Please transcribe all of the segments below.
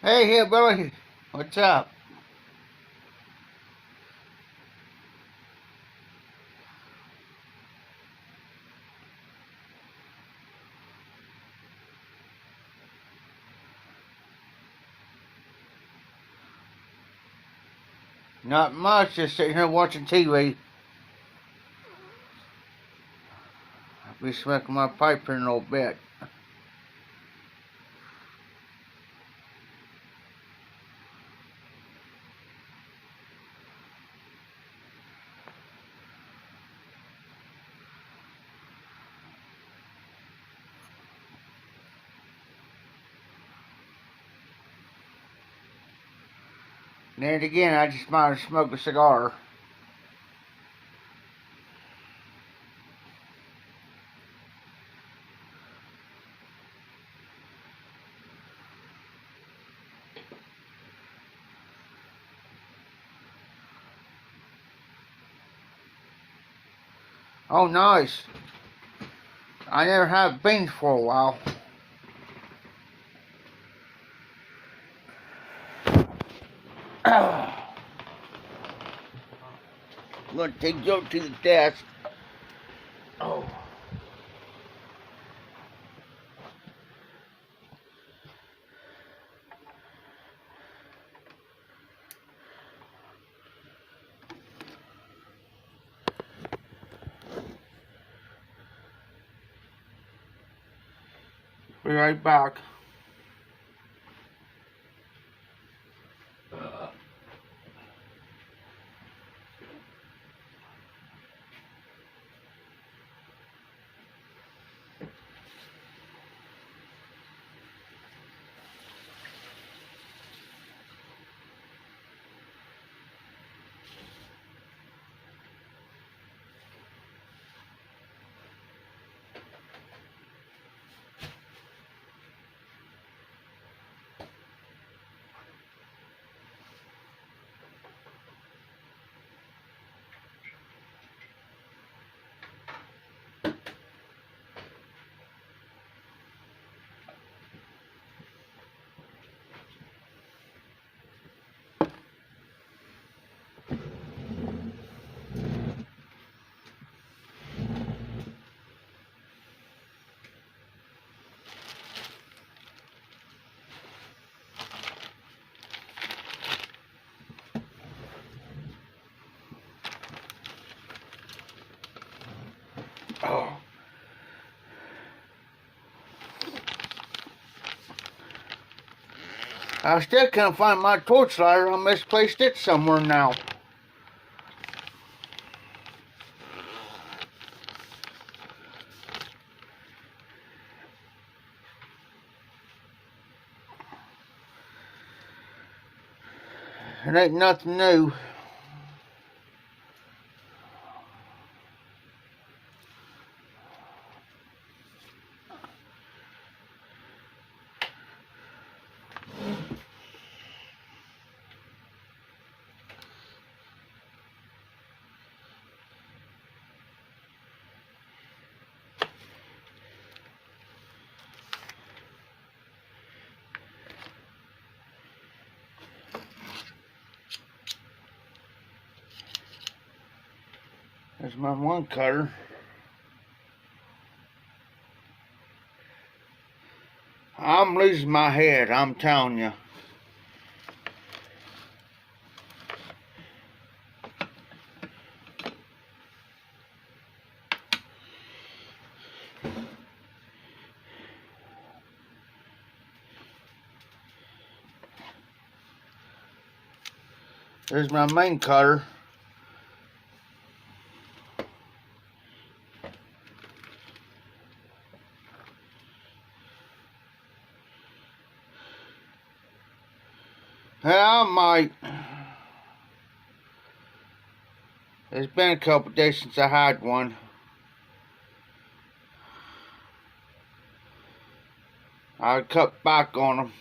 Hey, Hillbilly. What's up? Not much. Just sitting here watching TV. I'll be smoking my pipe here in a little bit. And then again, I just might as well smoke a cigar. Oh, nice. I never had beans for a while. I'm gonna take Joe to the desk. Oh. Be right back. Oh. I still can't find my torch lighter. I misplaced it somewhere now. It ain't nothing new. There's my one cutter. I'm losing my head, I'm telling you. There's my main cutter. Yeah, I might. It's been a couple days since I had one. I cut back on them.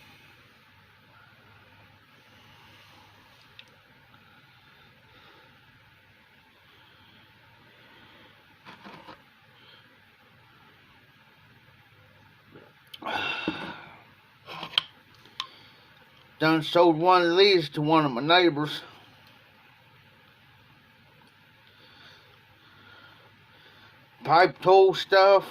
Done sold one of these to one of my neighbors. Pipe tool stuff.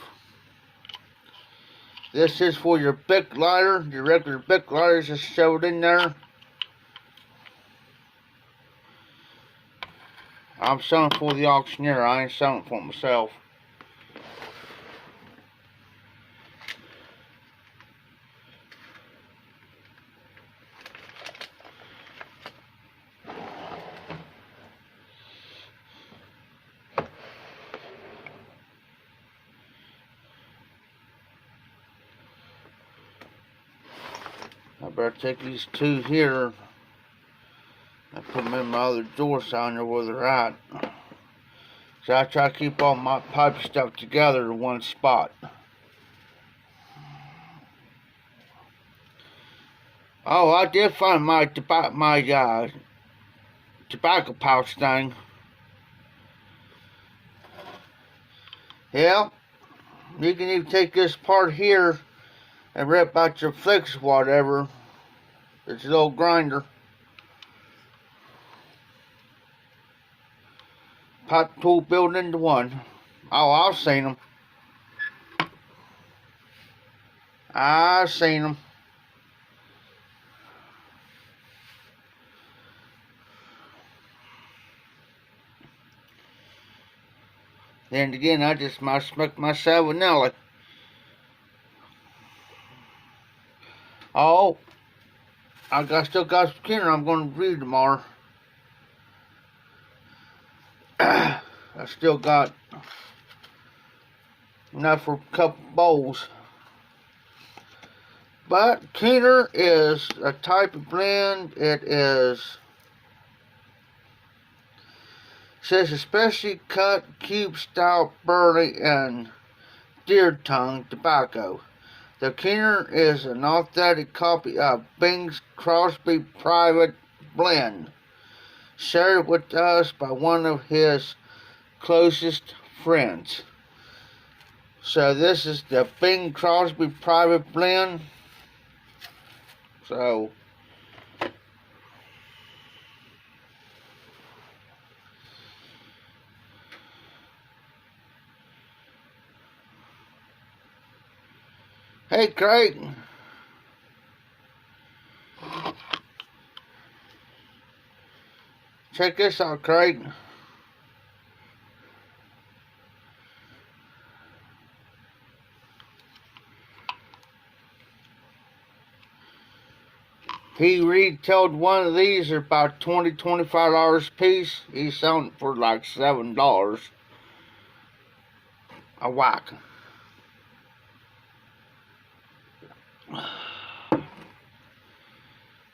This is for your Bic lighter. Your regular Bic lighter is just shoved in there. I'm selling for the auctioneer. I ain't selling for myself. I better take these two here and put them in my other drawer so I know where they're at. So I try to keep all my pipe stuff together in one spot. Oh, I did find my tobacco pouch thing. Yeah, you can even take this part here and rip out your flicks or whatever. It's a little grinder. Pipe tool built into one. Oh, I've seen them. I've seen them. Then again, I just might smoke myself with Nelly. Oh, still got some Kenner I'm going to read tomorrow. I still got enough for a couple bowls. But Kenner is a type of blend. It says especially cut cube style burley and deer tongue tobacco. The Kenner is an authentic copy of Bing's Crosby Private Blend, shared with us by one of his closest friends. So this is the Bing Crosby Private Blend. So hey Craig, check this out, Craig. He retailed one of these at about $25 a piece. He's selling it for like $7 a whack.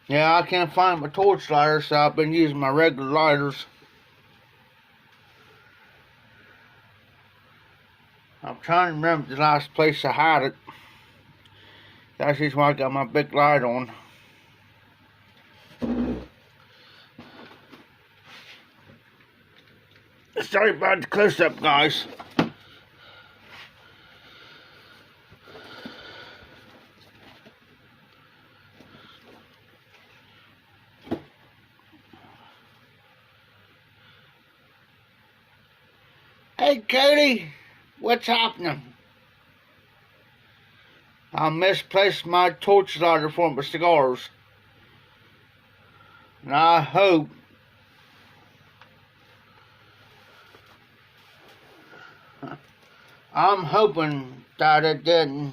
Yeah, I can't find my torch lighter, so I've been using my regular lighters. I'm trying to remember the last place I had it. That's just why I got my big light on. Sorry about the close-up, guys. Hey, Cody, what's happening? I misplaced my torch lighter for my cigars. And I'm hoping that it didn't.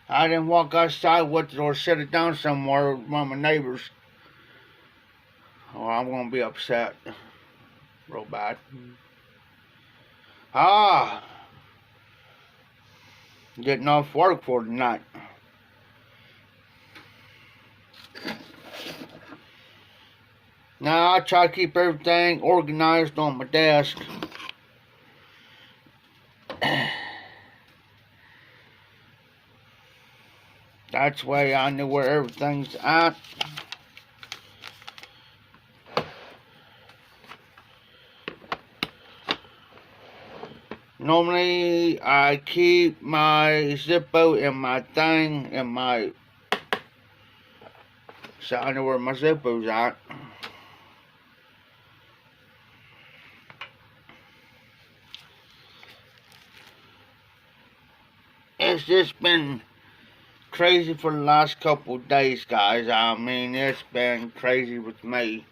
I didn't walk outside with it or set it down somewhere with one of my neighbors. Or I'm going to be upset. Real bad. Getting off work for tonight. Now I try to keep everything organized on my desk. That's the way I know where everything's at. Normally, I keep my Zippo and my thing in my... So I know where my Zippo's at. It's just been crazy for the last couple of days, guys. I mean, it's been crazy with me.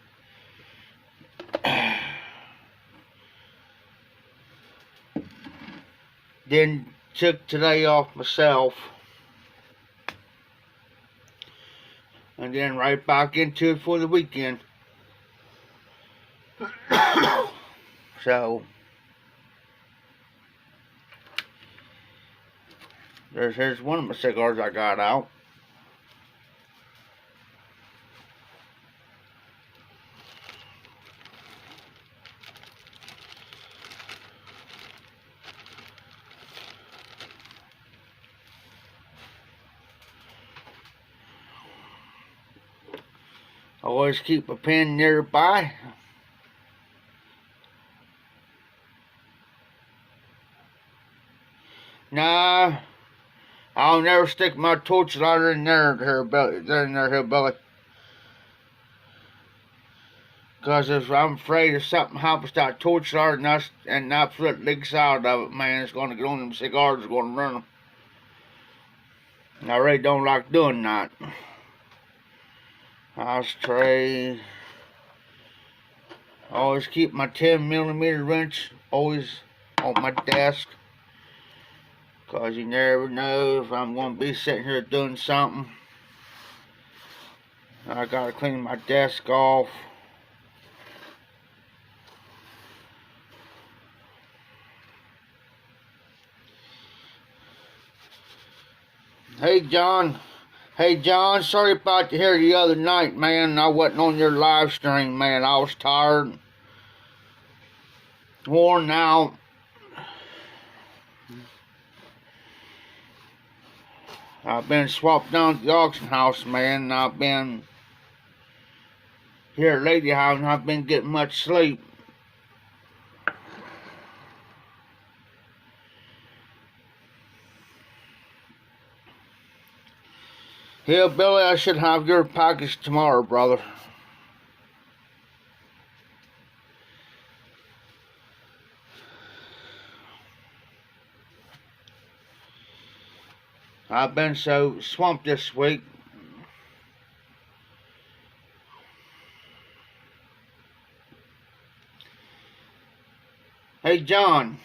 Then took today off myself. And then right back into it for the weekend. So, here's one of my cigars I got out. Always keep a pen nearby. Nah, I'll never stick my torch lighter in her belly. Cause if I'm afraid if something happens to that torch lighter and that foot leaks out of it, man, it's gonna get on them cigars, it's gonna run them. I really don't like doing that. Ashtray. Always keep my 10mm wrench always on my desk. Cause you never know if I'm gonna be sitting here doing something. I gotta clean my desk off. Hey John, sorry about to hear the other night, man. I wasn't on your live stream, man. I was tired, worn out. I've been swapped down at the auction house, man, and I've been here at Lady House, and I've been getting much sleep. Yeah, Billy, I should have your package tomorrow, brother. I've been so swamped this week. Hey, John,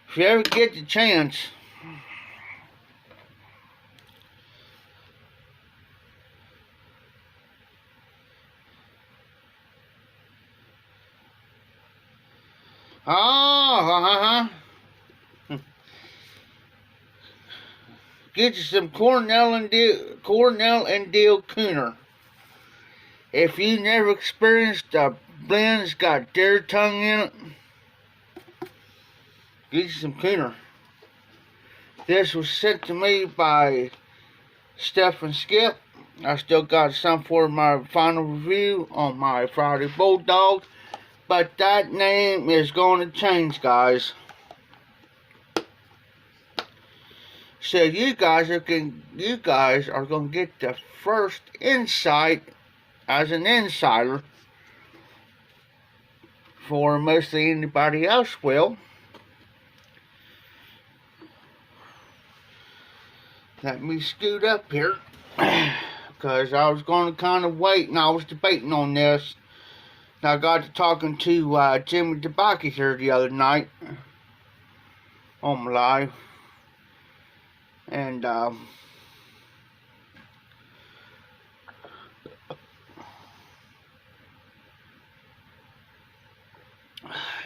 if you ever get the chance, get you some Cornell and Deal Cooner. If you never experienced a blend that's got deer tongue in it, get you some Cooner. This was sent to me by Steph and Skip. I still got some for my final review on my Friday Bulldog, but that name is going to change, guys. So you guys are going to get the first insight as an insider for mostly anybody else will. Let me scoot up here because I was going to kind of wait and I was debating on this. I got to talking to Jimmy DeBaki here the other night on my live. And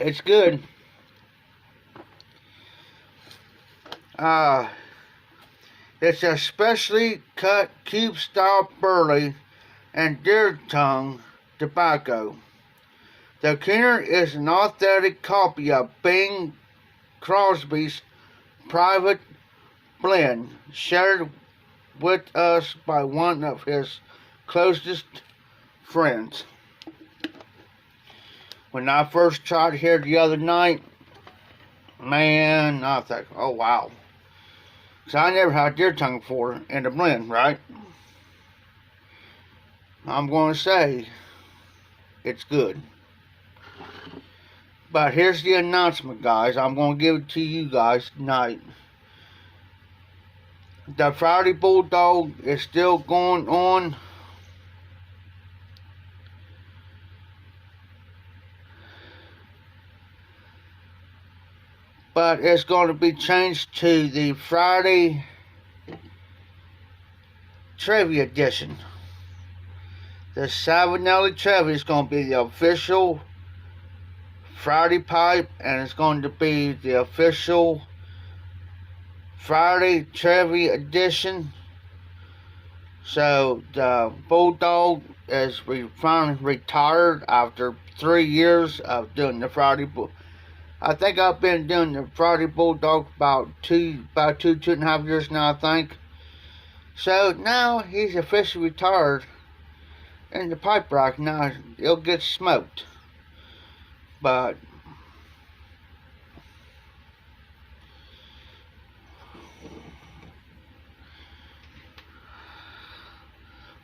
it's good. It's a specially cut cube style burley and deer tongue tobacco. The Keener is an authentic copy of Bing Crosby's private blend, shared with us by one of his closest friends. When I first tried here the other night, Man, I think, oh wow. So I never had deer tongue before in the blend, right? I'm going to say it's good. But here's the announcement, guys. I'm going to give it to you guys tonight. The Friday Bulldog is still going on. But it's going to be changed to the Friday Trivia Edition. The Savinelli Trivia is going to be the official Friday pipe, and it's going to be the official Friday Trivia Edition. So the Bulldog is finally retired after 3 years of doing the Friday Bulldog. I think I've been doing the Friday Bulldog about two and a half years now, I think. So now he's officially retired in the pipe rack. Now he'll get smoked. But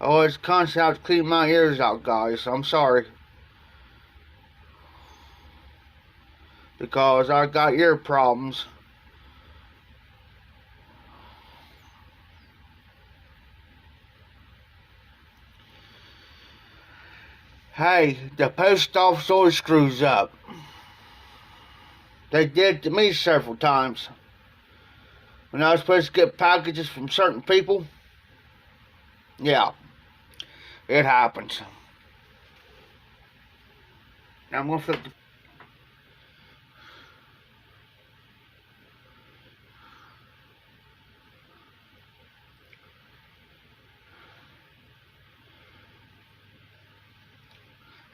I always constantly have to clean my ears out, guys. I'm sorry. Because I got ear problems. Hey, the post office always screws up. They did to me several times. When I was supposed to get packages from certain people. Yeah, it happens. Now I'm going to flip the...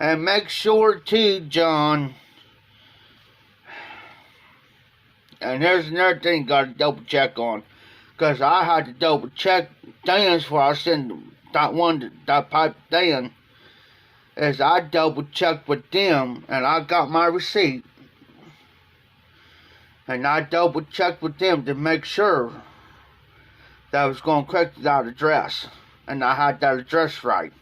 And make sure too, John. And here's another thing you got to double check on. Because I had to double check Dan's before I sent that pipe to Dan. Is I double checked with them and I got my receipt. And I double checked with them to make sure that I was going correct to that address. And I had that address right.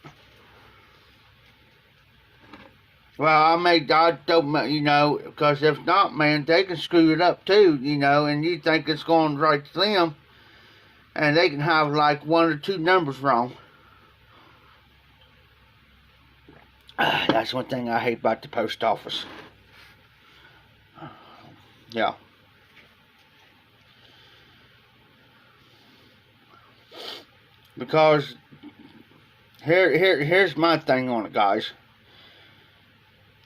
Well, I made that, because if not, man, they can screw it up too, and you think it's going right to them, and they can have like 1 or 2 numbers wrong. That's one thing I hate about the post office. Yeah. Because here's my thing on it, guys.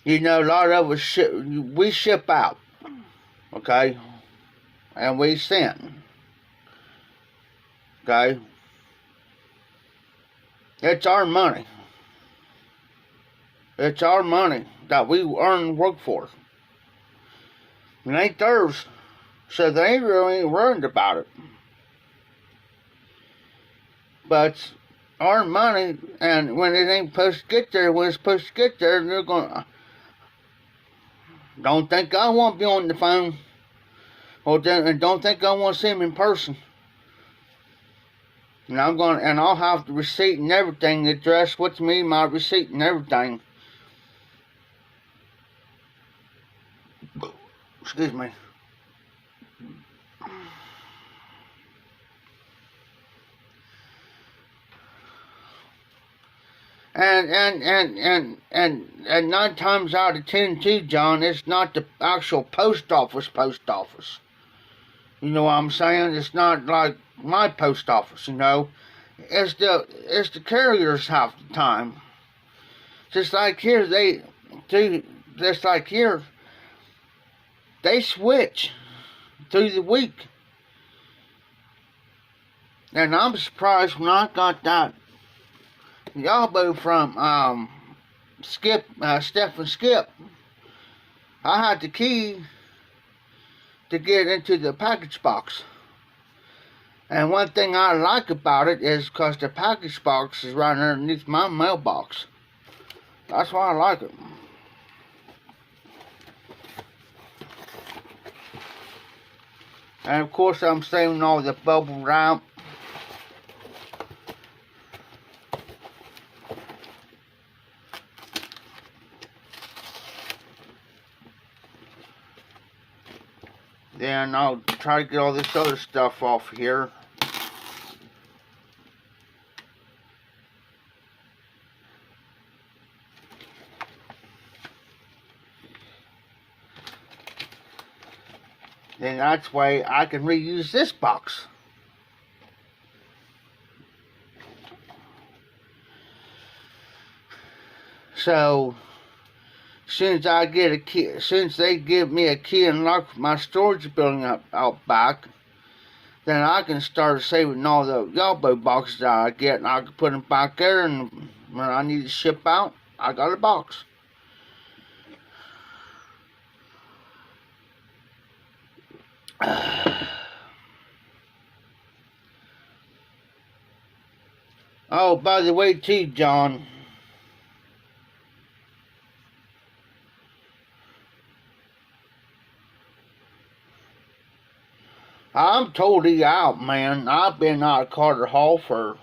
A lot of us we ship out, okay, and we send, okay. It's our money. It's our money that we earn and work for. It ain't theirs, so they ain't really worried about it. But it's our money, and when it ain't supposed to get there, when it's supposed to get there, they're gonna... Don't think I won't be on the phone. And don't think I want to see him in person. And I'll have the receipt and everything, the address with me, my receipt and everything. Excuse me. And 9 times out of 10 too, John, it's not the actual post office. You know what I'm saying? It's not like my post office, It's the carriers half the time. Just like here, they switch through the week. And I'm surprised when I got that Yabo from Steph and Skip. I had the key to get into the package box. And one thing I like about it is because the package box is right underneath my mailbox. That's why I like it. And of course I'm saving all the bubble wrap. Then I'll try to get all this other stuff off here. Then that's why I can reuse this box. So, since I get a key, since they give me a key and lock my storage building out back, then I can start saving all the Yellow boxes that I get, and I can put them back there, and when I need to ship out, I got a box. Oh, by the way, too, John. I'm totally out, man. I've been out of Carter Hall for,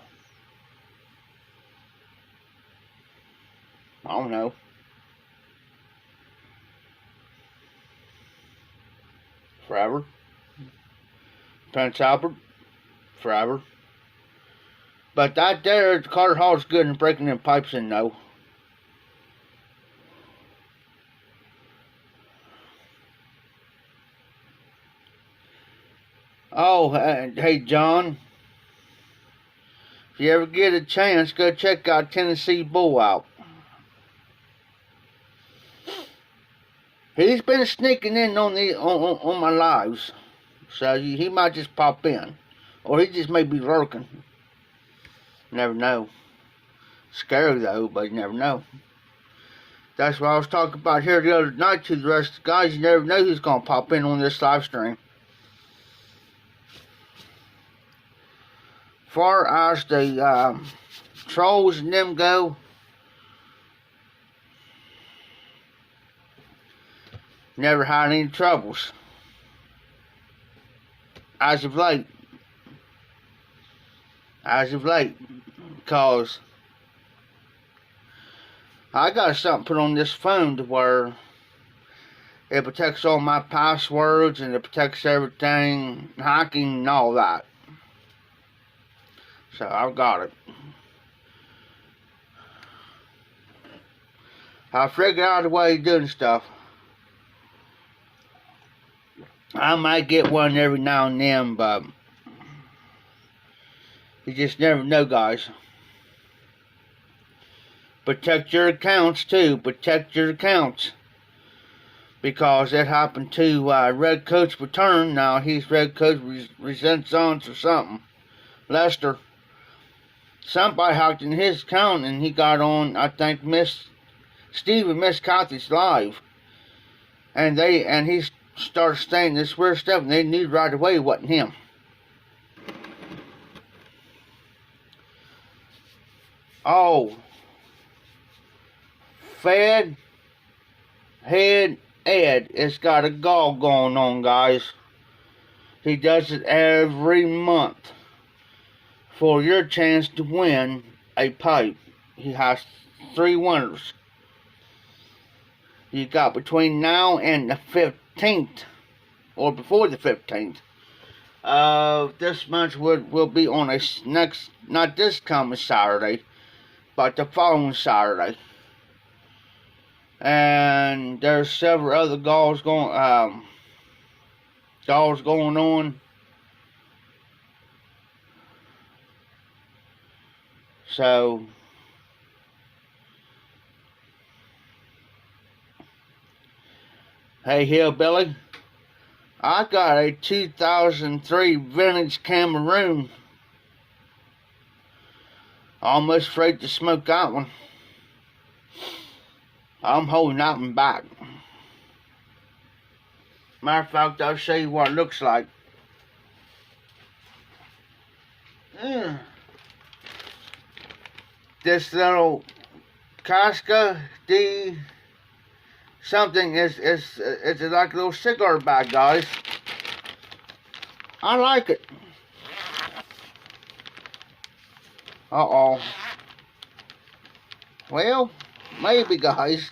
I don't know, forever. Prince Albert, forever. But that there, Carter Hall is good in breaking them pipes in, though. Oh, hey, John. If you ever get a chance, go check out Tennessee Bull out. He's been sneaking in on my lives. So he might just pop in. Or he just may be lurking. Never know. Scary though, but you never know. That's what I was talking about here the other night to the rest of the guys. You never know who's going to pop in on this live stream. Far as the trolls and them go, never had any troubles. As of late. Because I got something put on this phone to where it protects all my passwords and it protects everything, hacking and all that. So I've got it. I figured out a way of doing stuff. I might get one every now and then, but you just never know, guys. Protect your accounts, too. Protect your accounts. Because that happened to Red Coach Return. Now, he's Red Coach Resistance or something. Lester. Somebody hacked in his account and he got on, I think, Steve and Miss Kathy's live. And he started saying this weird stuff and they knew right away it wasn't him. Oh. Fed Head Ed has got a gall going on, guys. He does it every month. For your chance to win a pipe. He has 3 winners. You got between now and the 15th, or before the 15th. This month will be on a next, not this coming Saturday, but the following Saturday. And there's several other galls going on. So, hey, Hillbilly, I got a 2003 vintage Cameroon. Almost afraid to smoke that one. I'm holding that one back. Matter of fact, I'll show you what it looks like. This little Casca D something is like a little cigar bag, guys. I like it. Uh-oh. Well, maybe, guys.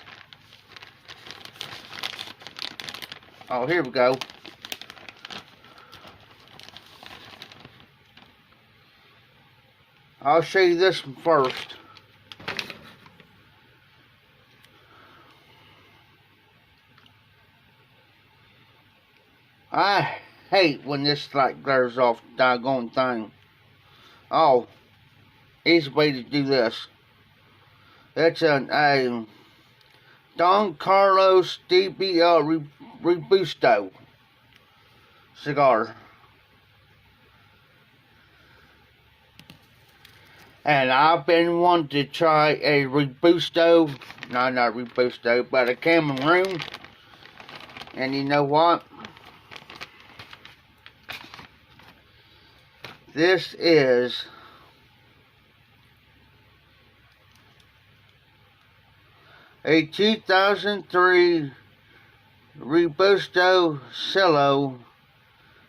Oh, here we go. I'll show you this one first. I hate when this like glares off the doggone thing. Oh, easy way to do this. It's a Don Carlos DBL Robusto cigar. And I've been wanting to try a Robusto, no, not Robusto, but a Cameroon. And you know what? This is a 2003 Robusto Cello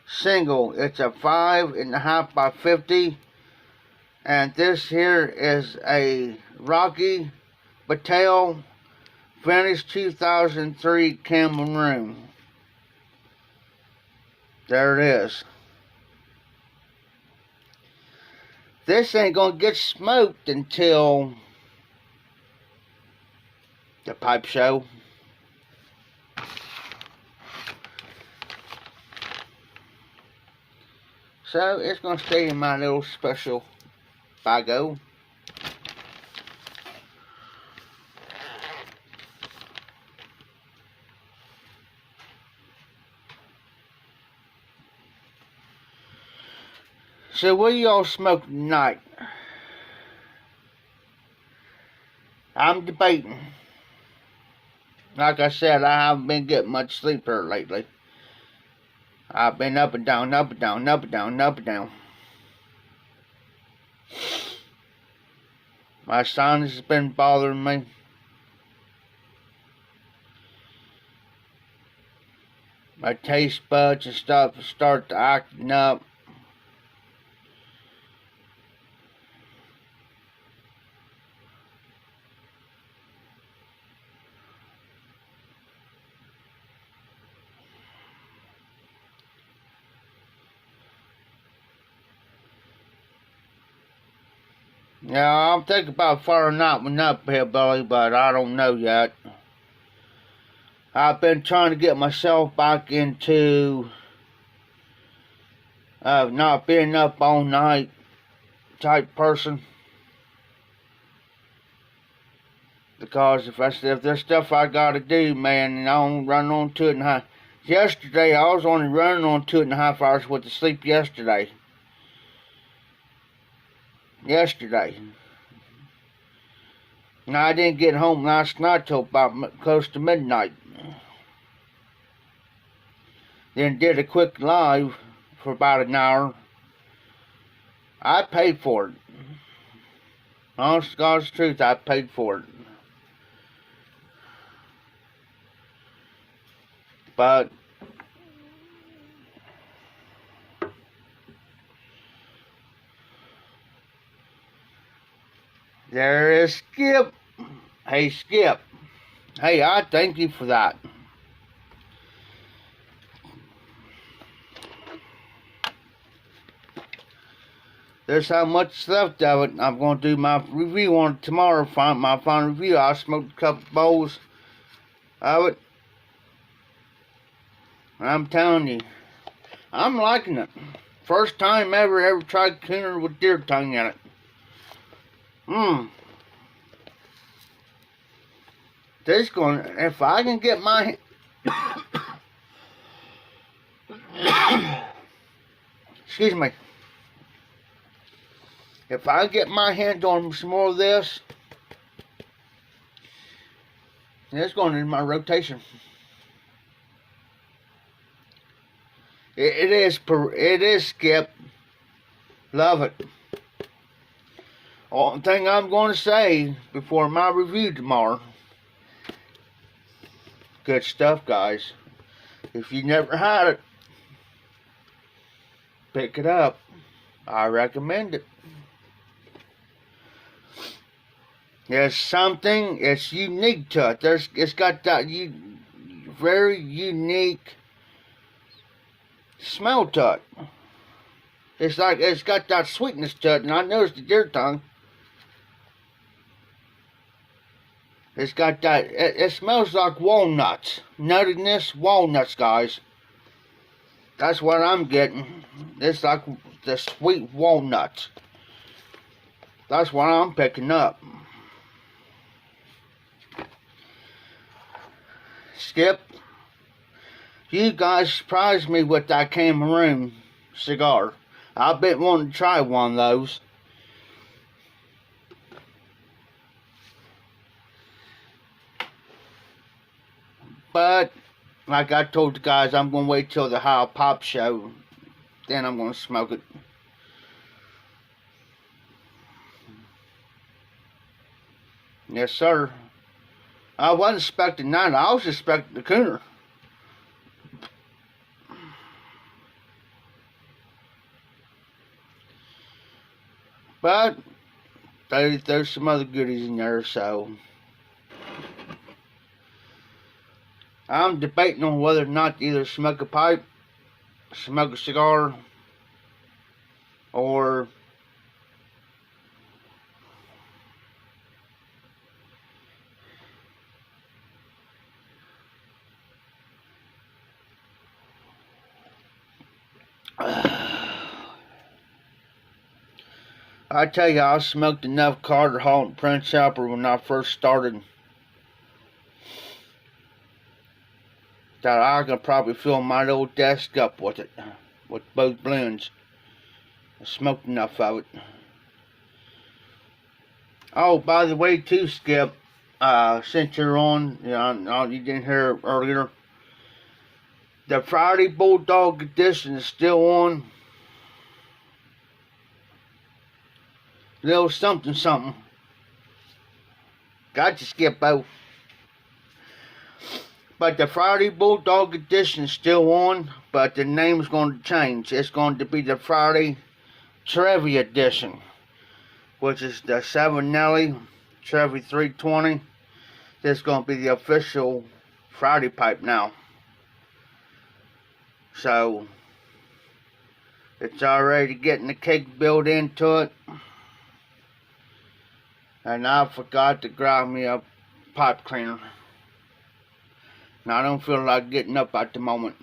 single. It's a 5.5 by 50. And this here is a Rocky Battelle finished 2003 Cameroon. There it is. This ain't gonna get smoked until the pipe show. So it's gonna stay in my little special bago. So what y'all smoke tonight? I'm debating. Like I said, I haven't been getting much sleep here lately. I've been up and down, up and down, up and down, up and down. My sinus has been bothering me. My taste buds and stuff start to acting up. Yeah, I'm thinking about firing that one up here, Billy, but I don't know yet. I've been trying to get myself back into not being up all night type person. Because if there's stuff I gotta do, man, and I don't run on 2.5. Yesterday, I was only running on 2.5 hours with the sleep yesterday. And I didn't get home last night till about close to midnight. Then did a quick live for about an hour. I paid for it. Honest to God's truth, I paid for it. But there is Skip. Hey, Skip. Hey, I thank you for that. There's how much left of it. I'm going to do my review on it tomorrow. My final review. I smoked a couple bowls of it. I'm telling you, I'm liking it. First time ever tried cooner with deer tongue in it. This going, if I can get my excuse me. If I get my hands on some more of this, it's going in my rotation. It is, Skip. Love it. Only thing I'm going to say before my review tomorrow. Good stuff, guys. If you never had it, pick it up. I recommend it. There's something, it's unique to it. It's got that very unique smell to it. It's like it's got that sweetness to it, and I noticed the deer tongue. It's got that. It smells like walnuts, nuttiness, walnuts, guys. That's what I'm getting. It's like the sweet walnuts. That's what I'm picking up. Skip, you guys surprised me with that Cameroon cigar. I've been wanting to try one of those. But, like I told the guys, I'm going to wait till the High Pop show. Then I'm going to smoke it. Yes, sir. I wasn't expecting that. I was expecting the cooner. But there's some other goodies in there, so I'm debating on whether or not to either smoke a pipe, smoke a cigar, or I tell you, I smoked enough Carter Hall and Prince Albert when I first started that I could probably fill my little desk up with it, with both blends. I smoked enough of it. Oh, by the way, too, Skip, since you're on, you didn't hear earlier, the Friday Bulldog edition is still on. Little something something. Gotcha, Skippo. But the Friday Bulldog edition is still on, but the name's going to change. It's going to be the Friday Trevi edition, which is the 7 Nelly Trevi 320. This is going to be the official Friday pipe now. So, it's already getting the cake built into it. And I forgot to grab me a pipe cleaner. Now, I don't feel like getting up at the moment.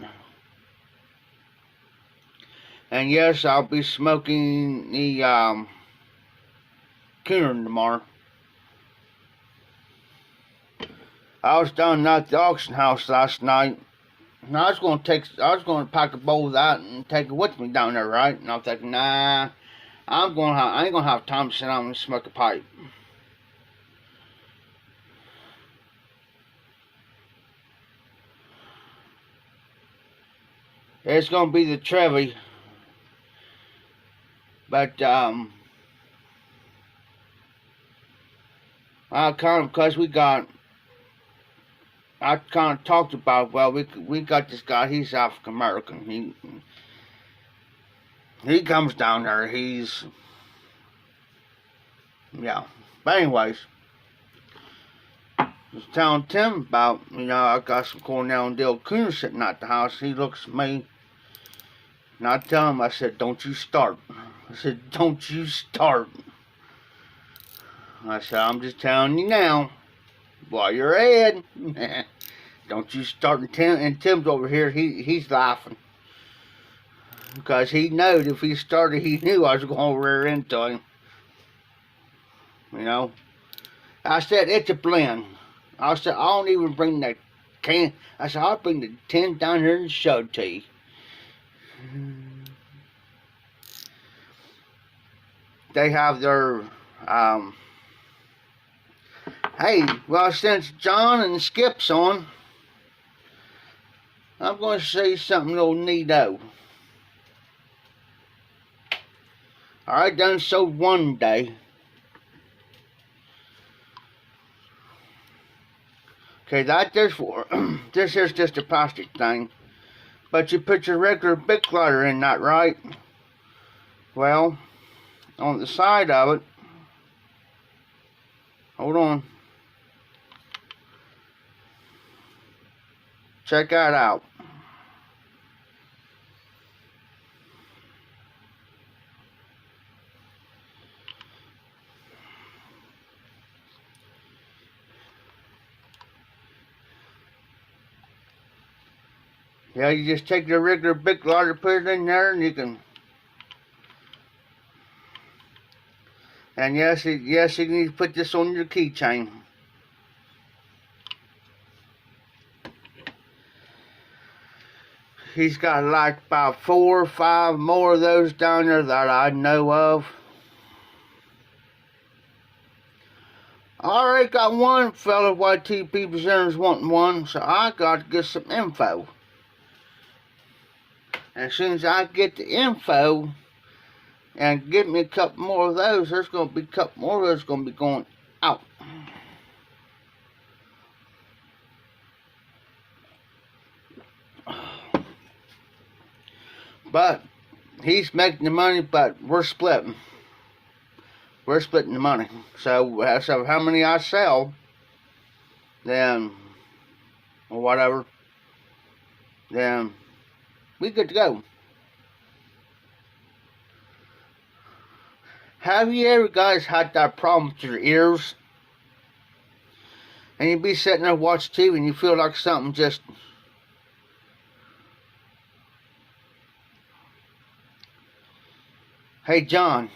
And yes, I'll be smoking the cooner tomorrow. I was down at the auction house last night. And I was going to pack a bowl of that and take it with me down there, right? And I was thinking, nah, I ain't gonna have time to sit down and smoke a pipe. It's gonna be the Trevi, but I kind of, cause I kind of talked about, well, we got this guy. He's African American. He comes down there. Yeah. But anyways, I was telling Tim about, I got some Cornell and Dale Cooner sitting at the house. He looks at me, and I tell him, I said, don't you start. I said, don't you start. I said, I'm just telling you now, while you're ahead. Don't you start. And Tim's over here, he's laughing. Because he knowed if he started, he knew I was going to rear into him. I said, it's a blend. I said, I don't even bring that can. I said, I'll bring the tin down here and show it to you. They have their, hey, well, since John and Skip's on, I'm going to say something little neato. I done sold one day. Okay, this is just a plastic thing. But you put your regular Bic lighter in that, right? Well, on the side of it, hold on. Check that out. Yeah, you just take the regular big lare, put it in there, and you can. And yes, you need to put this on your keychain. He's got like about 4 or 5 more of those down there that I know of. I already got one fella YTP presenters wanting one, so I got to get some info. And as soon as I get the info and get me a couple more of those, there's going to be a couple more of those going to be going out. But he's making the money, but we're splitting. We're splitting the money. So how many I sell, then, or whatever, then we good to go. Have you ever guys had that problem with your ears? And you be sitting there watching TV and you feel like something just... Hey, John.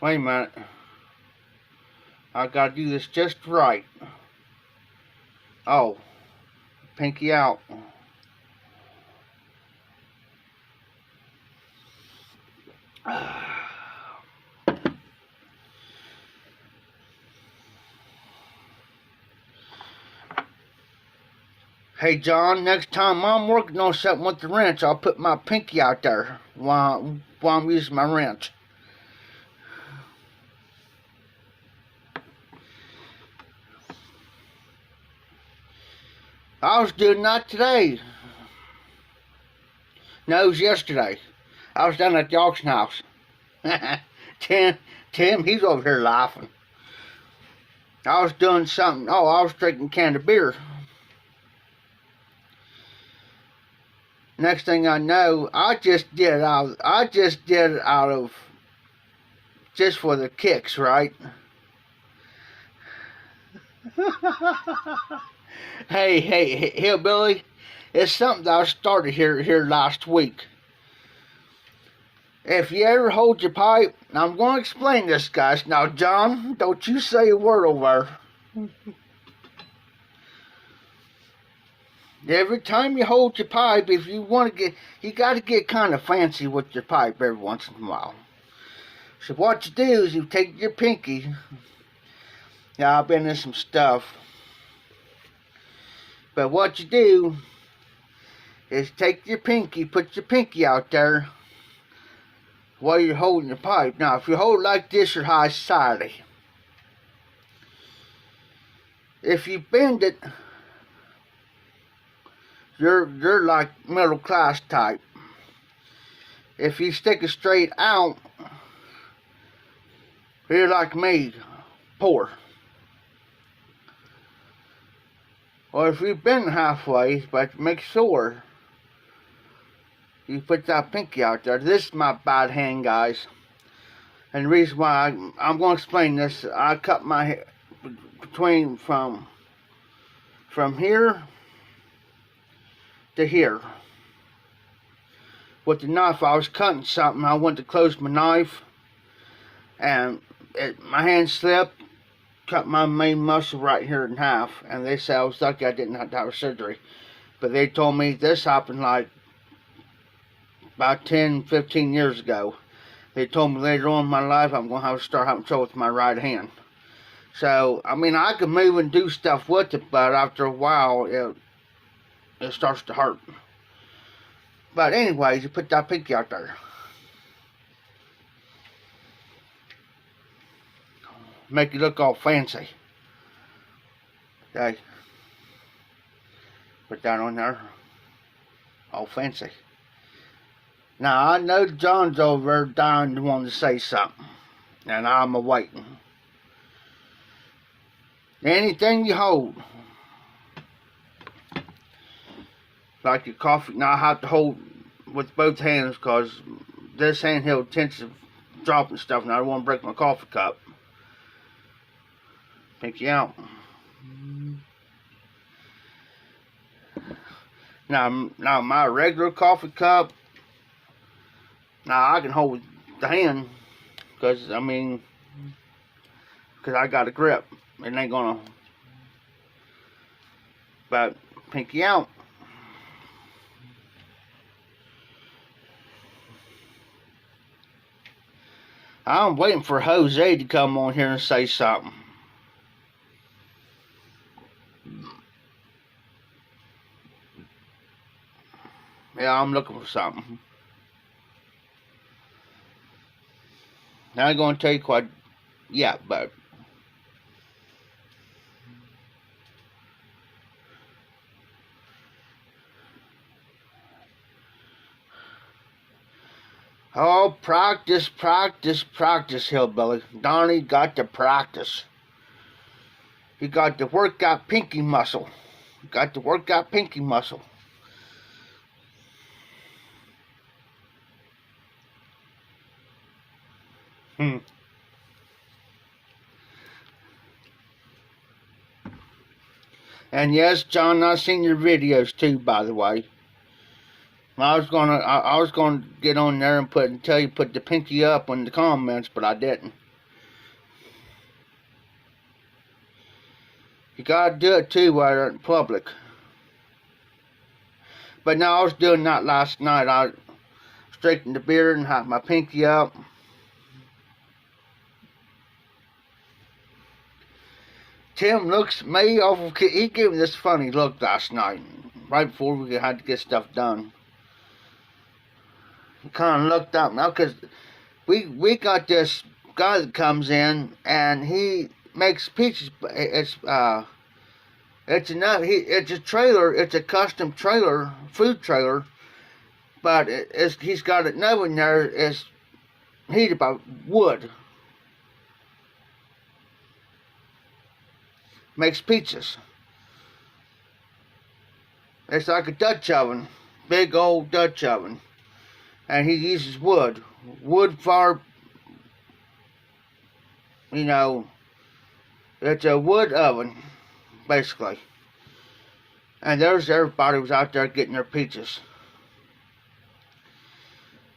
Wait a minute. I gotta do this just right. Oh. Pinky out. Hey John, next time I'm working on something with the wrench, I'll put my pinky out there while I'm using my wrench. I was doing that today. No, it was yesterday. I was down at the auction house. Tim, he's over here laughing. I was doing something. Oh, I was drinking a can of beer. Next thing I know, I just did it out of just for the kicks, right? Hey, hillbilly, it's something that I started here last week. If you ever hold your pipe, now I'm going to explain this, guys. Now, John, don't you say a word over there. Every time you hold your pipe, if you want to you got to get kind of fancy with your pipe every once in a while. So what you do is you take your pinky. Yeah, I've been in some stuff. But what you do is take your pinky, put your pinky out there while you're holding your pipe. Now, if you hold it like this, you're high society. If you bend it, you're like middle class type. If you stick it straight out, you're like me, poor. Or if you bend halfway, but make sure you put that pinky out there. This is my bad hand, guys. And the reason why I'm going to explain this, I cut my hair between from here to here. With the knife, I was cutting something. I went to close my knife, and my hand slipped, cut my main muscle right here in half. And they said I was lucky I didn't have to have surgery. But they told me this happened like about 10, 15 years ago. They told me later on in my life I'm going to have to start having trouble with my right hand. So, I mean, I can move and do stuff with it, but after a while, it starts to hurt. But anyways, you put that pinky out there. Make you look all fancy. Okay. Put that on there. all fancy. Now, I know John's over there dying to want to say something, and I'm awaiting. Anything you hold, like your coffee, now I have to hold with both hands because this handheld tends to drop and stuff, and I don't want to break my coffee cup. Pinky out. Now my regular coffee cup, now I can hold the hand, because I got a grip. It ain't gonna, but pinky out. I'm waiting for Jose to come on here and say something. Yeah, I'm looking for something. Now I'm going to tell you quite, yeah, but oh, practice, hillbilly. Donnie got to practice. He got to work out pinky muscle. And yes, John, I've seen your videos too, by the way. I was gonna get on there and tell you put the pinky up in the comments, but I didn't. You gotta do it too while you're in public. But no, I was doing that last night. I straightened the beard and had my pinky up. Tim looks at me awful. He gave me this funny look last night, right before we had to get stuff done. He kind of looked up now, because we got this guy that comes in and he makes peaches. It's a trailer. It's a custom trailer, food trailer, but he's got it no in there. It's heated by wood. Makes pizzas. It's like a Dutch oven, big old Dutch oven, and he uses wood fire. You know, it's a wood oven, basically. And there's everybody was out there getting their pizzas.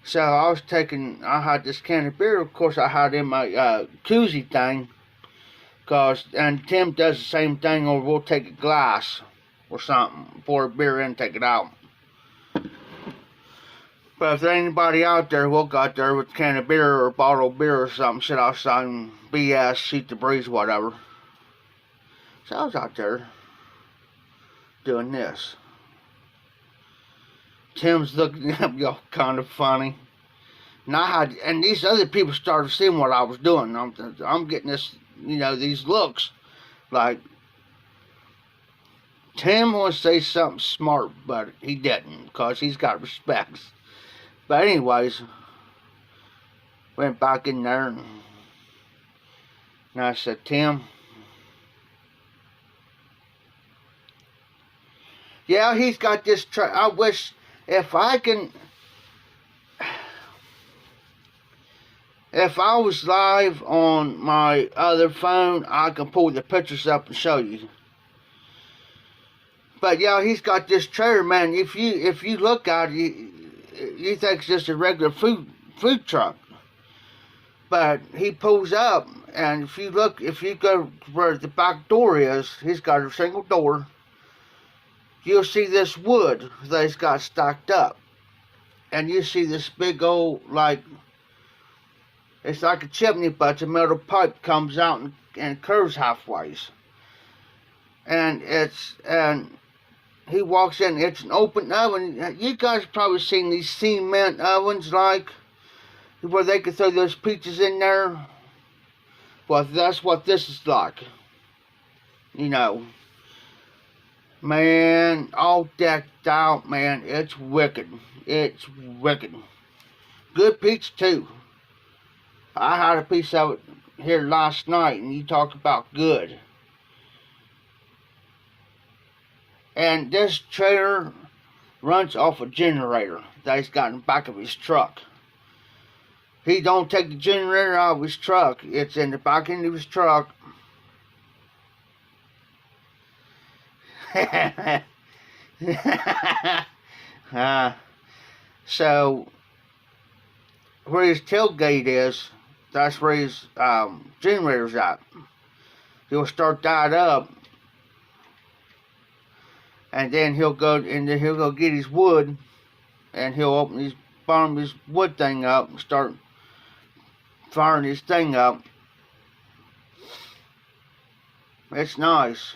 So I had this can of beer. Of course, I had in my koozie thing. And Tim does the same thing, or we'll take a glass or something, pour a beer in and take it out. But if there's anybody out there who got there with a can of beer or a bottle of beer or something, sit outside and BS, shoot the breeze, whatever. So I was out there doing this. Tim's looking at me all kind of funny. And these other people started seeing what I was doing. I'm getting this, these looks like Tim wants to say something smart, but he didn't, because he's got respect. But anyways, went back in there and I said, Tim, yeah, he's got this I wish if I was live on my other phone, I can pull the pictures up and show you. But yeah, he's got this trailer, man. If you look at it, you think it's just a regular food truck. But he pulls up, and if you go where the back door is, he's got a single door. You'll see this wood that he's got stacked up. And you see this big old, it's like a chimney, but a metal pipe comes out and curves halfway. And he walks in, it's an open oven. You guys probably seen these cement ovens, where they could throw those pizzas in there. Well, that's what this is like. Man, all decked out, man. It's wicked. It's wicked. Good pizza, too. I had a piece of it here last night, and you talk about good. And this trailer runs off a generator that he's got in the back of his truck. He don't take the generator out of his truck. It's in the back end of his truck. So where his tailgate is, that's where his generator's at. He'll start that up, and then he'll go get his wood, and he'll open his bottom of his wood thing up and start firing his thing up. It's nice.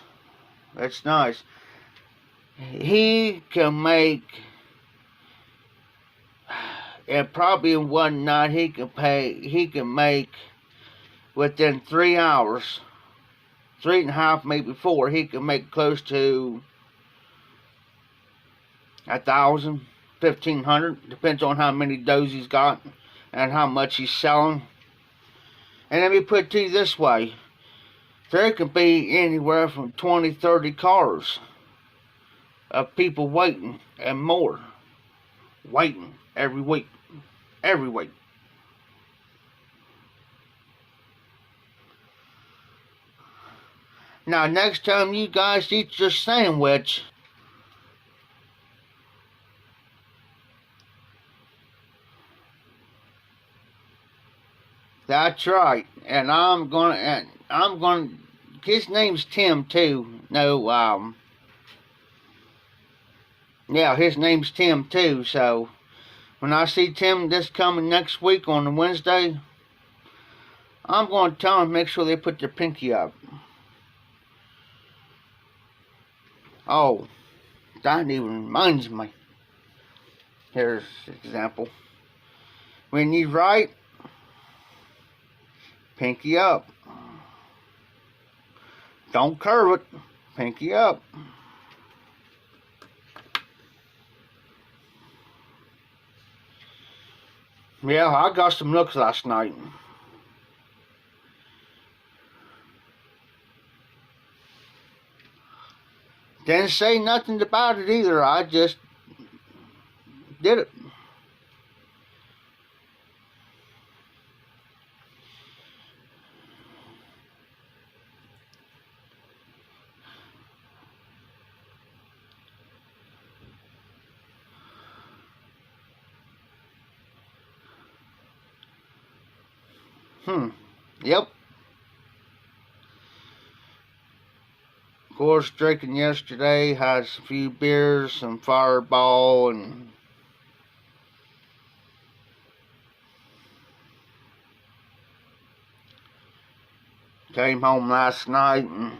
It's nice. He can make, and probably in one night he can make within 3 hours, 3.5 maybe 4, he can make close to 1,000, 1,500, depends on how many doughs he's got and how much he's selling. And let me put it to you this way, there can be anywhere from 20, 30 cars of people waiting and more, waiting every week. Now, next time you guys eat your sandwich, that's right, and I'm gonna, his name's Tim too. No, yeah, his name's Tim too, so when I see Tim this coming next week on a Wednesday, I'm going to tell them make sure they put their pinky up. Oh, that even reminds me. Here's an example. When you write, pinky up. Don't curve it. Pinky up. Yeah, I got some looks last night. Didn't say nothing about it either. I just did it. Yep. Of course, drinking yesterday, had a few beers, some Fireball, and came home last night and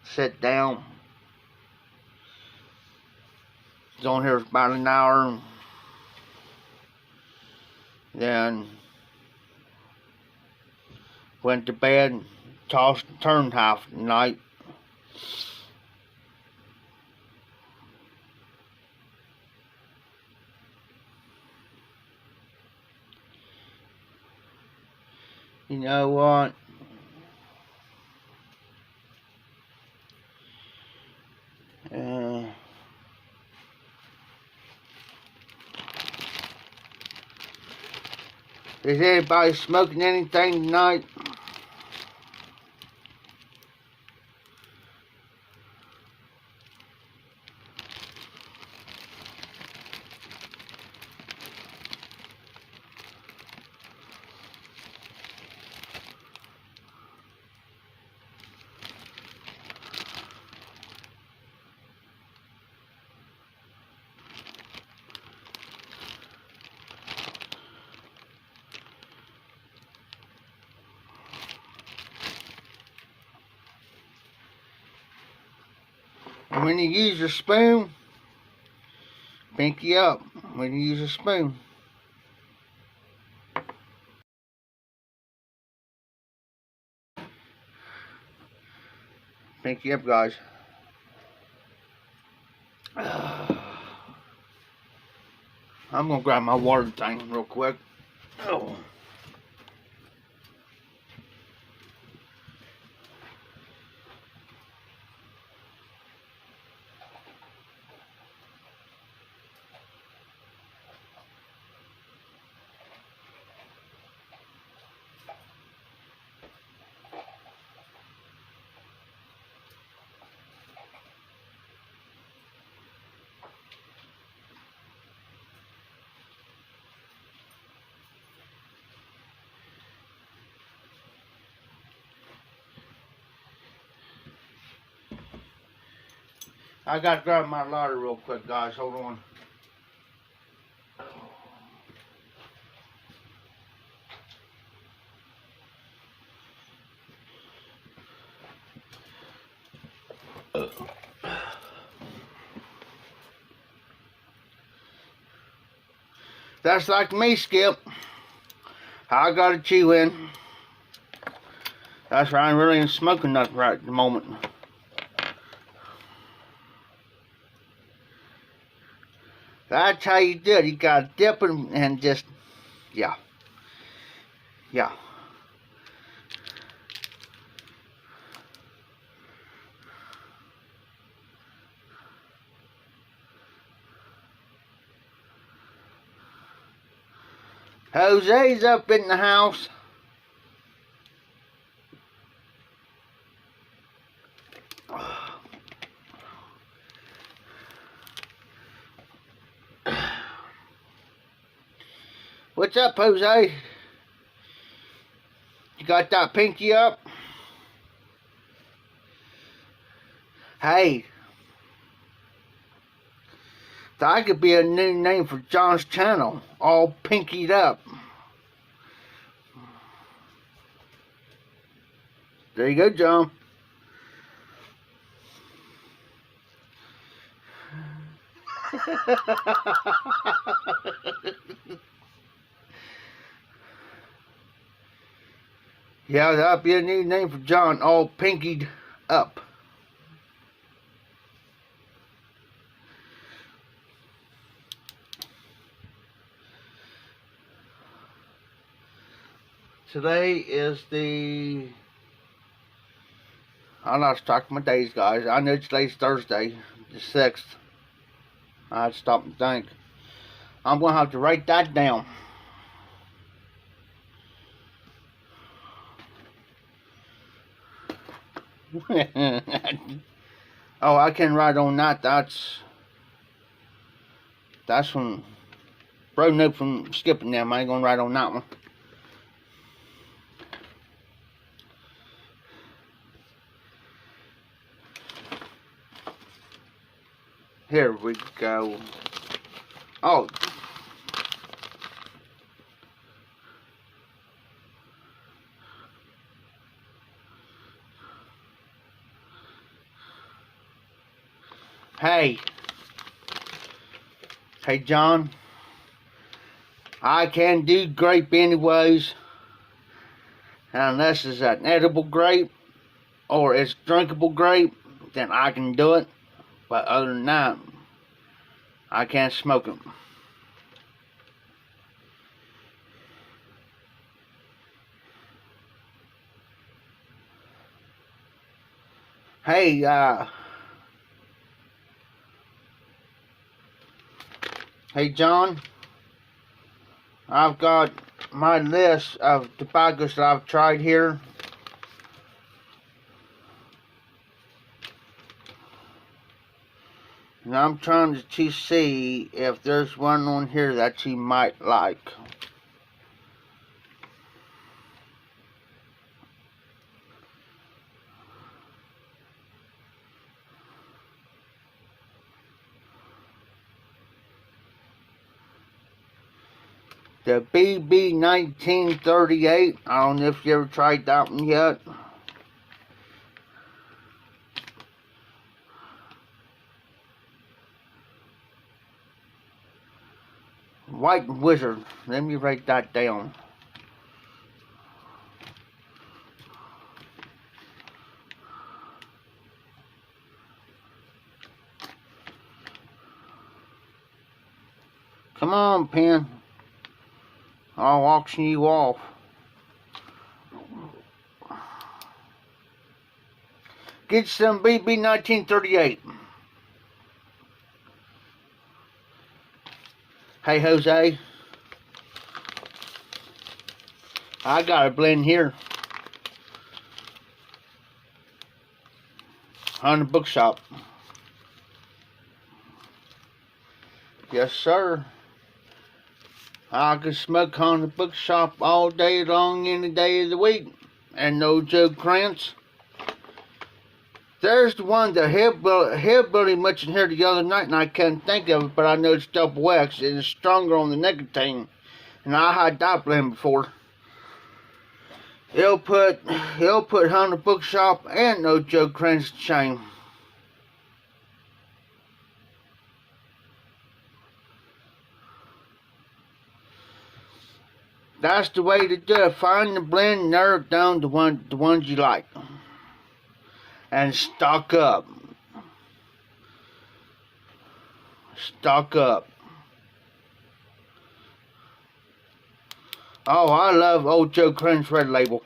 sat down. Was on here for about an hour. Then went to bed and tossed and turned half the night. You know what? Is anybody smoking anything tonight? And when you use your spoon, pinky up when you use a spoon. Pinky up, guys. I'm gonna grab my water tank real quick. Oh. I gotta grab my lare real quick, guys. Hold on. That's like me, Skip. I gotta chew in. That's why I really ain't smoking nothing right at the moment. That's how you do it. You gotta dip it and just, yeah. Yeah. Jose's up in the house. What's up, Jose? You got that pinky up? Hey, that could be a new name for John's channel. All pinkied up. There you go, John. Yeah, that'd be a new name for John. All pinkied up. Today is the... I lost track of my days, guys. I know today's Thursday, the 6th. I had to stop and think. I'm going to have to write that down. Oh, I can write on that. That's from... Bro, no, from skipping them. I ain't going to write on that one. Here we go. Oh. Hey. Hey, John. I can do grape anyways. Unless it's an edible grape or it's drinkable grape, then I can do it. But other than that, I can't smoke them. Hey, hey, John, I've got my list of tobaccos that I've tried here. And I'm trying to see if there's one on here that you might like. The BB 1938. I don't know if you ever tried that one yet. White Wizard. Let me write that down. Come on, pen. I'll auction you off. Get you some BB 1938. Hey, Jose. I got a blend here. On the bookshop. Yes, sir. I could smoke on the bookshop all day long, any day of the week. And no joke, Krantz. There's the one that hillbilly mentioned here the other night, and I can't think of it, but I know it's double X. It is stronger on the nicotine. And I had that blend before. He'll put on the bookshop and no joke, Krantz to shame. That's the way to do it. Find the blend, narrow it down to the ones you like. And stock up. Stock up. Oh, I love Old Joe Krantz Red Label.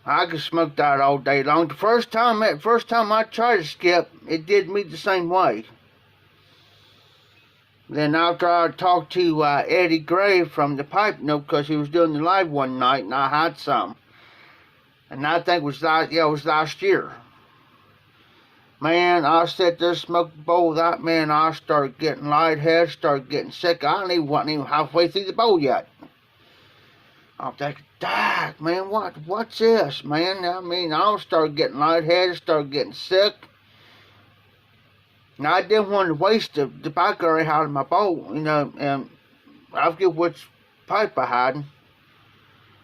I could smoke that all day long. The first time I tried to skip, it did me the same way. Then after I talked to Eddie Gray from the Pipe Note, because he was doing the live one night, and I had some. And I think it was last year. Man, I sat there smoking a bowl of that, man, I started getting lightheaded, started getting sick. Wasn't even halfway through the bowl yet. I'm thinking, dang, man, what's this, man? I mean, I started getting lightheaded, started getting sick. Now, I didn't want to waste the tobacco I had in my bowl, and I forget which pipe I had.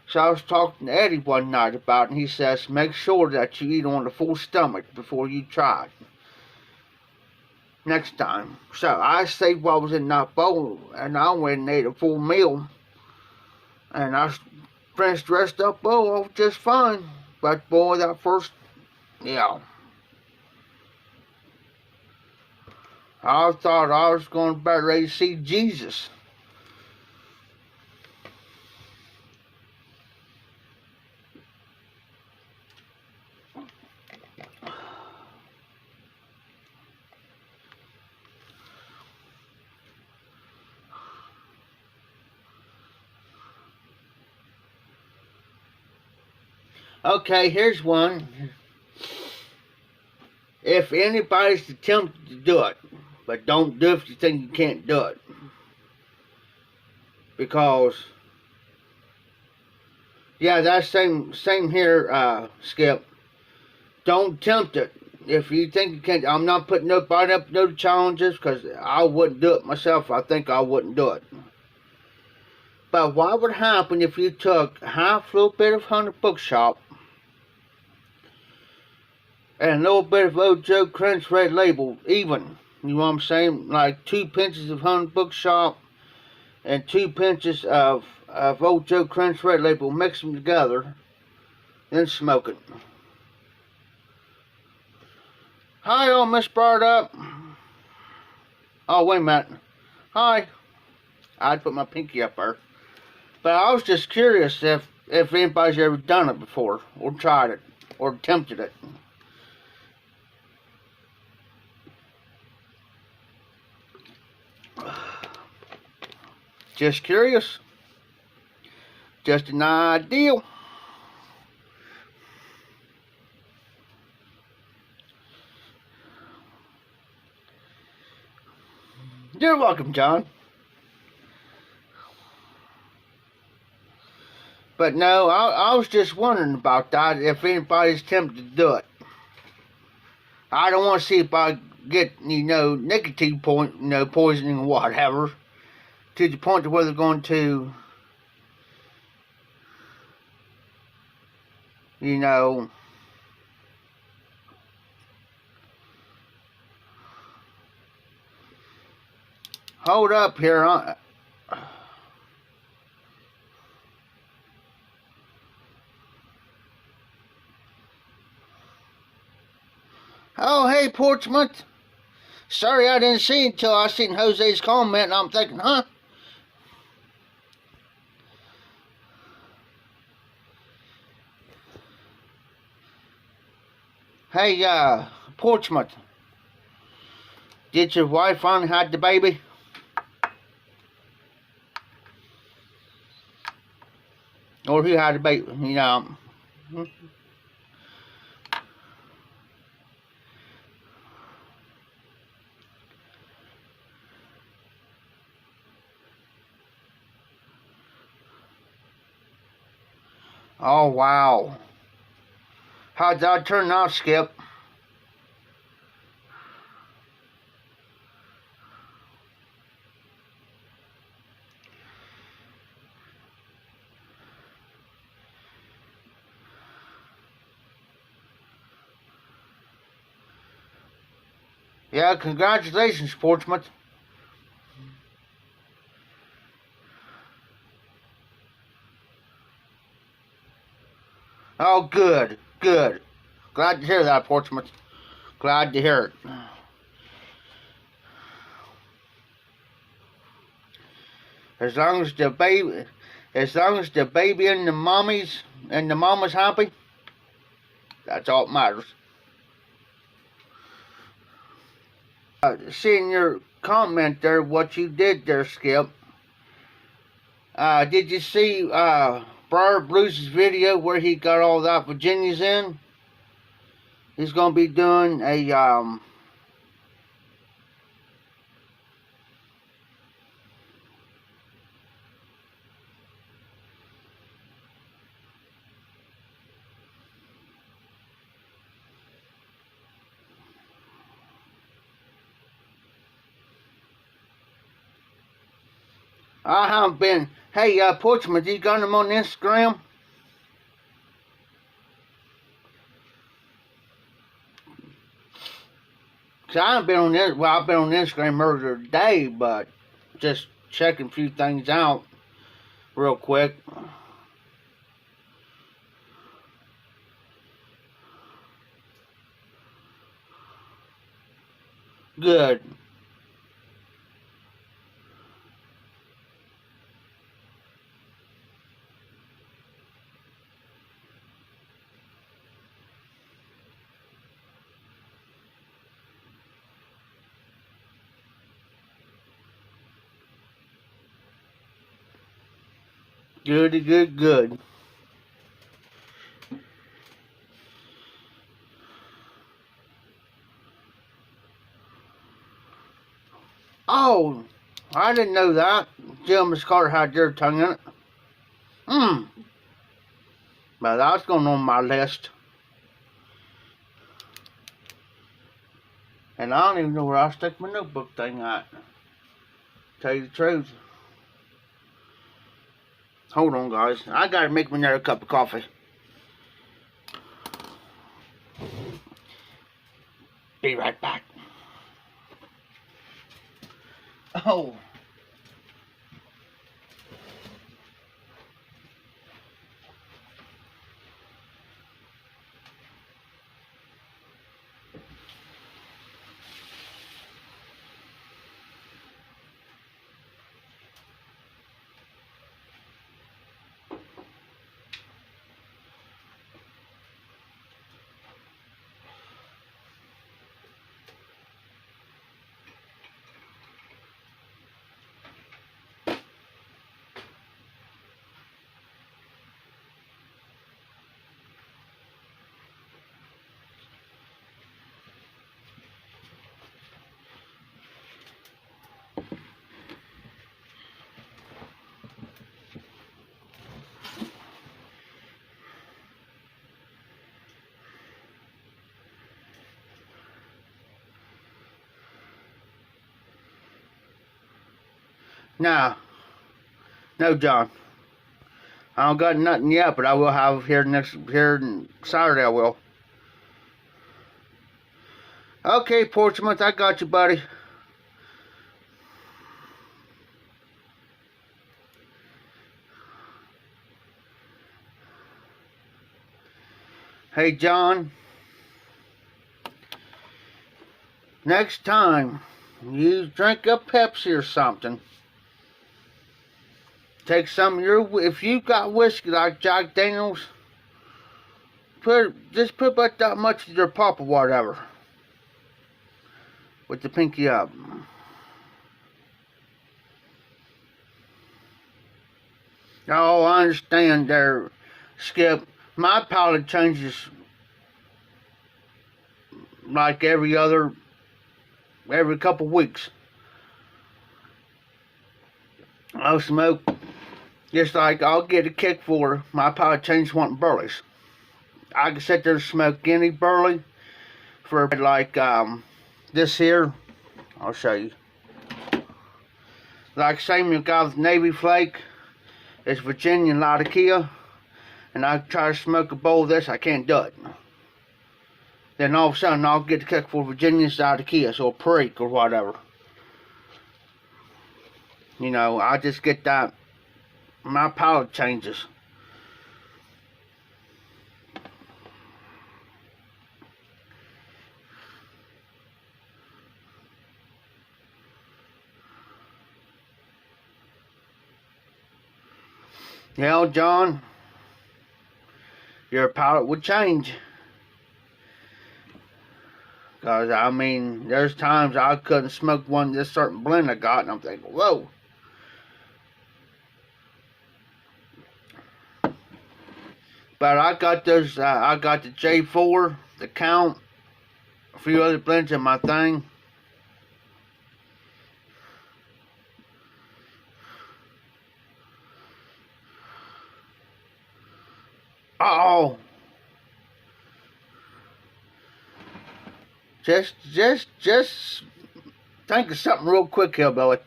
So I was talking to Eddie one night about it, and he says, make sure that you eat on a full stomach before you try it. Next time. So I saved what was in that bowl, and I went and ate a full meal. And I finished the rest of that bowl off just fine. But boy, that first, yeah. I thought I was going about ready to see Jesus. Okay, here's one. If anybody's attempted to do it, but don't do it if you think you can't do it. Because, yeah, that's same here, Skip. Don't attempt it. If you think you can't, I'm not putting nobody up no challenges, because I wouldn't do it myself. I think I wouldn't do it. But what would happen if you took half a little bit of 100 Bookshop and a little bit of Old Joe Krantz Red Label, even? You know what I'm saying? Like 2 pinches of 100 Bookshop and 2 pinches of Old Joe Krantz Red Label. Mix them together, then smoke it. Hi, all Miss Brought Up. Oh, wait a minute. Hi. I'd put my pinky up there. But I was just curious if anybody's ever done it before, or tried it, or attempted it. Just curious. Just an idea. You're welcome, John. But no, I was just wondering about that, if anybody's tempted to do it. I don't want to see if I get, nicotine poisoning or whatever, to the point to where they're going to, hold up here. Oh, hey, Portsmouth. Sorry I didn't see it until I seen Jose's comment, and I'm thinking, huh? Hey, Portsmouth, did your wife finally have the baby? Or who had the baby, you know? Oh, wow. How'd that turn out, Skip? Yeah, congratulations, Portsmouth. Oh, good, good. Glad to hear that, Portsmouth. Glad to hear it. As long as the baby, and the mama's happy, that's all that matters. Seeing your comment there, what you did there, Skip. Did you see Briar Blues' video where he got all that Virginias in? He's gonna be doing a I haven't been. Hey, Portsmouth, you got him on Instagram? Cause I haven't been on this. Well, I've been on Instagram earlier today, but just checking a few things out real quick. Good. Goody, good, good. Oh, I didn't know that. Gentleman's Carter had their tongue in it. But that's going on my list. And I don't even know where I stick my notebook thing at. Tell you the truth. Hold on, guys. I gotta make me another cup of coffee. Be right back. Oh. Nah. No, John. I don't got nothing yet, but I will have here Saturday. I will. Okay, Portsmouth, I got you, buddy. Hey, John. next time you drink a Pepsi or something, take some of your, if you got whiskey like Jack Daniels, just put about that much in your pop or whatever, with the pinky up. Oh, I understand there, Skip. My palate changes like every couple weeks. I'll smoke, just like I'll get a kick for my palate changes wanting burleys. I can sit there and smoke any burley for like this here. I'll show you. Like same you got with Navy Flake. It's Virginia and Latakia, and I try to smoke a bowl of this, I can't do it. Then all of a sudden I'll get the kick for Virginia and Latakia, so a Perique or whatever. You know, I just get that, my palate changes. Hell, John, your palate would change. Because, I mean, there's times I couldn't smoke one of this certain blend I got, and I'm thinking, whoa. But I got those, I got the J4, the Count, a few other blends in my thing. Uh-oh. Just think of something real quick, Hillbilly.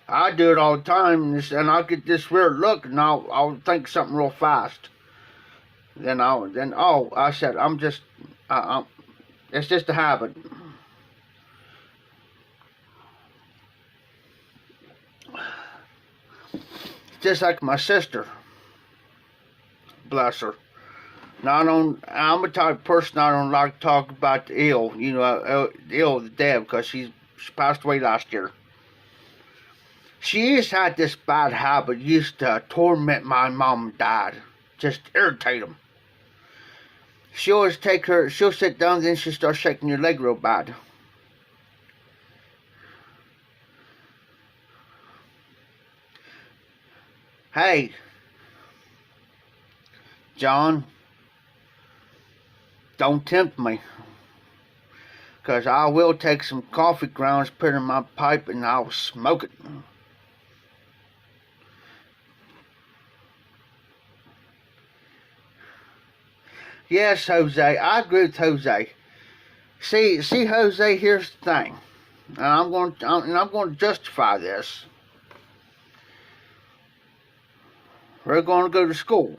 I do it all the time, and I'll get this weird look, and I'll think of something real fast. Oh, I said, it's just a habit. Just like my sister. Bless her. I'm a type of person I don't like to talk about the ill, you know, the ill of the dead, because she passed away last year. She used to have this bad habit, used to torment my mom and dad, just irritate them. She'll sit down, then she'll start shaking your leg real bad. Hey, John, don't tempt me, because I will take some coffee grounds, put it in my pipe, and I'll smoke it. Yes, Jose, I agree with Jose. See, Jose, here's the thing, and I'm going to justify this. We're going to go to school.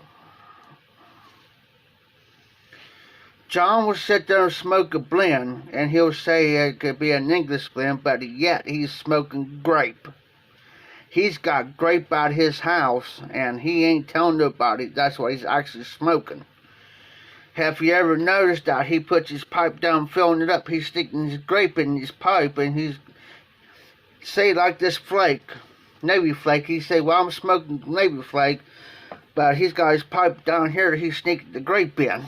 John will sit there and smoke a blend, and he'll say it could be an English blend, but yet he's smoking grape. He's got grape out his house, and he ain't telling nobody that's what he's actually smoking. Have you ever noticed that he puts his pipe down, filling it up, he's sticking his grape in his pipe, and he's, say like this flake, Navy Flake, he say, well, I'm smoking Navy Flake, but he's got his pipe down here, he's sneaking the grape in.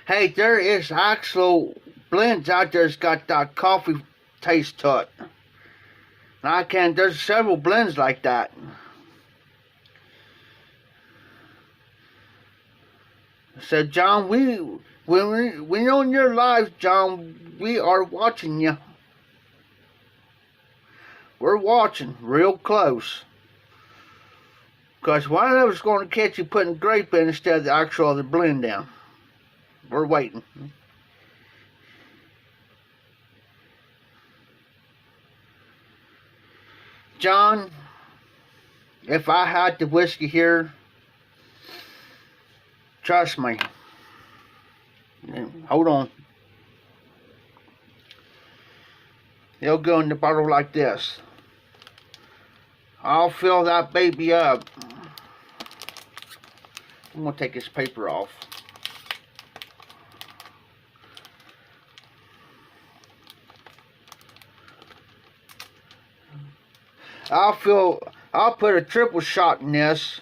Hey, there is actual blends out there that's got that coffee taste to it. And there's several blends like that. So, John, when you're on your live, John, we are watching you. We're watching real close. Because one of us is going to catch you putting grape in instead of the actual other blend down. We're waiting. John, if I had the whiskey here, trust me. Hold on. It'll go in the bottle like this. I'll fill that baby up. I'm gonna take this paper off. I'll put a triple shot in this.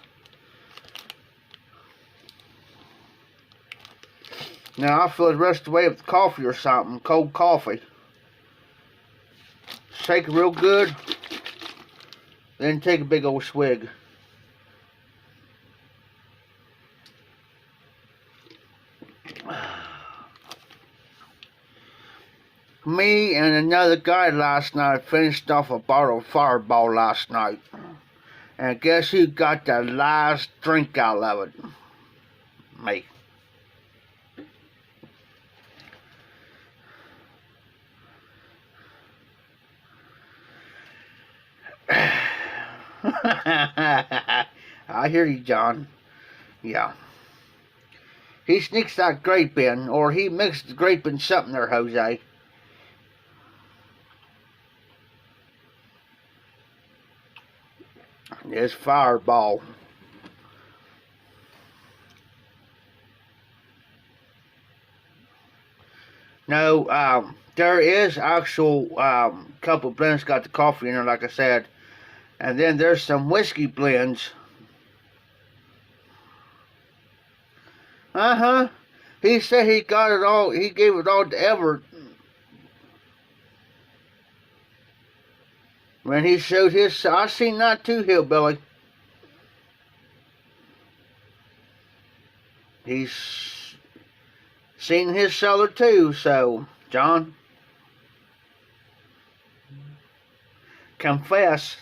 Now I'll fill the rest of the way with coffee or something, cold coffee. Shake it real good, then take a big old swig. Me and another guy last night finished off a bottle of Fireball last night. And guess who got the last drink out of it? Me. I hear you, John. Yeah. He sneaks that grape in, or he mixed the grape in something there, Jose. It's Fireball. No, there is actual couple blends got the coffee in there, like I said. And then there's some whiskey blends. He said he got it all, he gave it all to Everett when he showed his, I seen that too, Hillbilly. He's seen his cellar too, so, John, confess.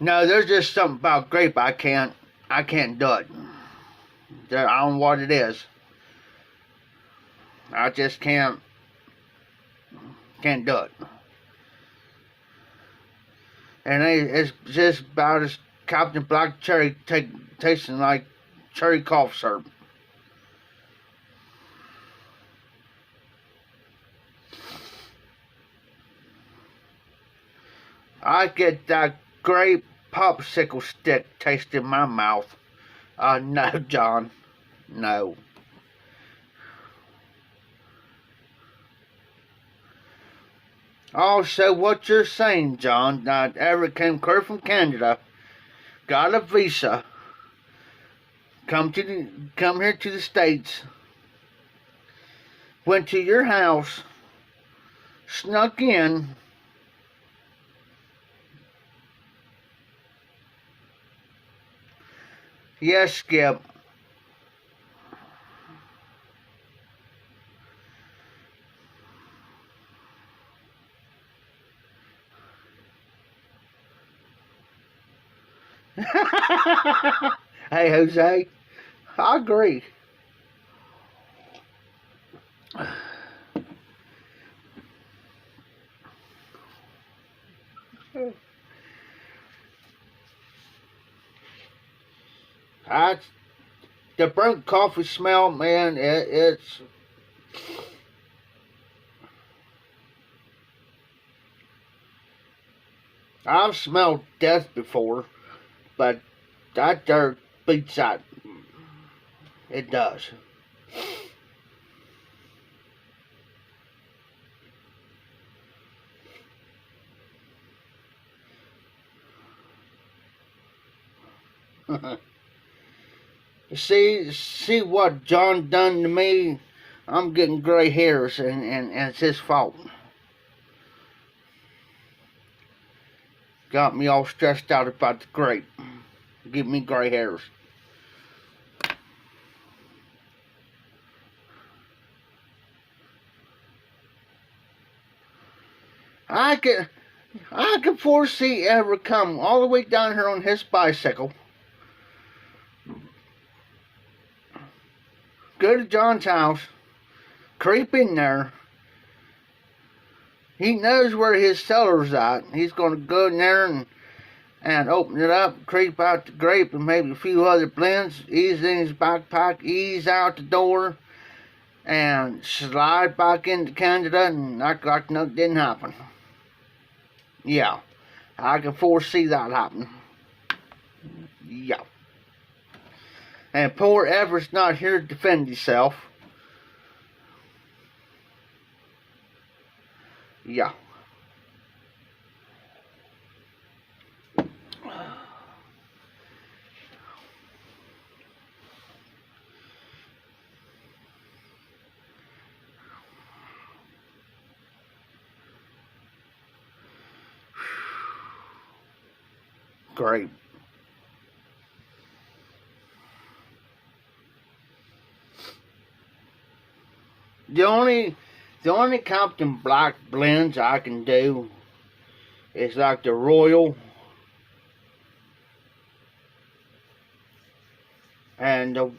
No, there's just something about grape I can't do it. I don't know what it is. I just can't do it. And it's just about as Captain Black Cherry tasting like cherry cough syrup. I get that grape popsicle stick taste in my mouth. No, John. No. Also, what you're saying, John, that Everett came clear from Canada, got a visa, come here to the States, went to your house, snuck in, yes, Skip. Hey, Jose, I agree. The burnt coffee smell, man, it's... I've smelled death before, but that dirt beats that. It does. See what John done to me? I'm getting gray hairs, and it's his fault. Got me all stressed out about the grape. Give me gray hairs. I can foresee Everett come all the way down here on his bicycle, go to John's house, creep in there. He knows where his cellar's at. He's going to go in there and and open it up, creep out the grape and maybe a few other blends, ease in his backpack, ease out the door, and slide back into Canada and act like nothing didn't happen. Yeah, I can foresee that happening. Yeah. And poor Everett's not here to defend himself. Yeah. Great. The only Captain Black blends I can do is like the Royal and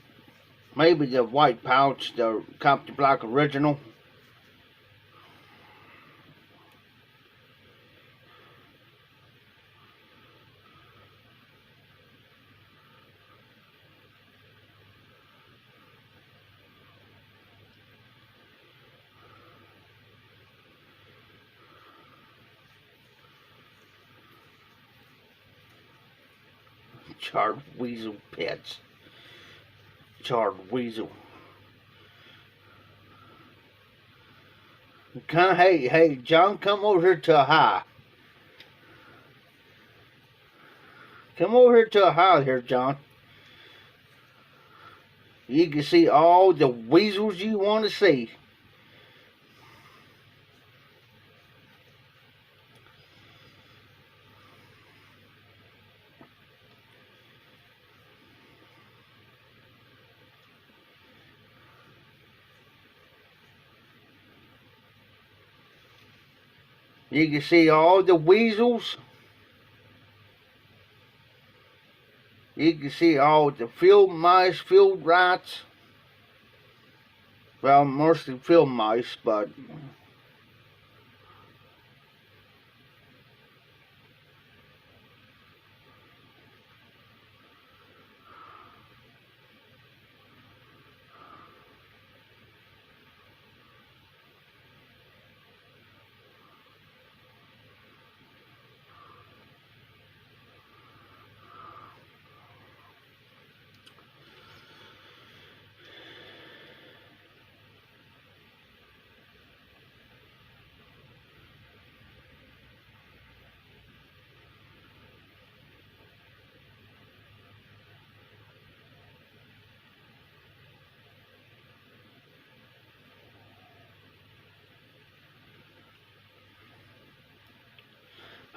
maybe the White Pouch, the Captain Black Original. Charred Weasel Pets. Charred Weasel. Hey, John, come over here to a high. Come over here to a high here, John. You can see all the weasels you want to see. You can see all the weasels. You can see all the field mice, field rats. Well, mostly field mice, but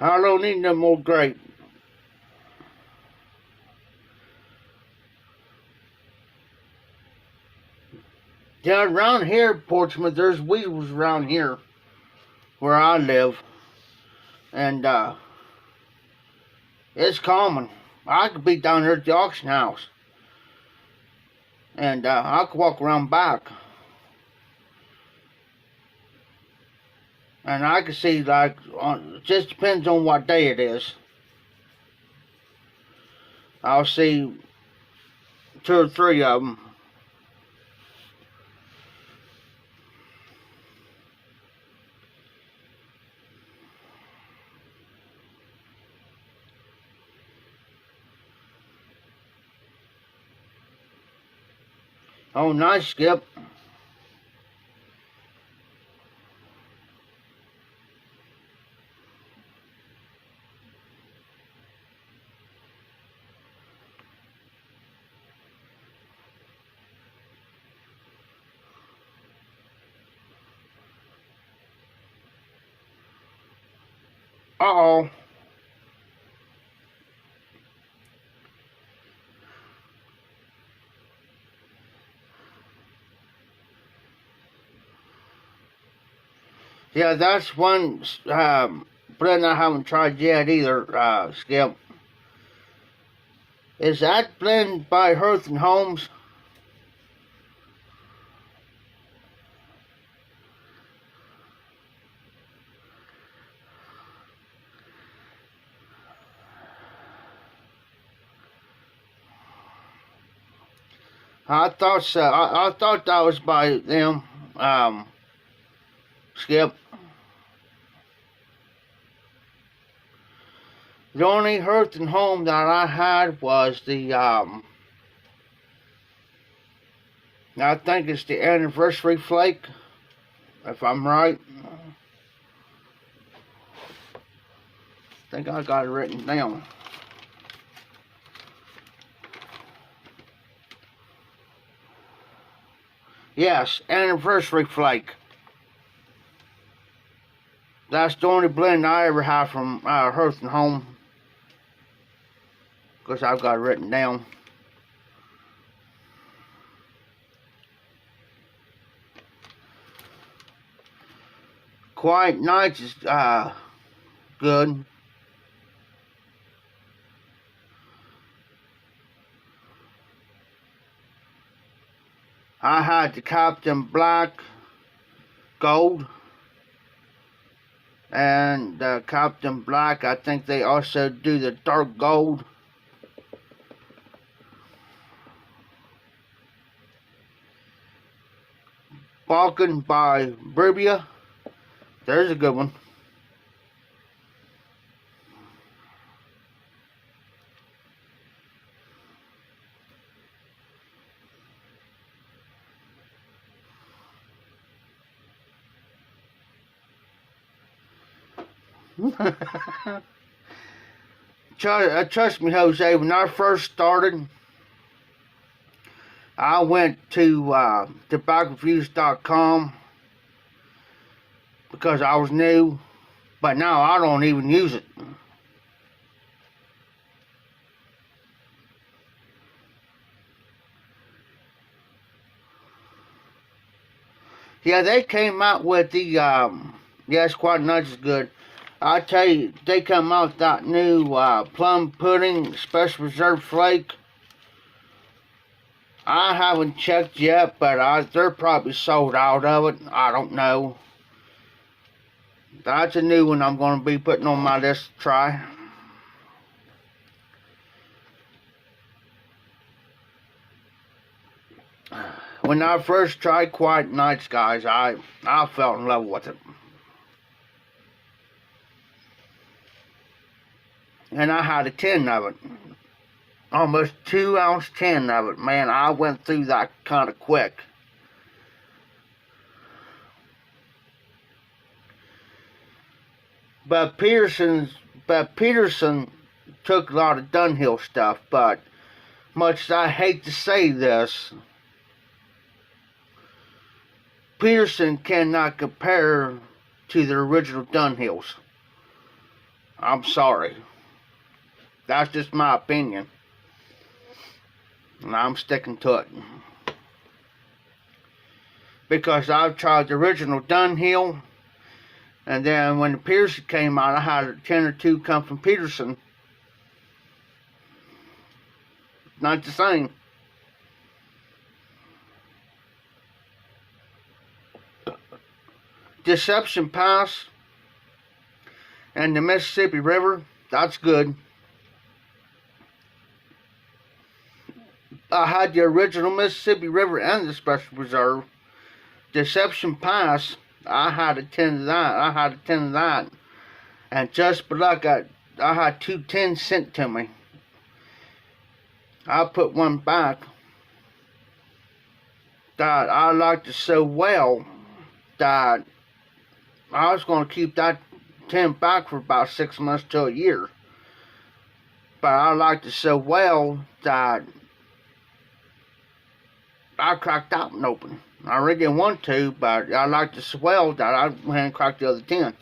I don't need no more grape. Yeah, around here, Portsmouth, there's weasels around here where I live. And it's common. I could be down here at the auction house. And I could walk around back. And I could see, like, it just depends on what day it is. I'll see 2 or 3 of them. Oh, nice, Skip. Uh-oh. Yeah, that's one blend I haven't tried yet either, Skip. Is that blend by Hearth and Holmes? I thought so. I thought that was by them. Skip. The only Hearth and Home that I had was the I think it's the anniversary flake, if I'm right. I think I got it written down. Yes, anniversary flake. That's the only blend I ever have from Hearth and Home. Because I've got it written down. Quiet Nights is good. I had the Captain Black Gold. And Captain Black, I think they also do the dark gold. Balkan by Burbia. There's a good one. Trust me, Jose, when I first started, I went to tobaccoviews.com because I was new, but now I don't even use it. Yeah, they came out with the, yes, Quiet Nights is good. I tell you, they come out with that new plum pudding special reserve flake. I haven't checked yet, but they're probably sold out of it. I don't know. That's a new one I'm going to be putting on my list to try. When I first tried Quiet Nights, guys, I fell in love with it. And I had a tin of it. Almost 2 ounce tin of it. Man, I went through that kind of quick. But Peterson took a lot of Dunhill stuff, but much as I hate to say this, Peterson cannot compare to the original Dunhills. I'm sorry. That's just my opinion. And I'm sticking to it. Because I've tried the original Dunhill, and then when the Peterson came out, I had a 10 or 2 come from Peterson. Not the same. Deception Pass and the Mississippi River, that's good. I had the original Mississippi River and the Special Reserve. Deception Pass, I had a 10 of that. And just for luck, I had 2 tins sent to me. I put one back that I liked it so well that I was going to keep that tin back for about 6 months to a year. But I liked it so well that I cracked that one open. I really didn't want to, but I liked it so well that I went and cracked the other 10.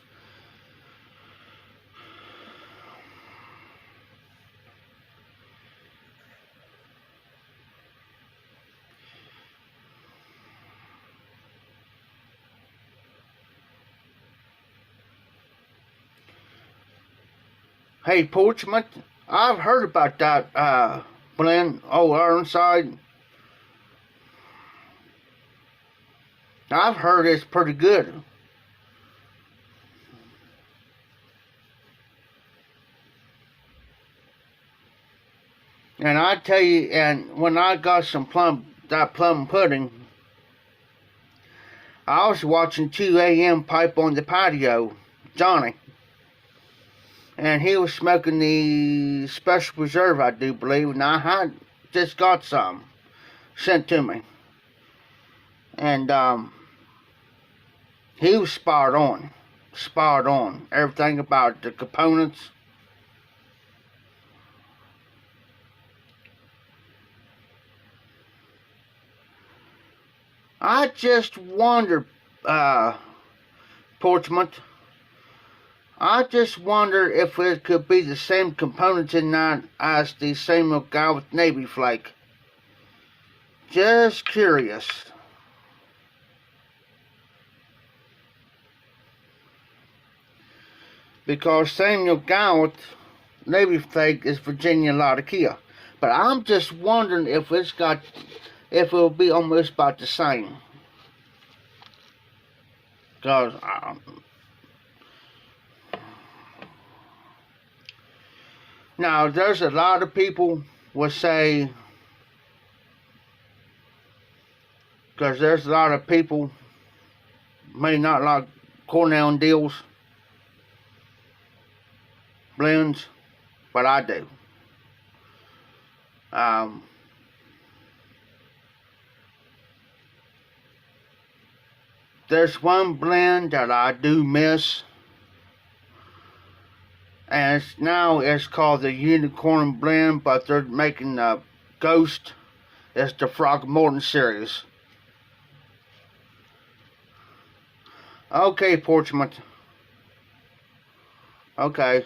Hey, Portsmouth, I've heard about that blend, Old Ironside. I've heard it's pretty good. And I tell you, and when I got some plum that plum pudding, I was watching 2 a.m. pipe on the patio, Johnny. And he was smoking the Special Reserve, I do believe, and I had just got some sent to me. And he was spot on. Everything about the components. I just wonder, Portsmouth, I just wonder if it could be the same components in that as the same old guy with Navy Flake. Just curious. Because Samuel Gow Navy Flake is Virginia Latakia. But I'm just wondering if it'll be almost about the same. Because now there's a lot of people would say, because there's a lot of people may not like Cornell and Deals blends, but I do. There's one blend that I do miss, and it's called the Unicorn Blend, but they're making the Ghost. It's the Frogmorton series. Okay, Portsmouth. Okay.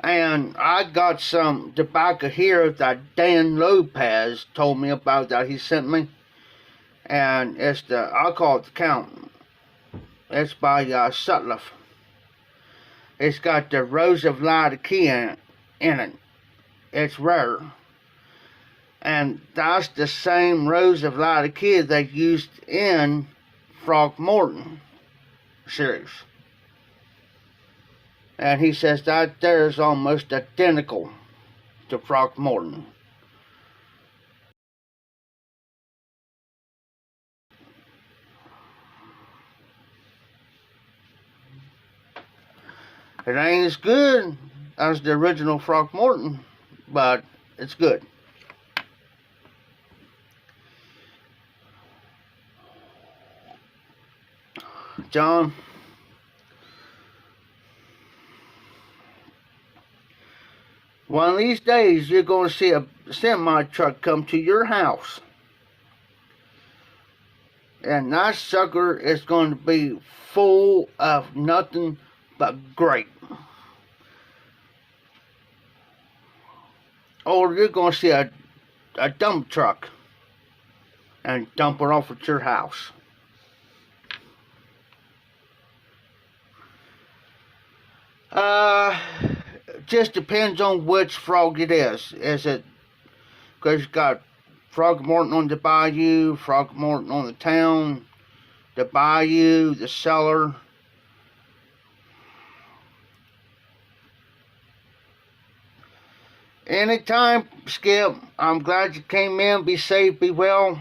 And I got some tobacco here that Dan Lopez told me about that he sent me. And it's I call it the Count. It's by Sutliff. It's got the Rose of Latakia in it. It's rare. And that's the same Rose of Latakia they used in Frogmorton series. And he says that there's almost identical to Frogmorton. It ain't as good as the original Frogmorton, but it's good. John, one of these days you're going to see a semi-truck come to your house. And that sucker is going to be full of nothing but grape. Or you're going to see a dump truck and dump it off at your house. Just depends on which frog it is. Is it, because you've got Frogmorton on the bayou, Frogmorton on the town, the bayou, the cellar. Anytime, Skip. I'm glad you came in. Be safe, be well.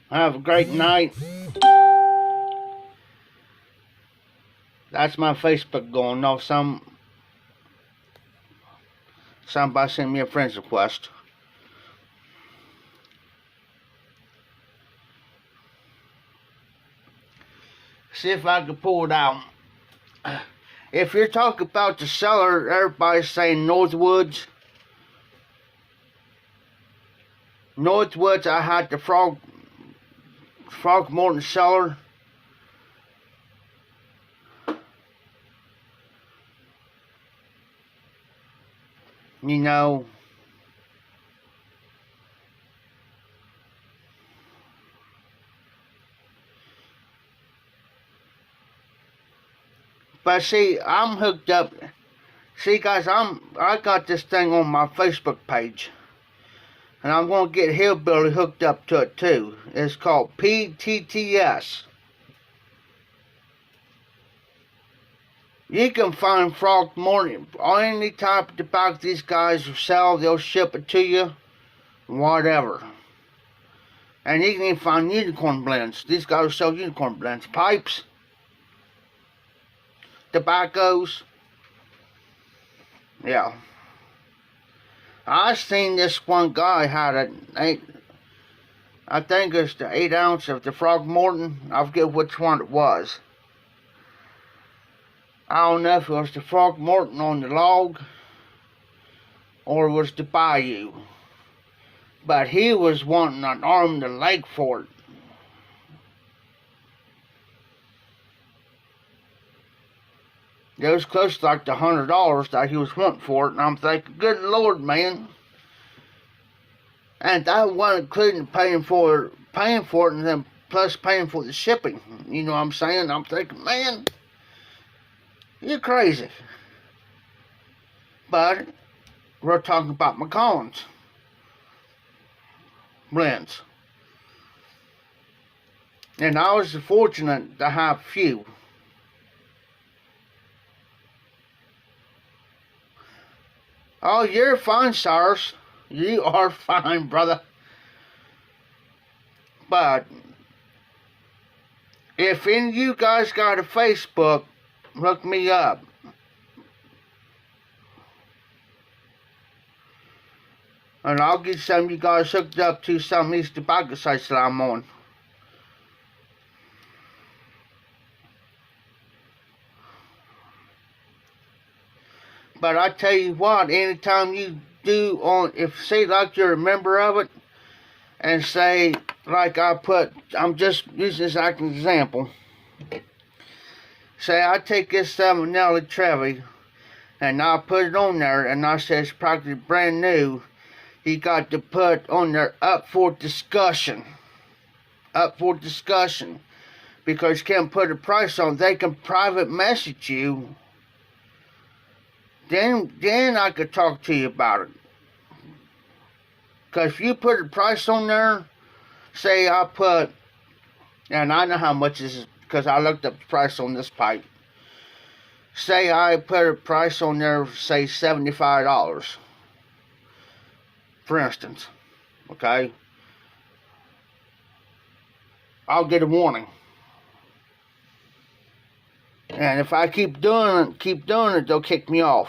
Have a great night. That's my Facebook going off. Somebody sent me a friend's request. See if I can pull it out. If you're talking about the cellar, everybody's saying Northwoods. Northwoods, I had the Frogmorton cellar. You know, but see, I'm hooked up. See, guys, I got this thing on my Facebook page, and I'm gonna get Hillbilly hooked up to it too. It's called PTTS. You can find Frog Morton, any type of tobacco these guys sell, they'll ship it to you, whatever. And you can even find unicorn blends. These guys sell unicorn blends, pipes, tobaccos. Yeah. I seen this one guy had I think it's the 8 ounce of the Frog Morton. I forget which one it was. I don't know if it was the Frog Morton on the log or it was the Bayou. But he was wanting an arm and a leg for it. It was close to like the $100 that he was wanting for it, and I'm thinking, good Lord, man. And that wasn't including paying for it, and then plus paying for the shipping. You know what I'm saying? I'm thinking, man, you're crazy. But we're talking about Macallan's blends. And I was fortunate to have a few. Oh, you're fine, Cyrus. You are fine, brother. But if any of you guys got a Facebook, look me up. And I'll get some of you guys hooked up to some of these tobacco sites that I'm on. But I tell you what, anytime you do if say like you're a member of it, and say like I'm just using this as an example. Say I take this Salmonella Trevi, and I put it on there, and I say it's practically brand new. You got to put on there up for discussion. Up for discussion. Because you can't put a price on. They can private message you. Then I could talk to you about it. Because if you put a price on there, say I put, and I know how much this is because I looked up the price on this pipe. Say I put a price on there, say $75, for instance. Okay? I'll get a warning. And if I keep doing it, they'll kick me off.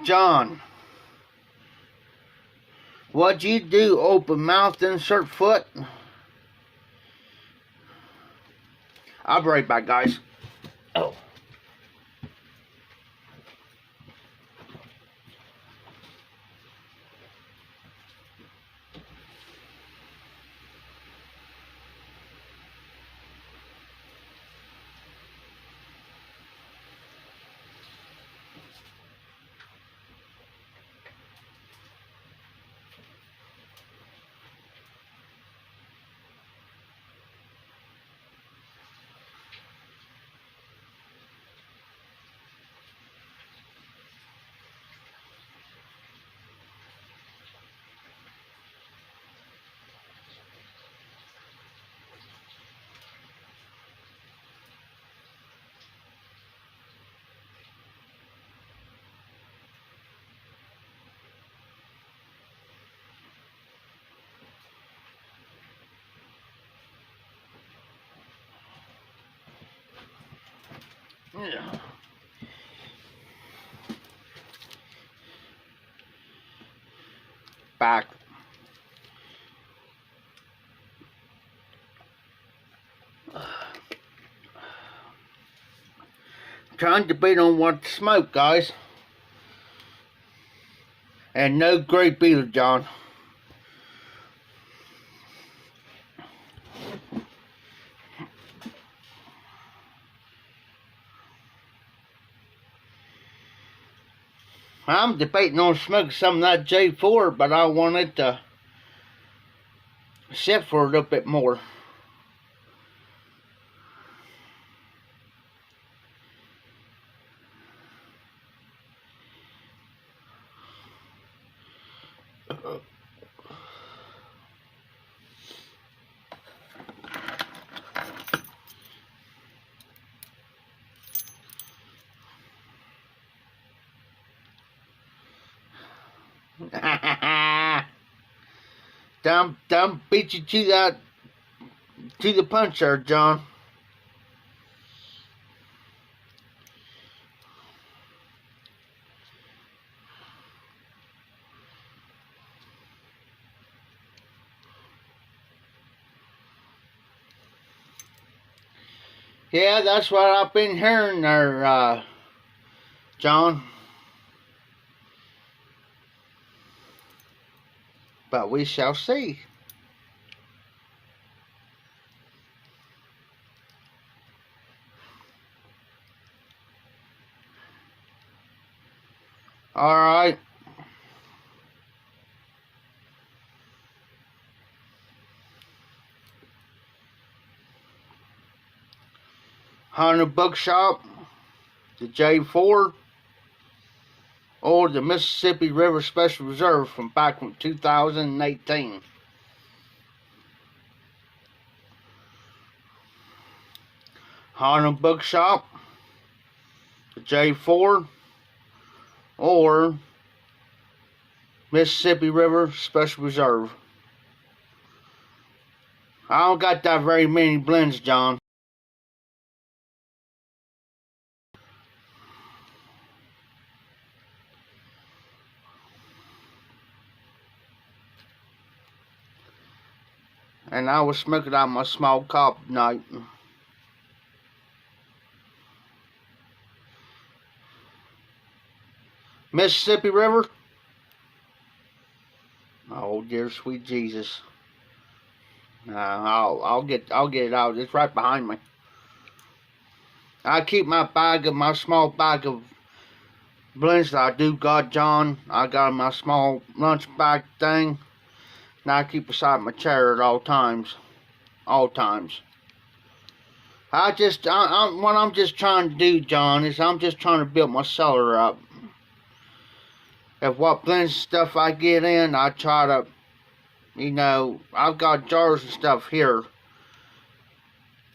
John. What'd you do? Open mouth, insert foot? I'll be right back, guys. Oh. Yeah. Back. Trying to debate on what to smoke, guys. And no grape either, John. I'm debating on smoking some of that J4, but I want it to sit for a little bit more. Don't beat you to the punch there, John. Yeah, that's what I've been hearing there, John. But we shall see. All right. Hunter Bookshop, the J4, or the Mississippi River Special Reserve from back from 2018. Hunter Bookshop, the J4, or Mississippi River Special Reserve. I don't got that very many blends, John. And I was smoking out my small cup tonight. Mississippi River. Oh dear sweet Jesus. I'll get it out. It's right behind me. I keep my small bag of blends that I do got, John. I got my small lunch bag thing. And I keep beside my chair at all times. All times. What I'm just trying to do, John, is I'm just trying to build my cellar up. If what blends stuff I get in, I try to, I've got jars and stuff here.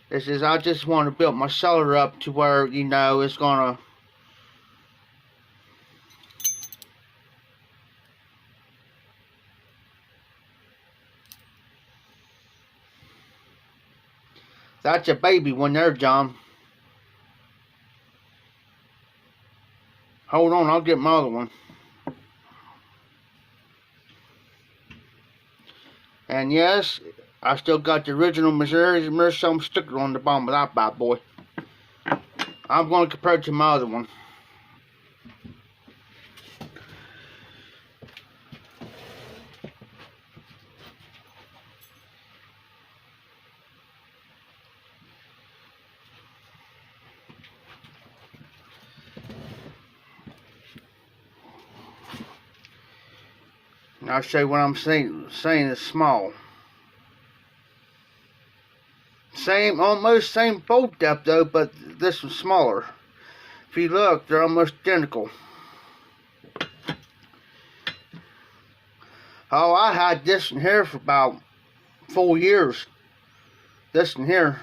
This is, I just want to build my cellar up to where, it's gonna, that's a baby one there, John. Hold on, I'll get my other one. And yes, I still got the original Missouri some sticker on the bottom of that bad boy. I'm going to compare it to my other one. And I'll show you what I'm saying is small. Almost same fold depth though, but this one's smaller. If you look, they're almost identical. Oh, I had this one here for about 4 years. This one here.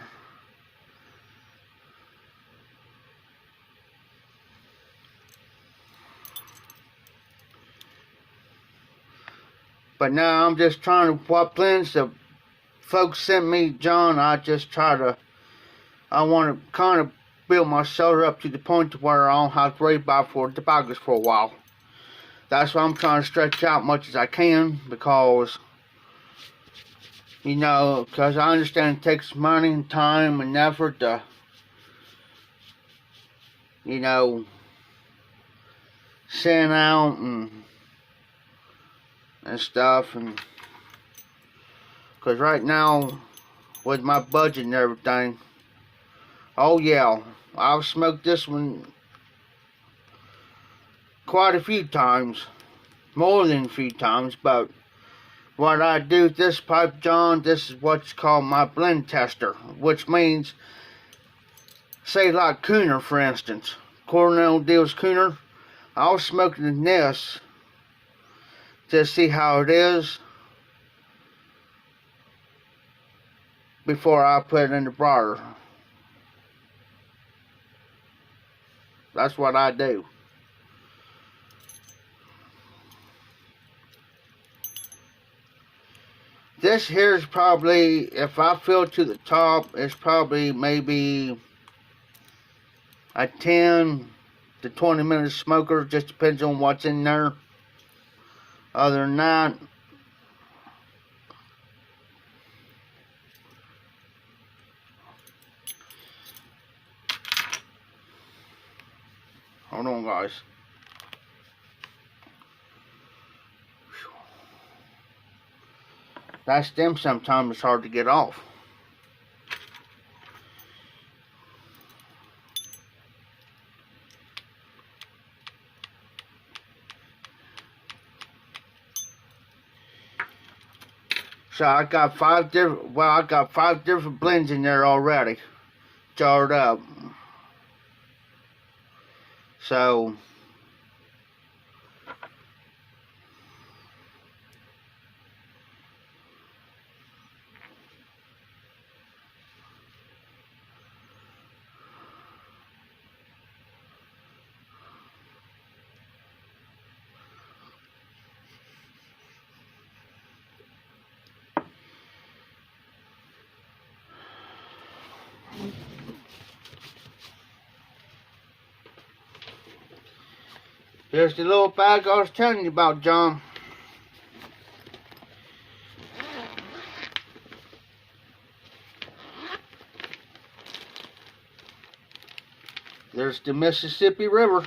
But now I'm just trying to, what blends the folks sent me, John, I want to kind of build my cellar up to the point to where I don't have to worry about for tobaccos for a while. That's why I'm trying to stretch out much as I can, because, because I understand it takes money and time and effort to, send out and stuff, and because right now with my budget and everything, oh yeah, I've smoked this one quite a few times, more than a few times. But what I do with this pipe, John, this is what's called my blend tester, which means, say like Cooner for instance, Cornell Deals Cooner, I was smoking in this to see how it is before I put it in the broiler. That's what I do. This here is probably, if I fill to the top, it's probably maybe a 10 to 20 minute smoker. Just depends on what's in there. Other than that, hold on, guys. That stem sometimes is hard to get off. So I got five different blends in there already, jarred up. So here's the little bag I was telling you about, John. There's the Mississippi River.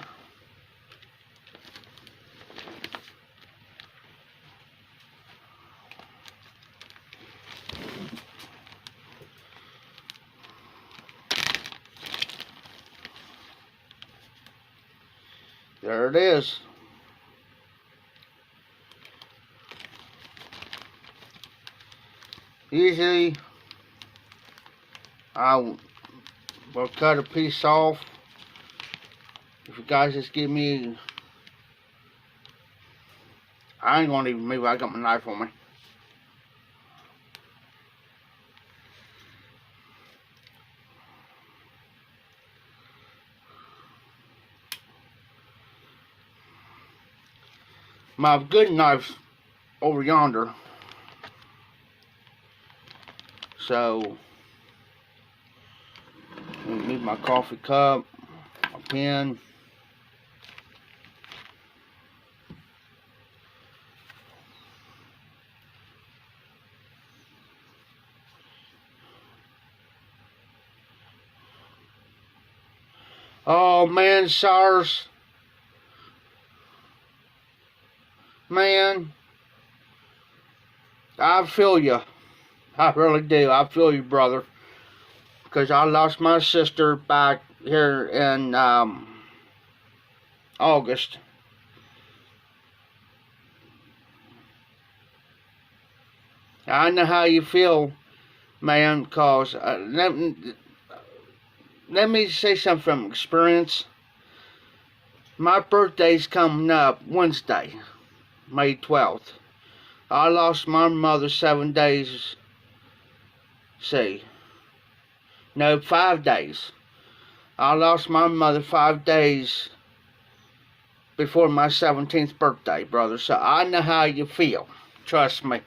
There it is. Usually, I will cut a piece off. If you guys just give me, I ain't gonna even move. I got my knife on me. My good knife's over yonder. So, I need my coffee cup, my pen. Oh man, SARS. Man, I feel you. I really do. I feel you, brother. Because I lost my sister back here in August. I know how you feel, man, because let me say something from experience. My birthday's coming up Wednesday, May 12th. I lost my mother 7 days. No, 5 days. I lost my mother 5 days before my 17th birthday, brother. So I know how you feel. Trust me.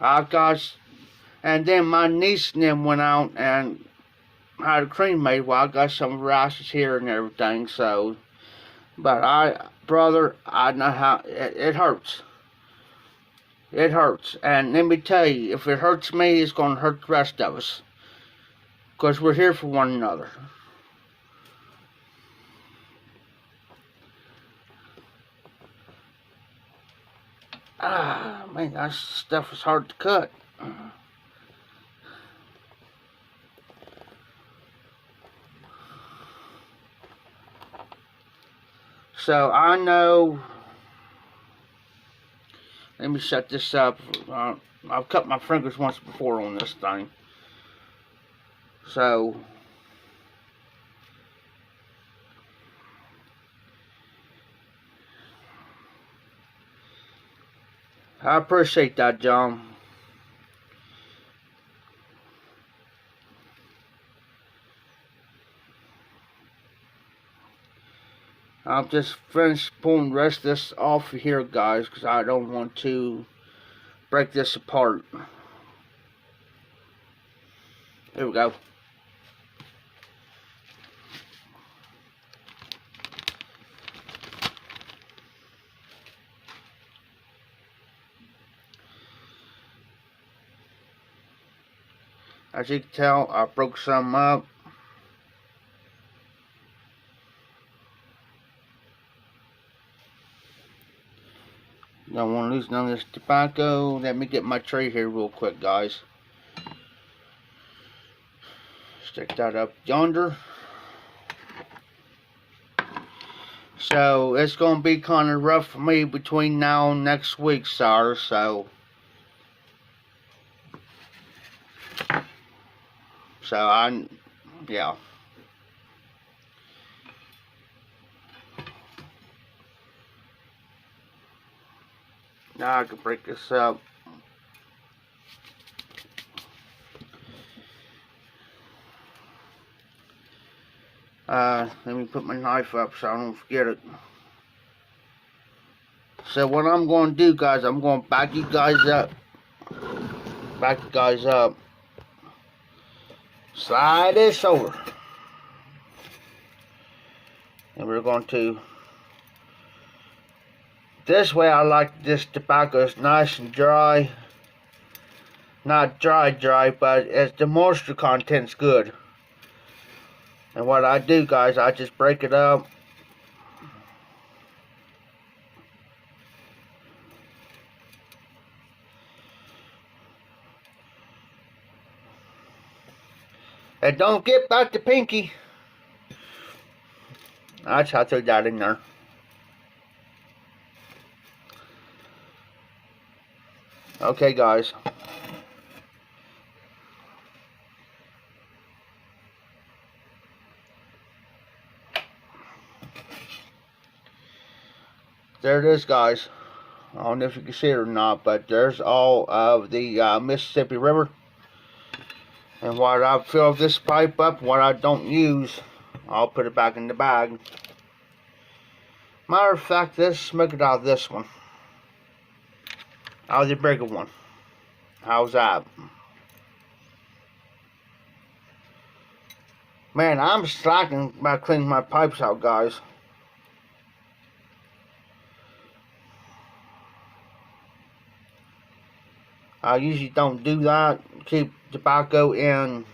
And then my niece and them went out and had a cream made. Well, I got some rashes here and everything, so. But brother, I know how, it hurts. It hurts. And let me tell you, if it hurts me, it's going to hurt the rest of us. Because we're here for one another. Ah, man, that stuff is hard to cut. So I know, let me set this up. I've cut my fingers once before on this thing. So I appreciate that, John. I'll just finish pulling the rest of this off here, guys, because I don't want to break this apart. Here we go. As you can tell, I broke some up. Don't want to lose none of this tobacco. Let me get my tray here real quick, guys. Stick that up yonder. So it's going to be kind of rough for me between now and next week, sir. So yeah. Now I can break this up. Let me put my knife up so I don't forget it. So what I'm going to do, guys, I'm going to back you guys up. Back you guys up. Slide this over. And we're going to... This way I like this tobacco. It's nice and dry. Not dry, but the moisture content's good. And what I do, guys, I just break it up. And don't get back the pinky. I threw that in there. Okay, guys. There it is, guys. I don't know if you can see it or not, but there's all of the Mississippi River. And what I fill this pipe up, what I don't use, I'll put it back in the bag. Matter of fact, let's smoke it out of this one. Out of the bigger one. How's that? Man, I'm slacking about cleaning my pipes out, guys. I usually don't do that. Keep tobacco in.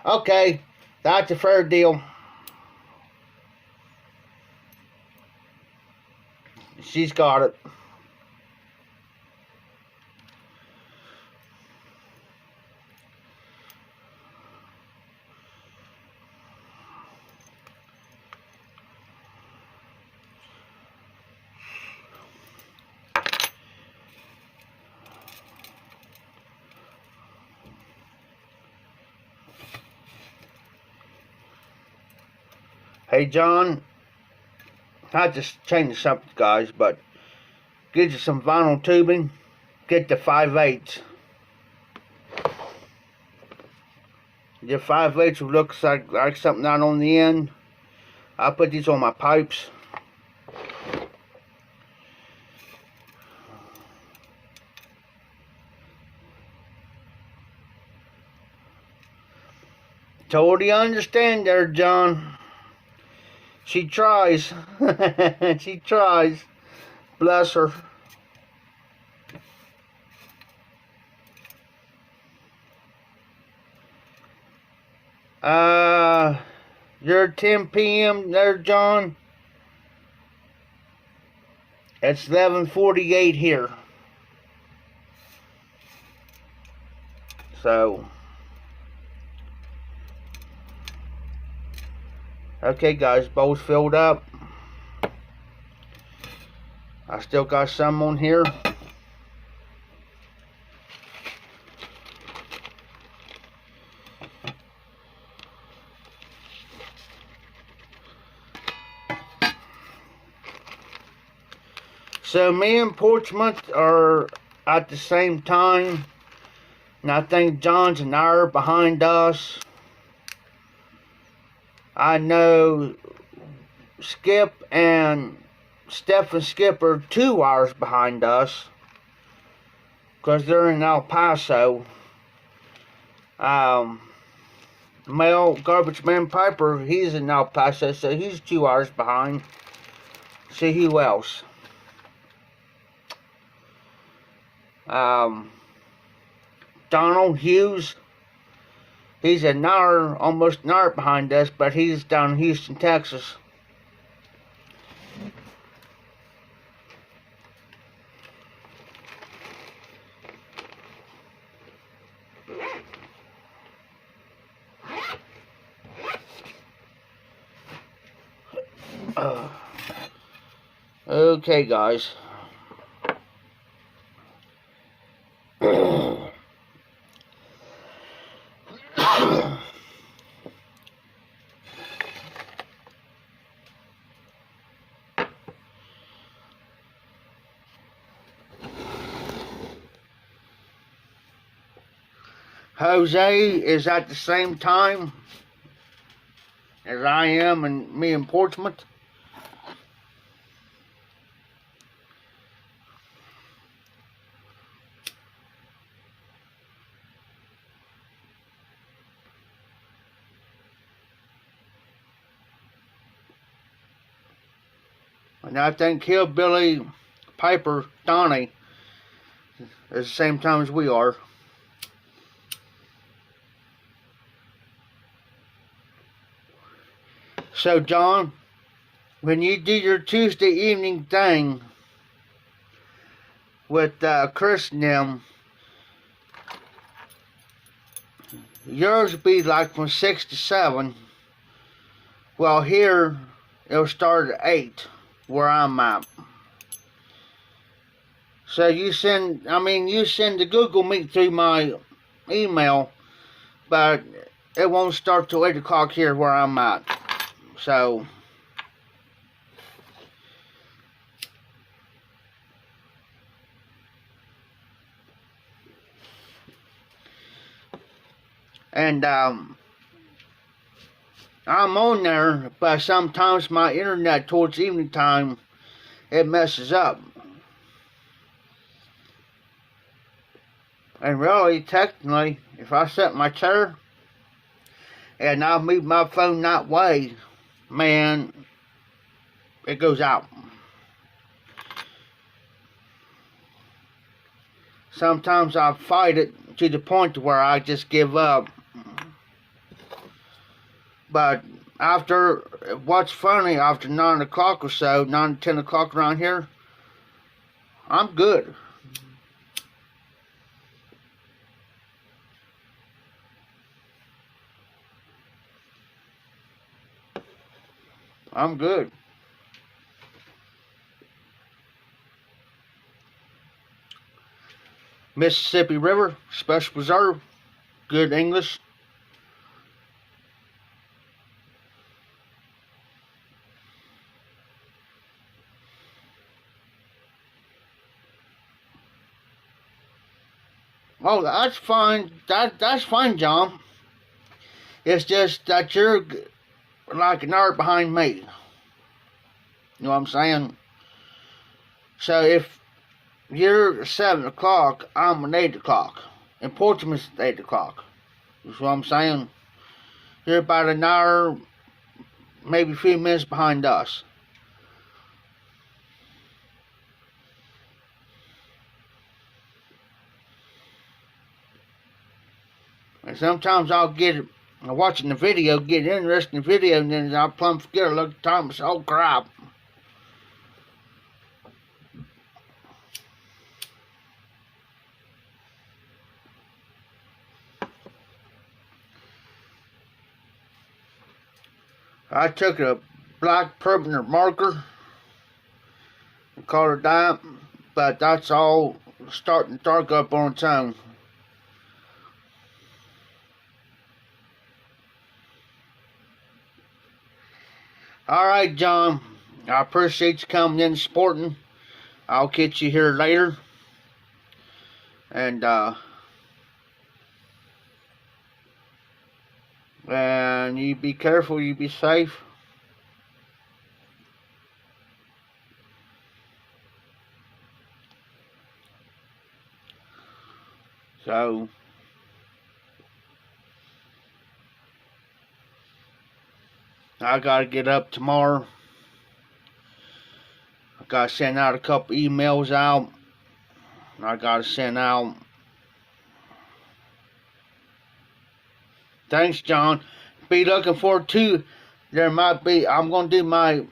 Okay, that's a fair deal. She's got it. Hey, John, I just changed something, guys, but get you some vinyl tubing. Get the 5/8. The 5/8 looks like something out on the end. I put these on my pipes. Totally understand there, John. She tries. She tries. Bless her. You're 10 p.m. there, John. It's 11:48 here. So, okay, guys, bowl's filled up. I still got some on here. So me and Portsmouth are at the same time, and I think John's an hour behind us. I know Skip and Steph and Skip are 2 hours behind us because they're in El Paso. Male Garbage Man Piper, he's in El Paso, so he's 2 hours behind. See who else? Donald Hughes, he's almost an hour behind us, but he's down in Houston, Texas. Okay, guys. Jose is at the same time as I am, and me in Portsmouth. And I think Hillbilly Piper Donnie is the same time as we are. So, John, when you do your Tuesday evening thing with Chris and them, yours will be like from 6 to 7. Well, here it'll start at 8, where I'm at. So you send the Google Meet through my email, but it won't start till 8 o'clock here where I'm at. So, and I'm on there, but sometimes my internet towards evening time, it messes up. And really, technically, if I set my chair and I move my phone that way, man, it goes out. Sometimes I fight it to the point where I just give up. But what's funny, after 9 o'clock or so, 9 to 10 o'clock around here, I'm good. I'm good. Mississippi River, Special Reserve, good English. Oh, that's fine. That's fine, John. It's just that you're like an hour behind me. You know what I'm saying? So if you're 7 o'clock, I'm at 8 o'clock. And Portsmouth's at 8 o'clock. You know what I'm saying? You're about an hour, maybe a few minutes behind us. And sometimes I'll get watching the video, get interested in the video, and then I'll plumb forget to look at the time and say, oh crap. I took a black permanent marker and colored that, but that's all starting to dark up on its own. Alright, John, I appreciate you coming in and supporting. I'll catch you here later. And you be careful, you be safe. So, I gotta get up tomorrow. I gotta send out a couple emails out. I gotta send out. Thanks, John. Be looking forward to. There might be. I'm gonna do my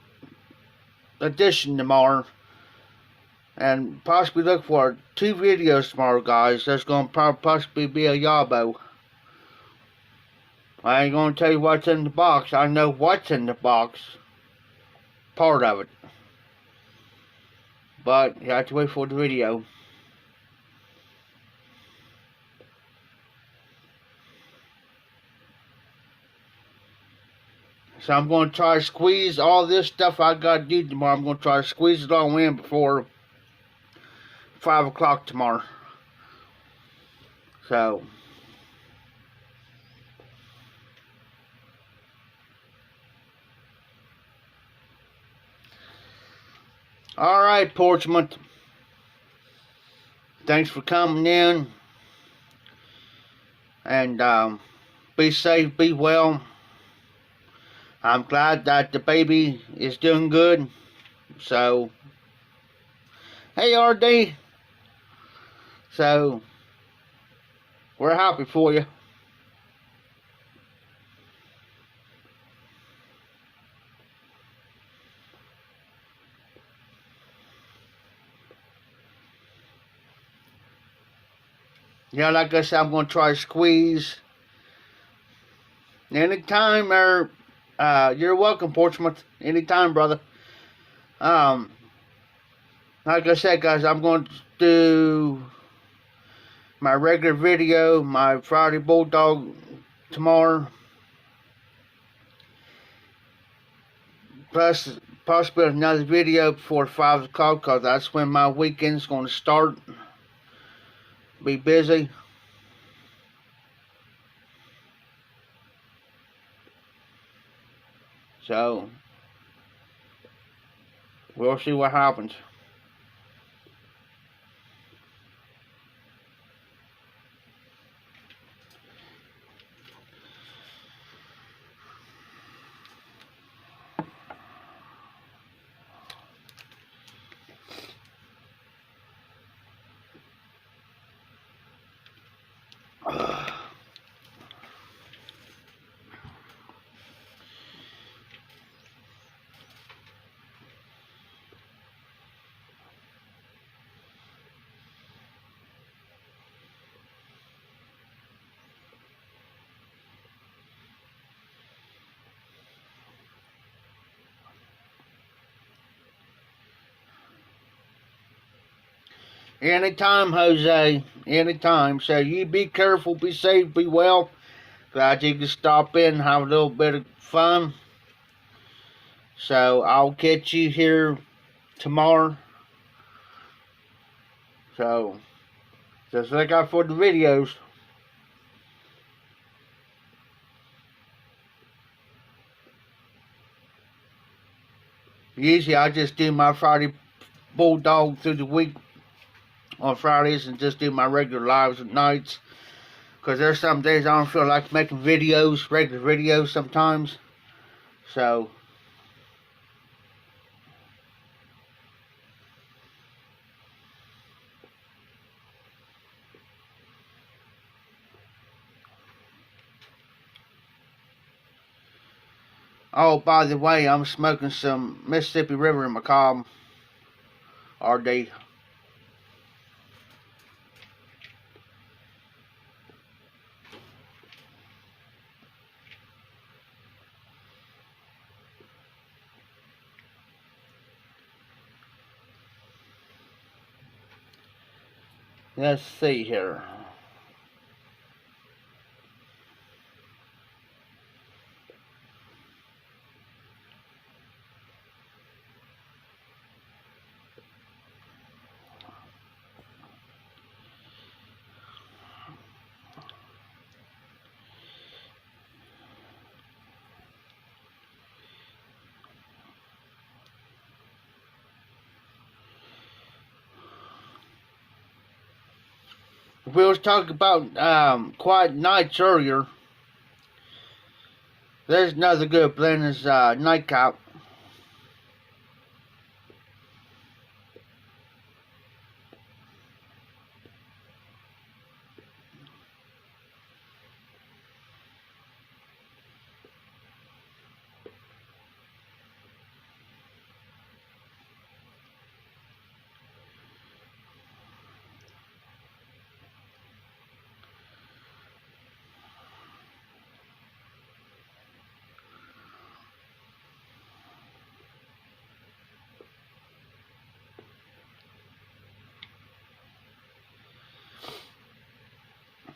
edition tomorrow, and possibly look for 2 videos tomorrow, guys. There's gonna possibly be a yabo. I ain't gonna tell you what's in the box. I know what's in the box. Part of it. But you have to wait for the video. So I'm going to try to squeeze all this stuff I got to do tomorrow. I'm going to try to squeeze it all in before 5 o'clock tomorrow. So, alright, Portsmouth. Thanks for coming in. And be safe, be well. I'm glad that the baby is doing good. So, hey RD. So, we're happy for you. Yeah, like I said, I'm going to try to squeeze. Anytime, or you're welcome, Portsmouth. Anytime, brother. Like I said, guys, I'm going to do my regular video, my Friday Bulldog tomorrow. Plus, possibly another video before 5 o'clock, because that's when my weekend's going to start. Be busy. So, we'll see what happens. Anytime, Jose. Anytime. So you be careful, be safe, be well. Glad you can stop in and have a little bit of fun. So I'll catch you here tomorrow. So just look out for the videos. Usually I just do my Friday Bulldog through the week on Fridays and just do my regular lives at nights, because there's some days I don't feel like making videos, regular videos sometimes. So oh, by the way, I'm smoking some Mississippi River in my cob. RD. Let's see here. We was talking about quiet nights earlier. There's another good blend is Nightcap.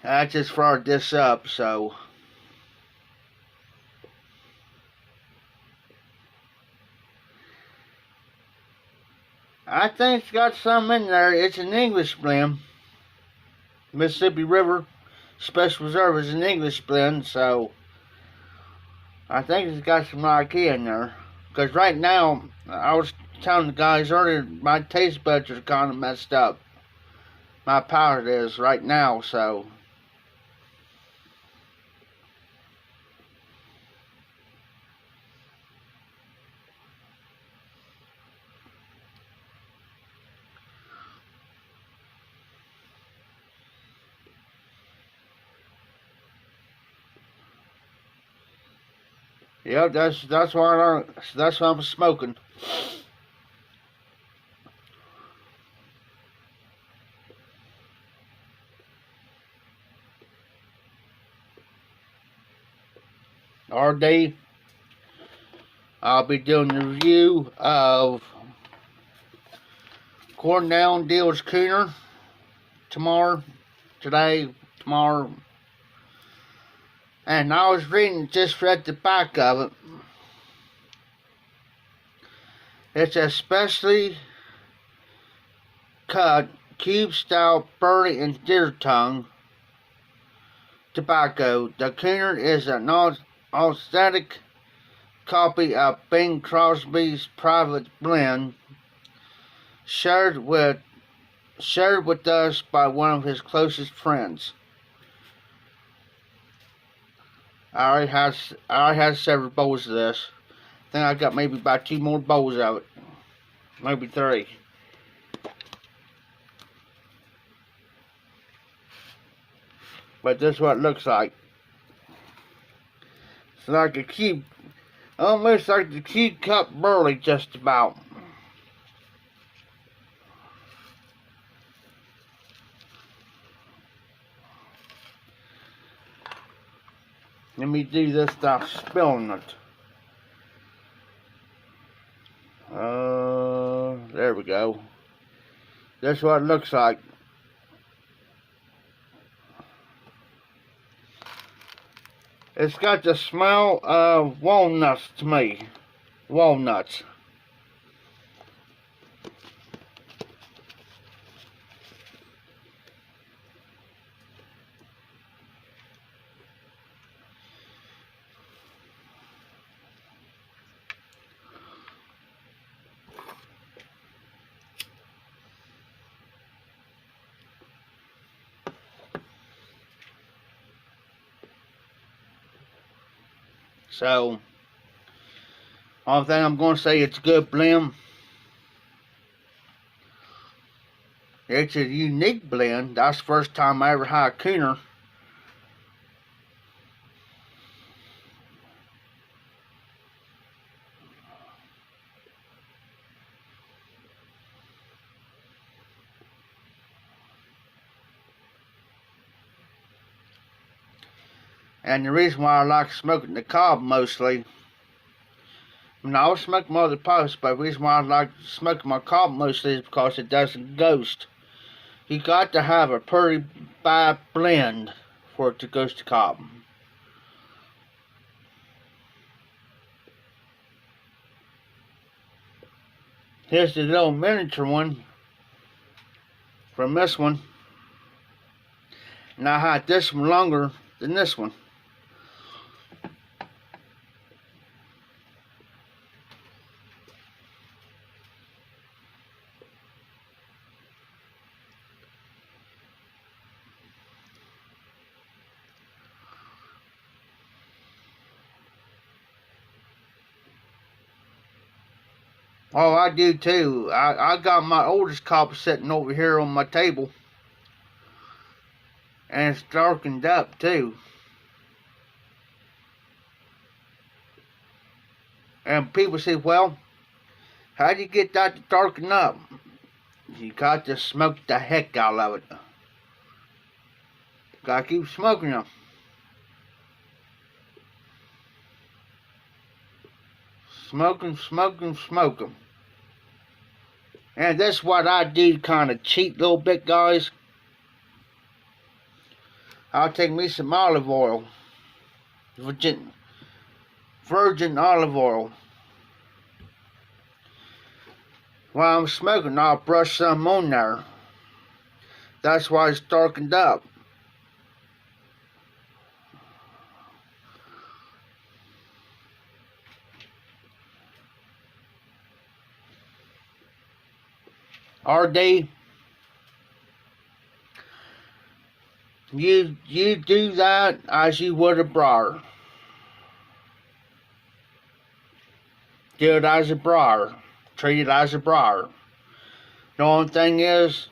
I just fired this up, so I think it's got some in there. It's an English blend. Mississippi River Special Reserve is an English blend, so I think it's got some IKEA in there. Because right now, I was telling the guys earlier, my taste buds are kind of messed up. My palate is right now, so. Yep, that's what I'm smoking. RD, I'll be doing a review of Cornell Deals Cooner tomorrow. And I was just read the back of it. It's a specially cut cube style burley and deer tongue tobacco. The Cooner is an authentic copy of Bing Crosby's private blend, shared with us by one of his closest friends. I already had several bowls of this. I think I got maybe about 2 more bowls of it. Maybe 3. But this is what it looks like. It's like a cube, almost like the cube cup burley, just about. Let me do this without spilling it. There we go. That's what it looks like. It's got the smell of walnuts to me. Walnuts. So, only thing I'm going to say, it's a good blend. It's a unique blend. That's the first time I ever had a Cooner. And the reason why I like smoking the cob mostly, I mean, I always smoke my other pipes, but the reason why I like smoking my cob mostly is because it doesn't ghost. You got to have a pretty bad blend for it to ghost the cob. Here's the little miniature one from this one. And I had this one longer than this one. Oh, I do too. I got my oldest copy sitting over here on my table, and it's darkened up too. And people say, well, how do you get that to darken up? You got to smoke the heck out of it. Gotta keep smoking them. Smoking. And that's what I do, kind of cheat a little bit, guys. I'll take me some olive oil. Virgin olive oil. While I'm smoking, I'll brush some on there. That's why it's darkened up. RD, you do that as you would a briar. Do it as a briar. Treat it as a briar. The only thing is,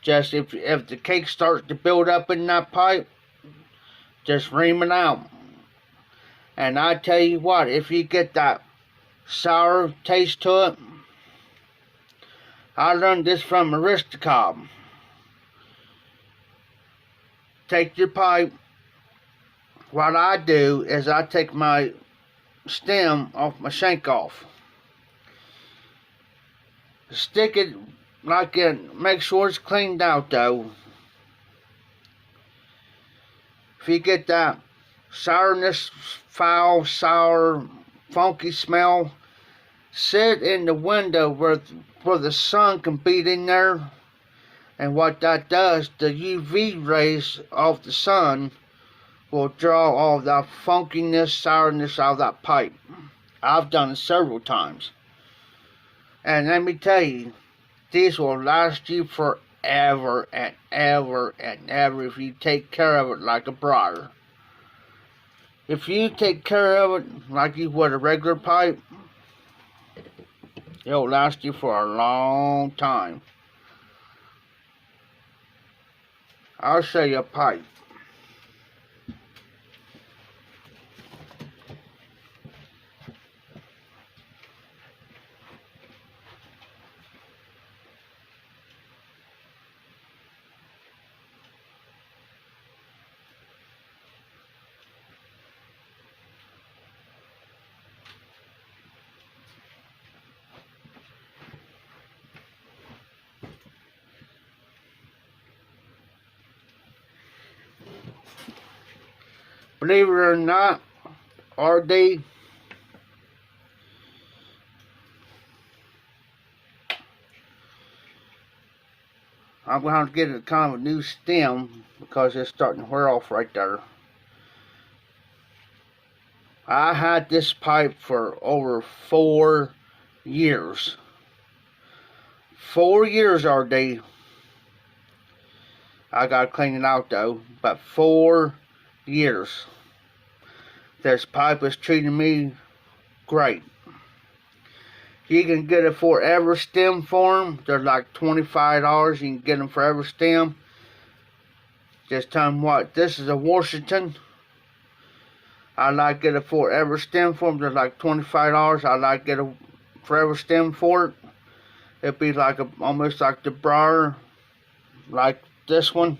just if the cake starts to build up in that pipe, just ream it out. And I tell you what, if you get that sour taste to it, I learned this from Aristocob. Take your pipe. What I do is I take my stem off my shank off. Stick it like it. Make sure it's cleaned out though. If you get that sourness, foul, sour, funky smell, sit in the window where the sun can beat in there, and what that does, the UV rays of the sun will draw all that funkiness, sourness out of that pipe. I've done it several times. And let me tell you, these will last you forever and ever and ever if you take care of it like a briar. If you take care of it like you would a regular pipe, it'll last you for a long time. I'll show you a pipe. Believe it or not, RD, I'm going to have to get a kind of a new stem because it's starting to wear off right there. I had this pipe for over 4 years. 4 years, RD. I got to clean it out though, but 4 years. This pipe is treating me great. You can get a forever stem for them. They're like $25. You can get them forever stem. Just tell them what, this is a Washington. I like get a forever stem for them. They're like $25. I like get a forever stem for it. It'd be like almost like the briar, like this one.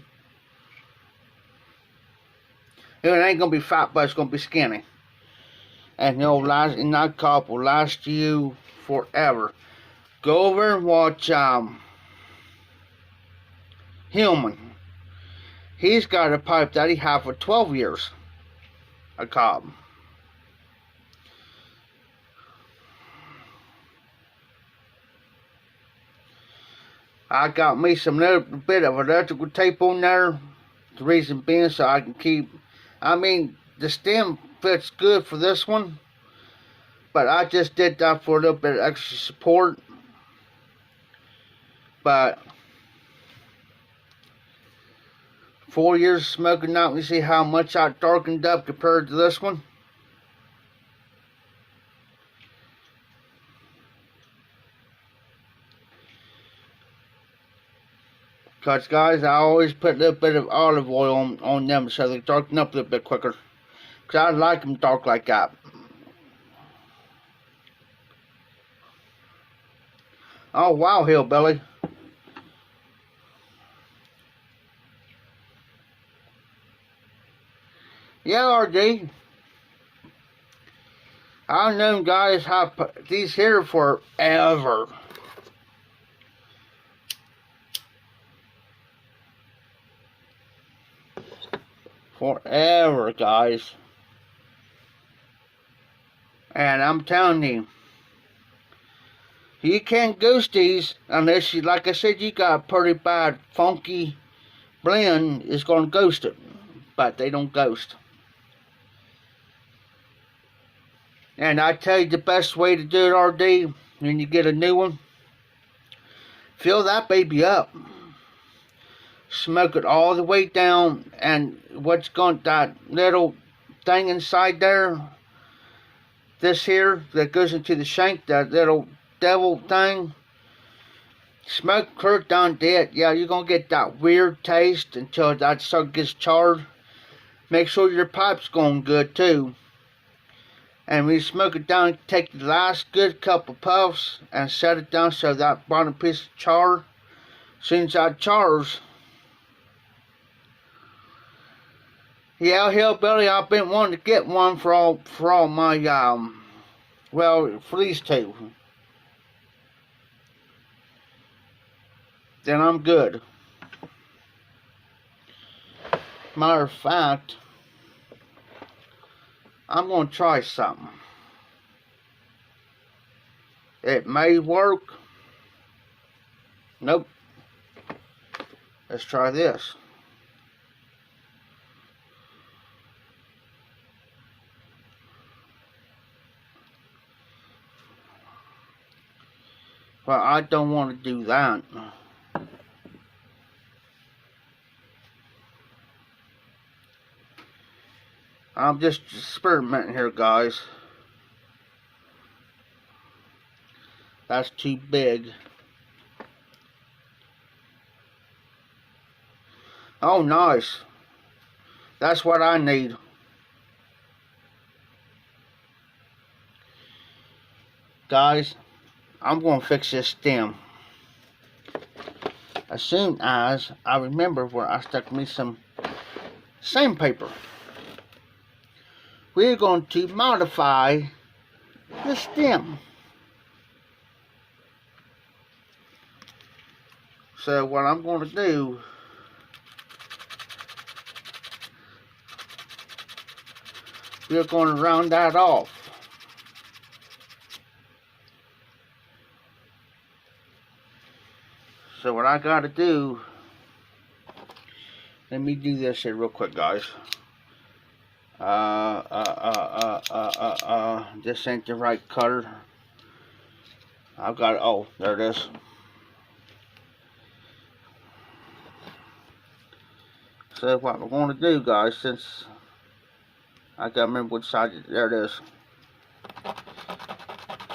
It ain't gonna be fat, but it's gonna be skinny. And it'll last, and that cop will last you forever. Go over and watch Hillman. He's got a pipe that he had for 12 years. A cob. I got me some little bit of electrical tape on there. The reason being so I can keep, I mean, the stem fits good for this one, but I just did that for a little bit of extra support. But 4 years smoking out, you see how much I darkened up compared to this one? Because, guys, I always put a little bit of olive oil on them so they darken up a little bit quicker. Because I like them dark like that. Oh, wow, hillbilly. Yeah, RD. I've known guys have put these here forever. Forever, guys. And I'm telling you, you can't ghost these unless you, like I said, you got a pretty bad funky blend. It's going to ghost it. But they don't ghost. And I tell you the best way to do it, RD, when you get a new one, fill that baby up. Smoke it all the way down, and what's going, that little thing inside there, this here that goes into the shank, that little devil thing, smoke clear down dead. Yeah, you're gonna get that weird taste until that stuff gets charred. Make sure your pipe's going good too. And when you smoke it down, take the last good couple puffs and set it down so that bottom piece of char, as soon as that chars. Yeah, hillbilly, I've been wanting to get one for all my well, for these two. Then I'm good. Matter of fact, I'm going to try something. It may work. Nope. Let's try this. Well, I don't want to do that. I'm just experimenting here, guys. That's too big. Oh, nice. That's what I need. Guys, I'm going to fix this stem as soon as I remember where I stuck me some sandpaper. We're going to modify the stem. So what I'm going to do, we're going to round that off. So what I got to do, let me do this here real quick, guys. This ain't the right cutter. I've got, oh, there it is. So what we're going to do, guys, since I gotta remember which side, there it is.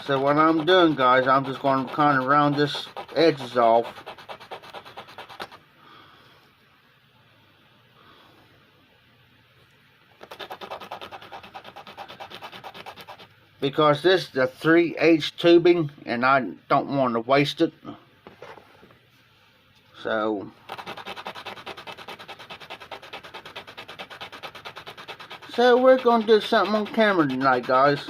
So what I'm doing, guys, I'm just going to kind of round this edges off. Because this is the 3/8 tubing and I don't want to waste it. So we're going to do something on camera tonight, guys.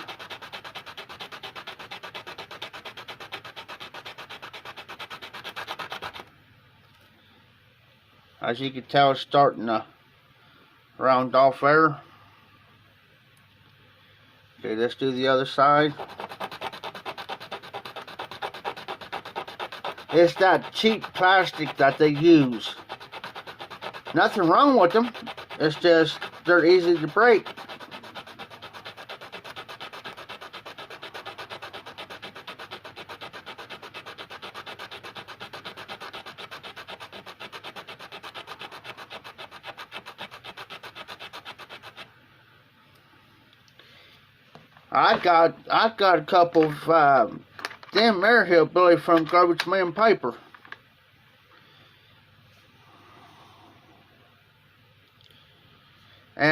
As you can tell, it's starting to round off there. Okay, let's do the other side. It's that cheap plastic that they use. Nothing wrong with them. It's just they're easy to break. I've got a couple of them there hillbilly from Garbage Man Paper.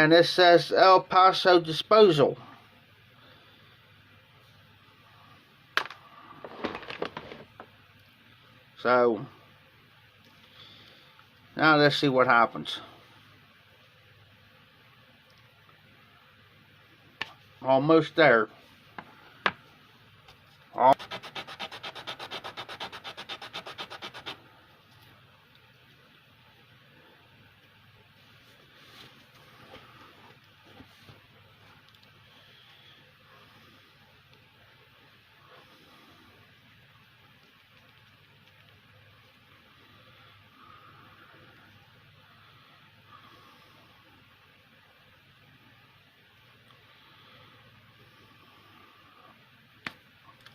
and it says El Paso Disposal. So now let's see what happens. Almost there.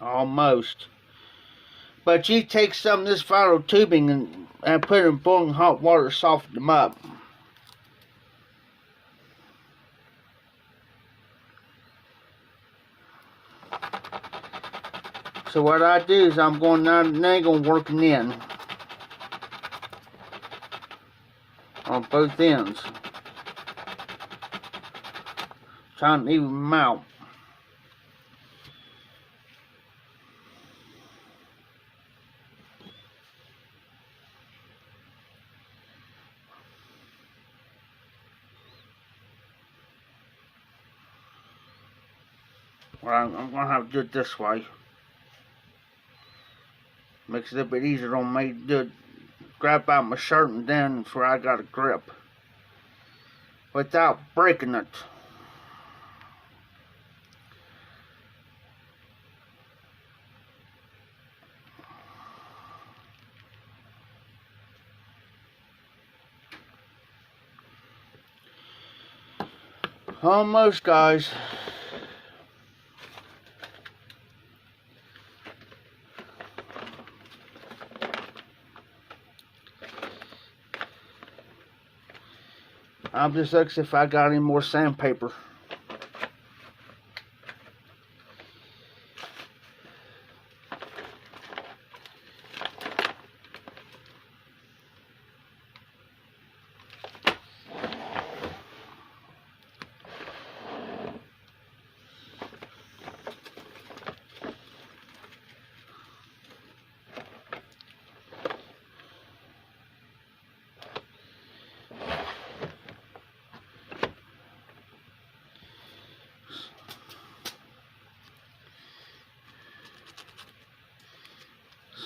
Almost. But you take some of this vinyl tubing and put it in boiling hot water to soften them up. So what I do is I'm going down the angle working in on both ends, trying to even them out. Well, I'm going to have to do it this way. Makes it a little bit easier on me to do it. Grab out my shirt and then where I got a grip without breaking it. Almost, guys. I'm just looking if I got any more sandpaper.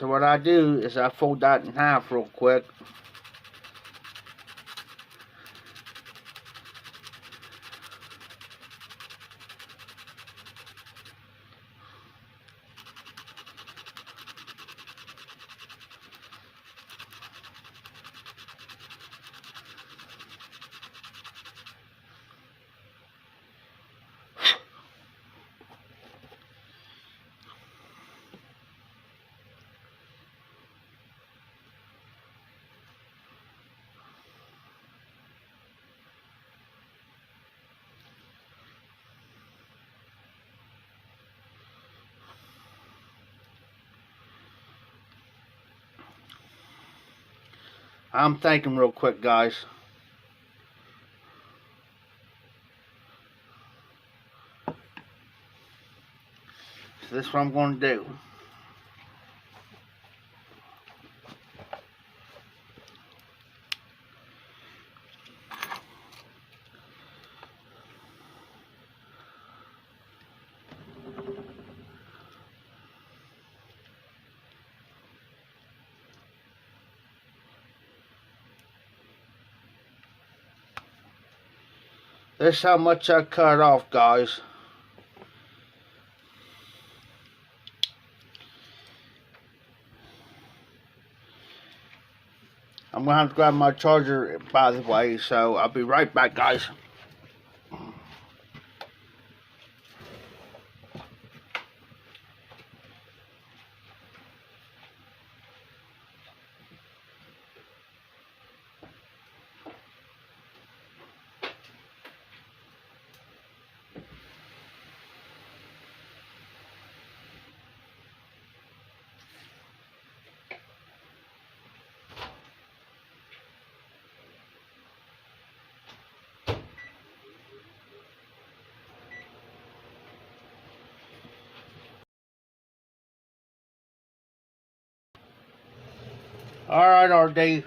So what I do is I fold that in half real quick. I'm thinking real quick, guys. So this is what I'm going to do. This is how much I cut off, guys. I'm going to have to grab my charger, by the way, so I'll be right back, guys. Alright, RD.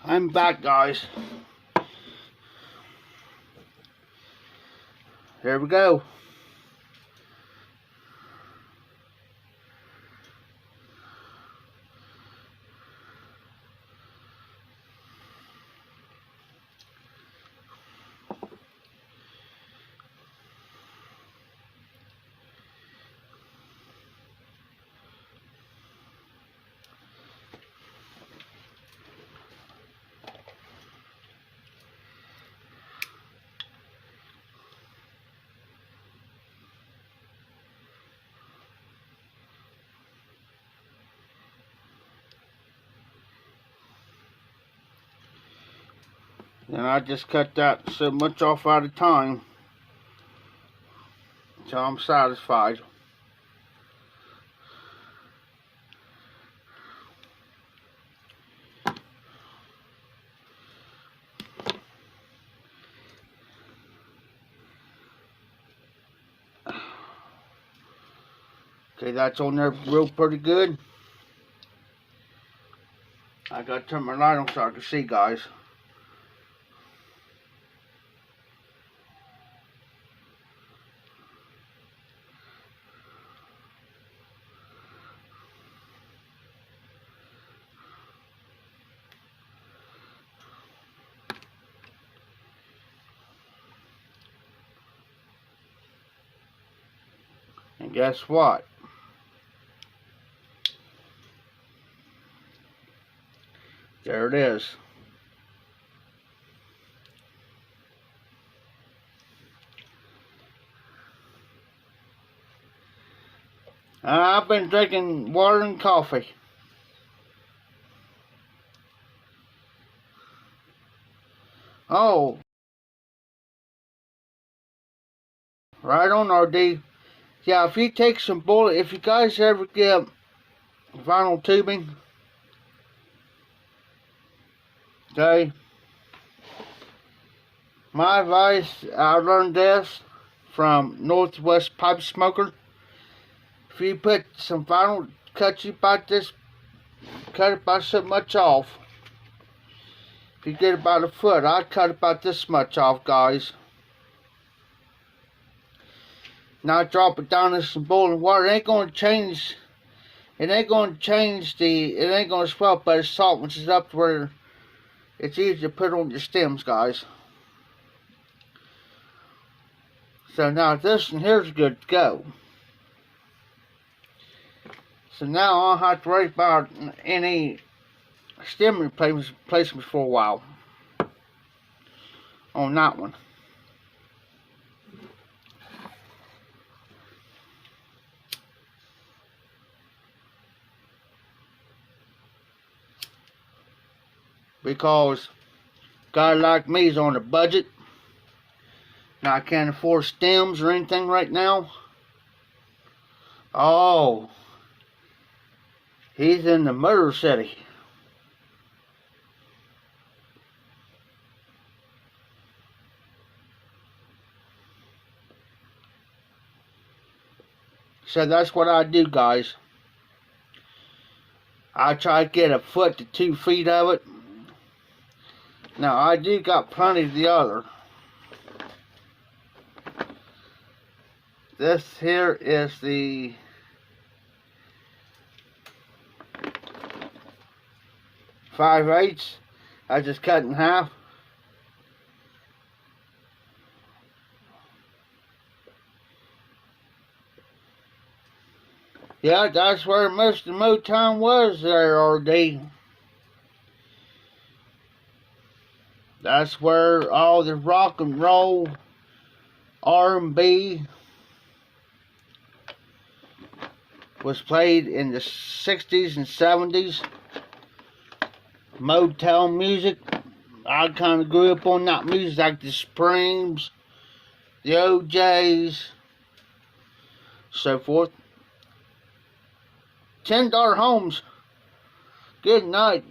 I'm back, guys. Here we go. And I just cut that so much off at a time until I'm satisfied. Okay, that's on there real pretty good. I gotta turn my light on so I can see, guys. And guess what? There it is. I've been drinking water and coffee. Oh, right on, RD. Yeah, if you take some bullet, if you guys ever get vinyl tubing, okay, my advice, I learned this from Northwest Pipe Smoker. If you put some vinyl, cut it about so much off. If you get about a foot, I cut about this much off, guys. Now drop it down in some boiling water. It ain't gonna change. It ain't gonna swell, but it's salt once it's up to where it's easy to put on your stems, guys. So now this one here's good to go. So now I don't have to worry about any stem replacements for a while on that one. Because a guy like me is on a budget. Now I can't afford stems or anything right now. Oh, he's in the Motor City. So that's what I do, guys. I try to get a foot to 2 feet of it. Now I do got plenty of the other. This here is the five eighths. I just cut in half. Yeah, that's where most of the Motown was there, RD. That's where all the rock and roll, R&B was played in the 60s and 70s. Motown music. I kind of grew up on that music, like the Springs, the OJs, so forth. $10 homes. Good night.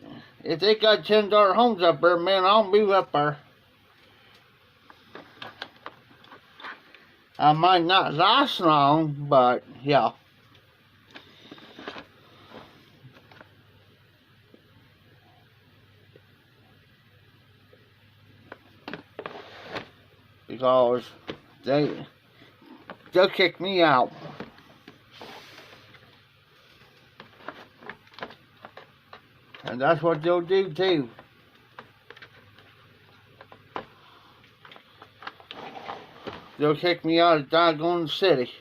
If they got $10 homes up there, man, I'll move up there. I might not last long, but yeah. Because they'll kick me out. And that's what they'll do too. They'll kick me out of doggone city.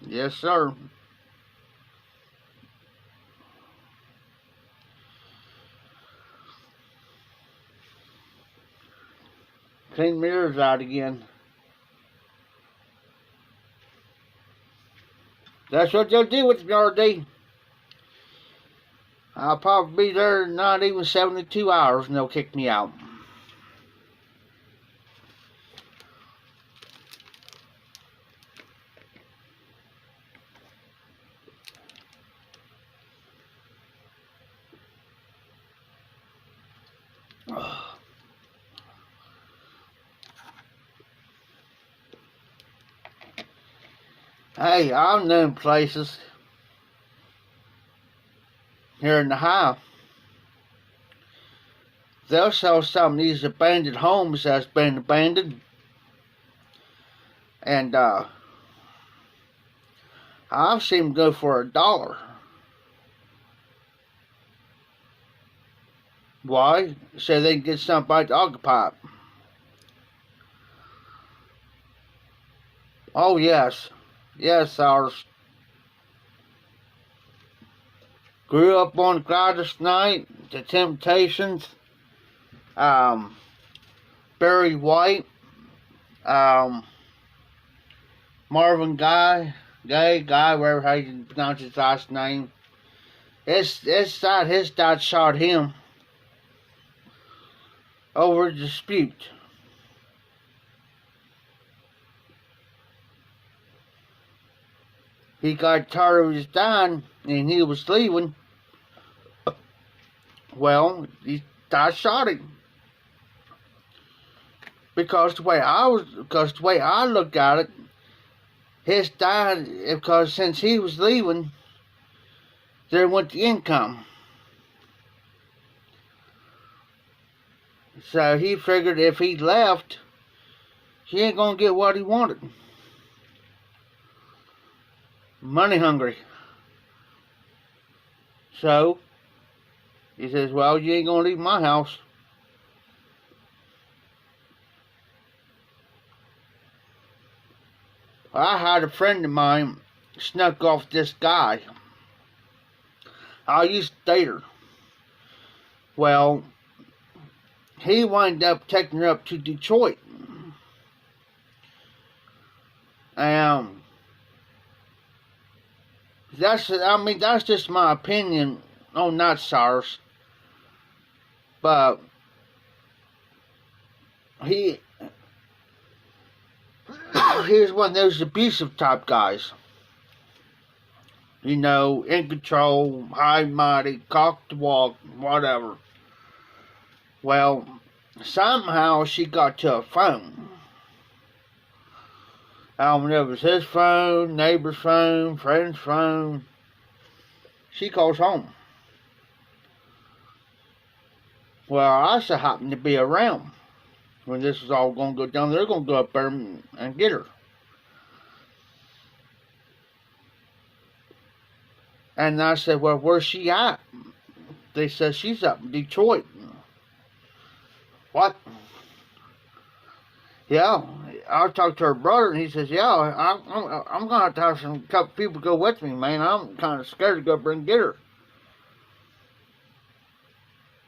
Yes, sir. Clean mirrors out again. That's what they'll do with the RD. I'll probably be there not even 72 hours and they'll kick me out. Hey, I've known places here in the house. They'll sell some of these abandoned homes that's been abandoned. And I've seen them go for $1. Why? So they can get somebody to occupy it. Oh yes. Yes, ours. Grew up on Gladys Knight, The Temptations, Barry White, Marvin Gaye, whatever how you pronounce his last name. His dad shot him over a dispute. He got tired of his dad and he was leaving. Well, his dad shot him. Because the way I look at it, his dad, because since he was leaving, there went the income. So he figured if he left, he ain't gonna get what he wanted. Money hungry. So he says, well, you ain't gonna leave my house. I had a friend of mine snuck off this guy. I used to date her. Well, he wound up taking her up to Detroit. And that's just my opinion on that, Cyrus. But he was one of those abusive type guys. You know, in control, high mighty, cock to walk, whatever. Well, somehow she got to a phone. I don't know if it was his phone, neighbor's phone, friend's phone. She calls home. Well, I so happened to be around when this was all going to go down. They're going to go up there and get her. And I said, well, where's she at? They said, she's up in Detroit. What? Yeah, I talked to her brother, and he says, yeah, I'm going to have some couple people go with me, man. I'm kind of scared to go up there and get her.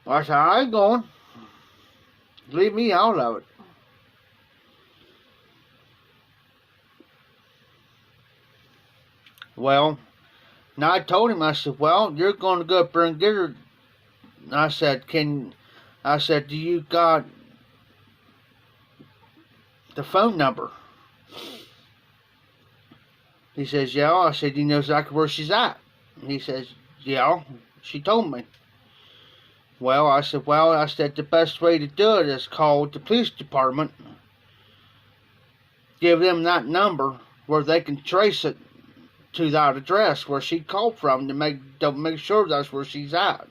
Well, I said, I ain't going. Leave me out of it. Well, now I told him, I said, well, you're going to go up there and get her. And I said, do you got the phone number? He says, yeah. I said, you know exactly where she's at? He says, yeah, she told me. Well, I said, the best way to do it is call the police department, give them that number where they can trace it to that address where she called from to make sure that's where she's at.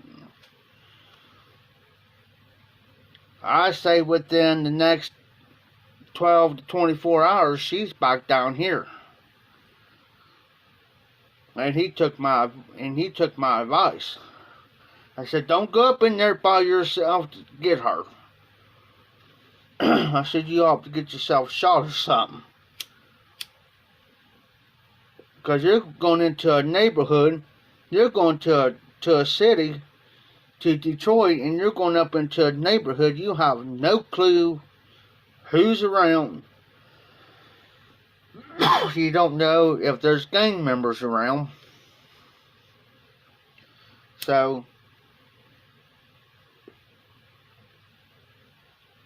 I say within the next 12 to 24 hours, she's back down here. And he took my advice. I said, don't go up in there by yourself to get her. I said, you ought to get yourself shot or something. Because you're going into a neighborhood, you're going to a city, to Detroit, and you're going up into a neighborhood, you have no clue who's around. You don't know if there's gang members around. So,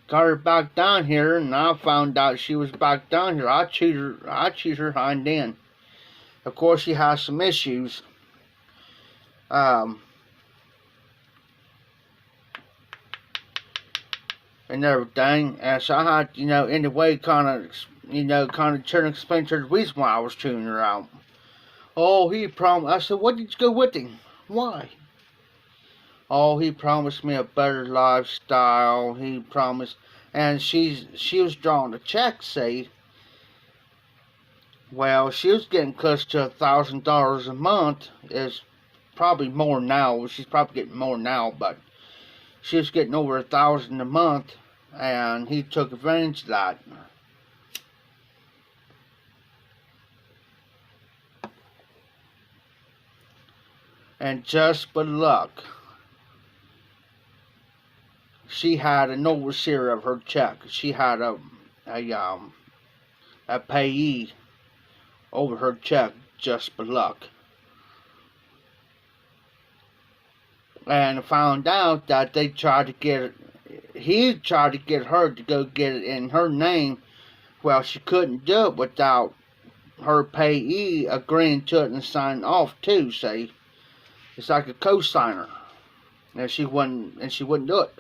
got her back down here, and I found out she was back down here. I cheat her hind end. Of course, she has some issues. And everything. And so I had, in a way, kind of trying to explain to her the reason why I was tuning her out. Oh, he promised. I said, what did you go with him? Why? Oh, he promised me a better lifestyle. He promised, and she was drawing a check, see. Well, she was getting close to $1,000 a month. Is probably more now. She's probably getting more now, but she was getting over $1,000 a month, and he took advantage of that. And just by luck, she had an overseer of her check. She had a payee over her check, just by luck. And found out that he tried to get her to go get it in her name. Well, she couldn't do it without her payee agreeing to it and signing off too, see. It's like a co-signer. And she wouldn't do it.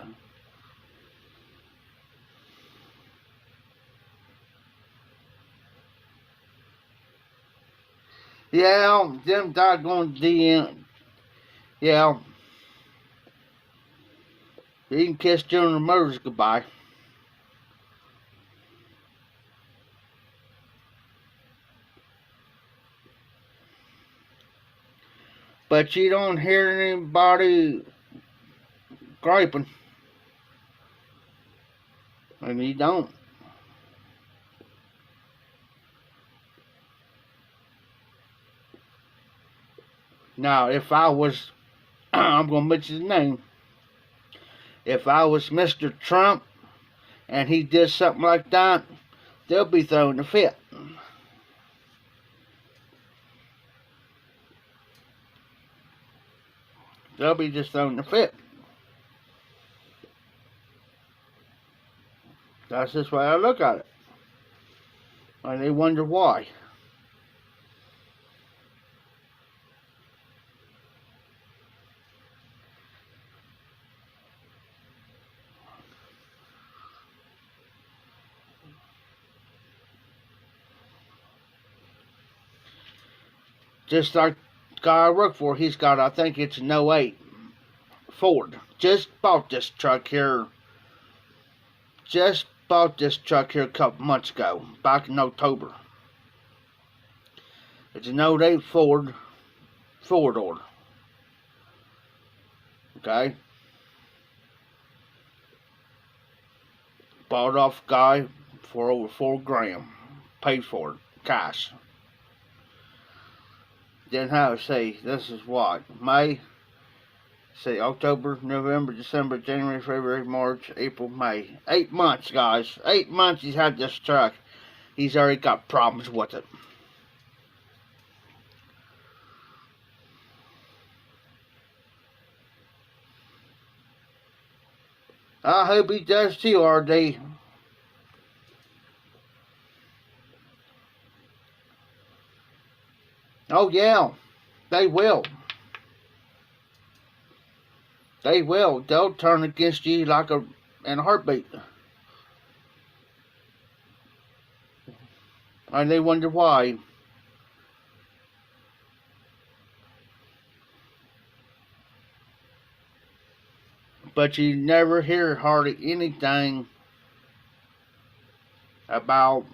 Yeah, them doggone DM. Yeah. You can kiss General Motors goodbye. But you don't hear anybody griping. And you don't. Now, if I was, I'm going to mention his name. If I was Mr. Trump and he did something like that, they'll be throwing a fit. They'll be just throwing a fit. That's just the way I look at it. And they wonder why. Just like the guy I work for, he's got, I think it's an '08 Ford. Just bought this truck here. Just bought this truck here a couple months ago, back in October. It's an '08 Ford, four-door. Okay? Bought off a guy for over $4,000. Paid for it, cash. Then how to say, this is what? May, say October, November, December, January, February, March, April, May. 8 months, guys. 8 months he's had this truck. He's already got problems with it. I hope he does too, RD. Oh yeah, they will. They will. They'll turn against you like in a heartbeat. And they wonder why. But you never hear hardly anything about,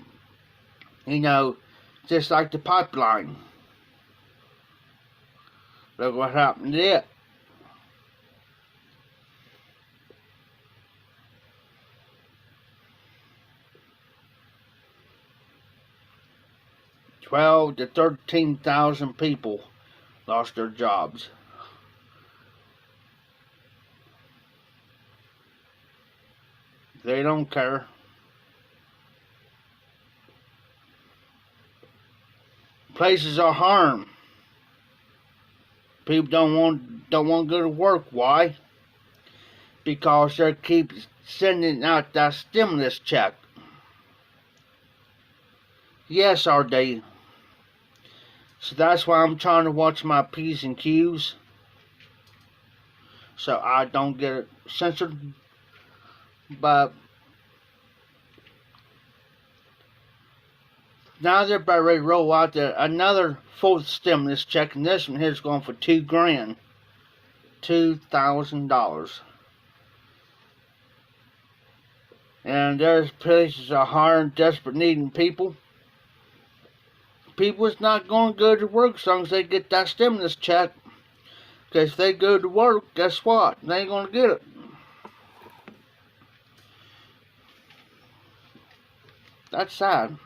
just like the pipeline. Look what happened to it. $12,000 to 13,000 people lost their jobs. They don't care. Places are harmed. People don't want to go to work. Why? Because they keep sending out that stimulus check. Yes, RD. So that's why I'm trying to watch my P's and Q's, so I don't get it censored. But now they're about ready to roll out there another fourth stimulus check, and this one here is going for $2,000. $2,000. And there's places are hiring desperate needing people. People is not going to go to work as long as they get that stimulus check. Because if they go to work, guess what? They ain't going to get it. That's sad.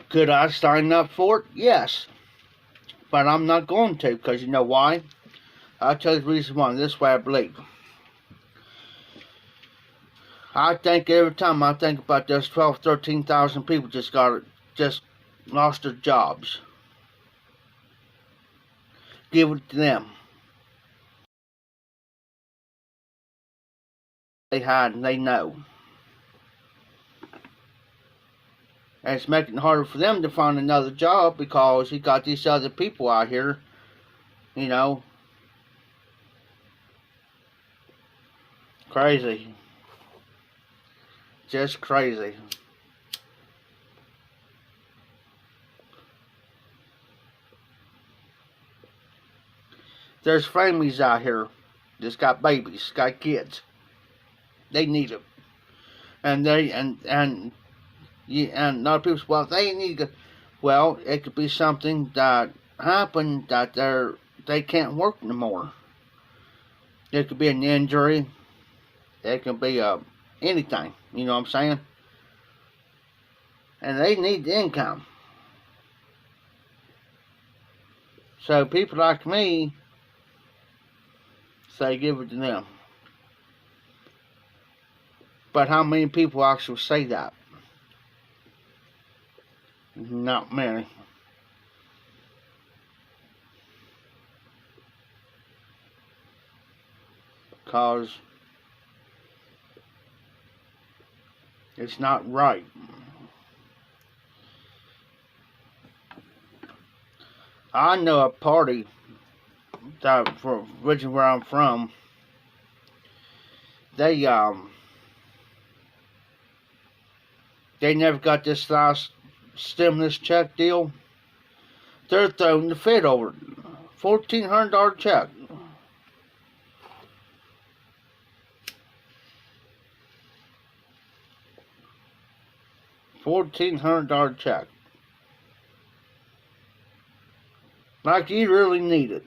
Could I sign up for it? Yes. But I'm not going to, because you know why? I'll tell you the reason why. This way I believe. I think every time I think about those 12, 13,000 people just lost their jobs. Give it to them. They hide and they know. And it's making it harder for them to find another job because you got these other people out here, crazy. Just crazy. There's families out here that's got babies, got kids. They need them. And a lot of people say, well, they need to. Well, it could be something that happened that they can't work no more. It could be an injury. It could be anything. You know what I'm saying? And they need the income. So people like me say give it to them. But how many people actually say that? Not many. Because it's not right. I know a party that, for originally where I'm from, they never got this last stimulus check deal. They're throwing the fit over it. $1,400 check. $1,400 check. Like you really need it.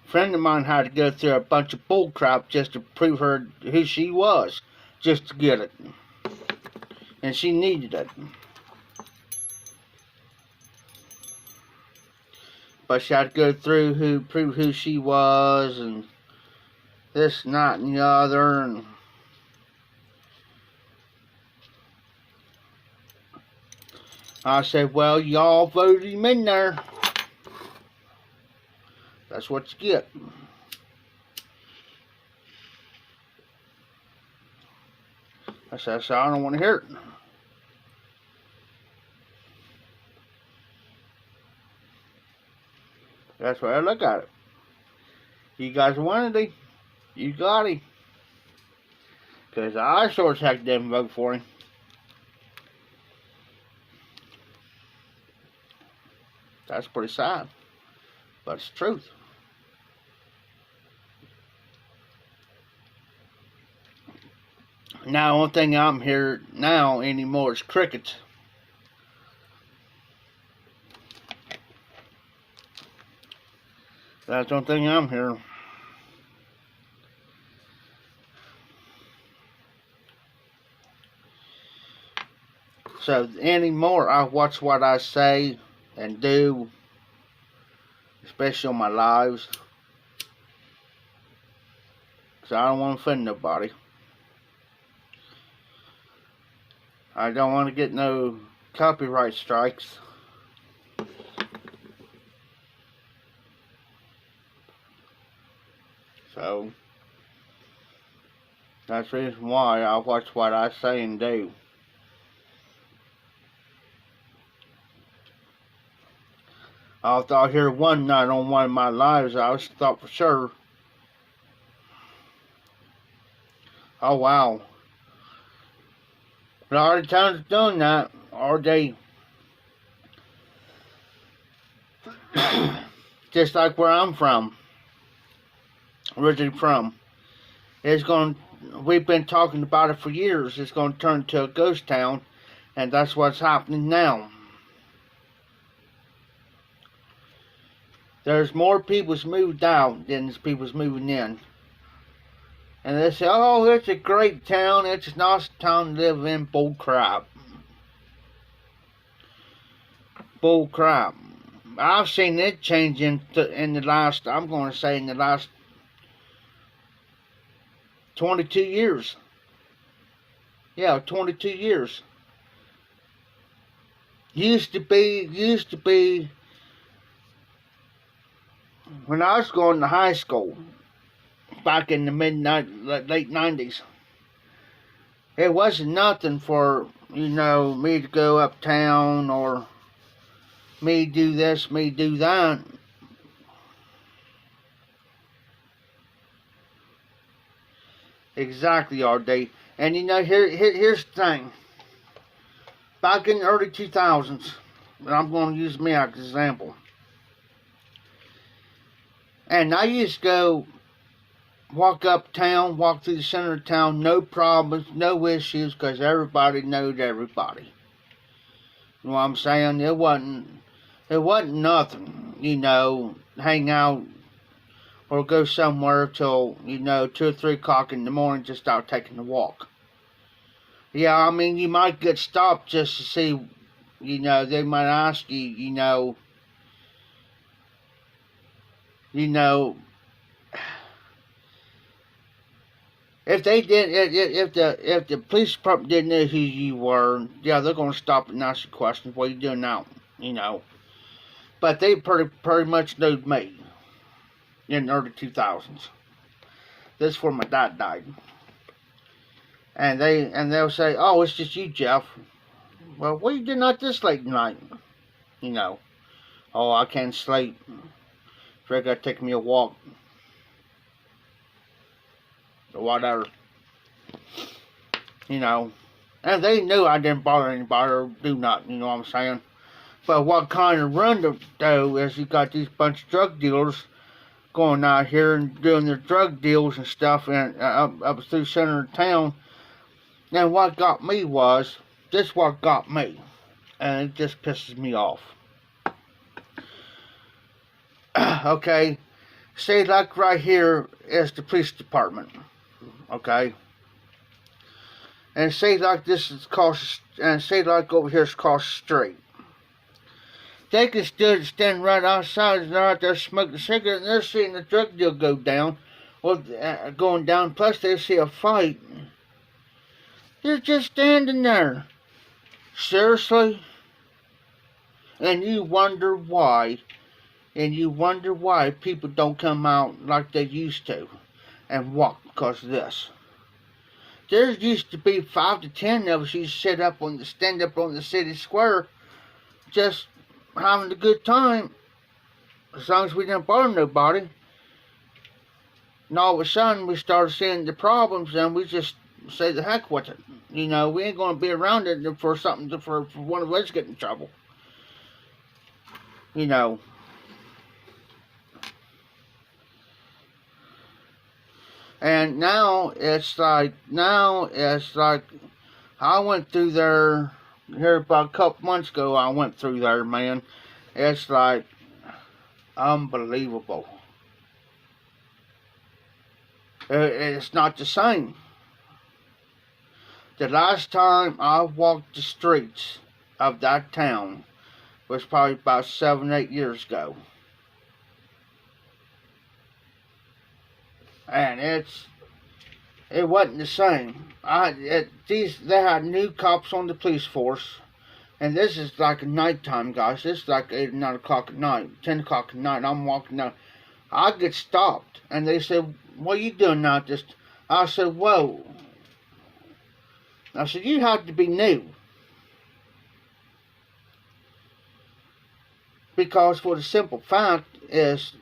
A friend of mine had to go through a bunch of bull crap just to prove her who she was, just to get it. And she needed it. But she had to go through prove who she was, and this, and that, and the other, and I said, well, y'all voted him in there. That's what you get. I said, so I don't want to hear it. That's why I look at it. You guys wanted him. You got him. Because I sure as heck didn't vote for him. That's pretty sad. But it's the truth. Now, the only thing I'm here now anymore is crickets. That's the only thing I'm here. So anymore, I watch what I say and do, especially on my lives, because I don't want to offend nobody. I don't want to get no copyright strikes. So that's the reason why I watch what I say and do. I thought here one night on one of my lives, I thought for sure, oh wow, but all the times doing that, are they just like where I'm from, originally from, we've been talking about it for years, it's going to turn to a ghost town, and that's what's happening now. There's more people's moved out than there's people's moving in. And they say, oh, it's a great town, it's a nice town to live in. Bull crap. Bull crap. I've seen it change in the last, I'm going to say in the last 22 years. Yeah, 22 years. Used to be, when I was going to high school, back in the late 90s, it wasn't nothing for, me to go uptown or me do this, me do that. Exactly, RD. And here's the thing. Back in the early 2000s, and I'm going to use me as an example. And I used to go walk uptown, walk through the center of town, no problems, no issues, because everybody knowed everybody. You know what I'm saying? It wasn't It wasn't nothing, hang out or go somewhere till, 2 or 3 o'clock in the morning just start taking a walk. Yeah, I mean, you might get stopped just to see, they might ask you, if they did, if the police department didn't know who you were, yeah, they're gonna stop and ask you questions. What are you doing now? But they pretty much knowed me in the early 2000s. This is where my dad died, and they'll say, "Oh, it's just you, Jeff." Well, what are you doing out this late night? Oh, I can't sleep. So I gotta take me a walk or whatever. And they knew I didn't bother anybody or do nothing. You know what I'm saying? But what kind of run though is you got these bunch of drug dealers going out here and doing their drug deals and stuff and up through center of town. And what got me was this. What got me, and it just pisses me off. Okay, say like right here is the police department. Okay, and say like this is across, and say like over here is across the street. They can still stand right outside and they're out there smoking a cigarette and they're seeing the drug deal go down, or going down. Plus they see a fight. They're just standing there. Seriously? And you wonder why. And you wonder why people don't come out like they used to and walk because of this. There used to be 5 to 10 of us used to stand up on the city square just having a good time, as long as we didn't bother nobody. And all of a sudden we started seeing the problems and we just say the heck with it. We ain't going to be around it for something for one of us to get in trouble. And now it's like I went through there here about a couple months ago. I went through there, man. It's like unbelievable. It's not the same. The last time I walked the streets of that town was probably about 7, 8 years ago. And it wasn't the same. They had new cops on the police force, and this is like a nighttime, guys. This is like 8 or 9 o'clock at night, 10 o'clock at night. I'm walking down. I get stopped, and they said, "What are you doing now?" I said, "Whoa." I said, "You have to be new." Because for the simple fact is,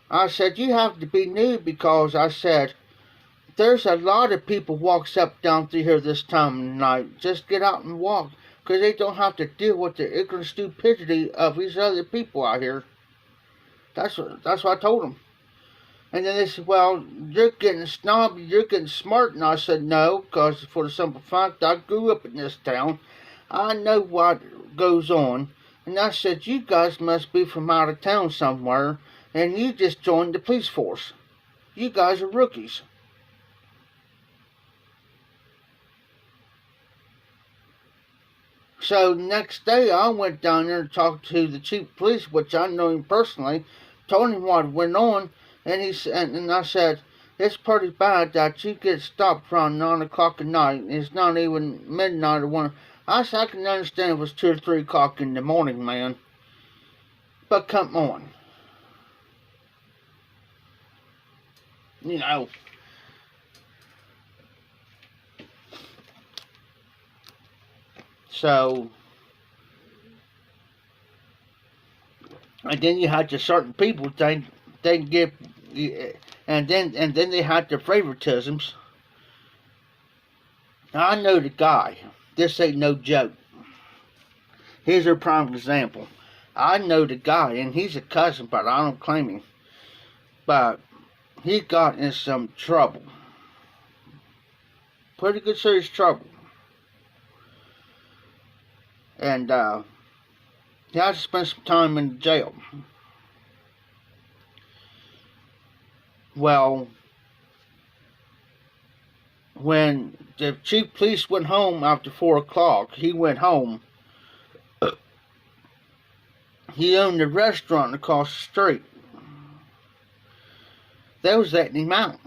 I said, you have to be new because I said, there's a lot of people walks up down through here this time of night. Just get out and walk because they don't have to deal with the ignorant stupidity of these other people out here. That's what I told them. And then they said, well, you're getting snobby, you're getting smart. And I said, no, because for the simple fact, I grew up in this town. I know what goes on. And I said, you guys must be from out of town somewhere, and you just joined the police force. You guys are rookies. So next day, I went down there and talked to the chief of police, which I know him personally, told him what went on, and I said, it's pretty bad that you get stopped around 9 o'clock at night. It's not even midnight or 1. I said, I can understand it was 2 or 3 o'clock in the morning, man. But come on. So, and then you had to certain people they give, and then they had their favoritisms. Now, I know the guy. This ain't no joke. Here's a prime example. I know the guy, and he's a cousin, but I don't claim him. But he got in some trouble. pretty good serious trouble. And he had to spend some time in jail. Well, when the chief police went home after 4 o'clock, he went home. He owned a restaurant across the street. They was letting him out.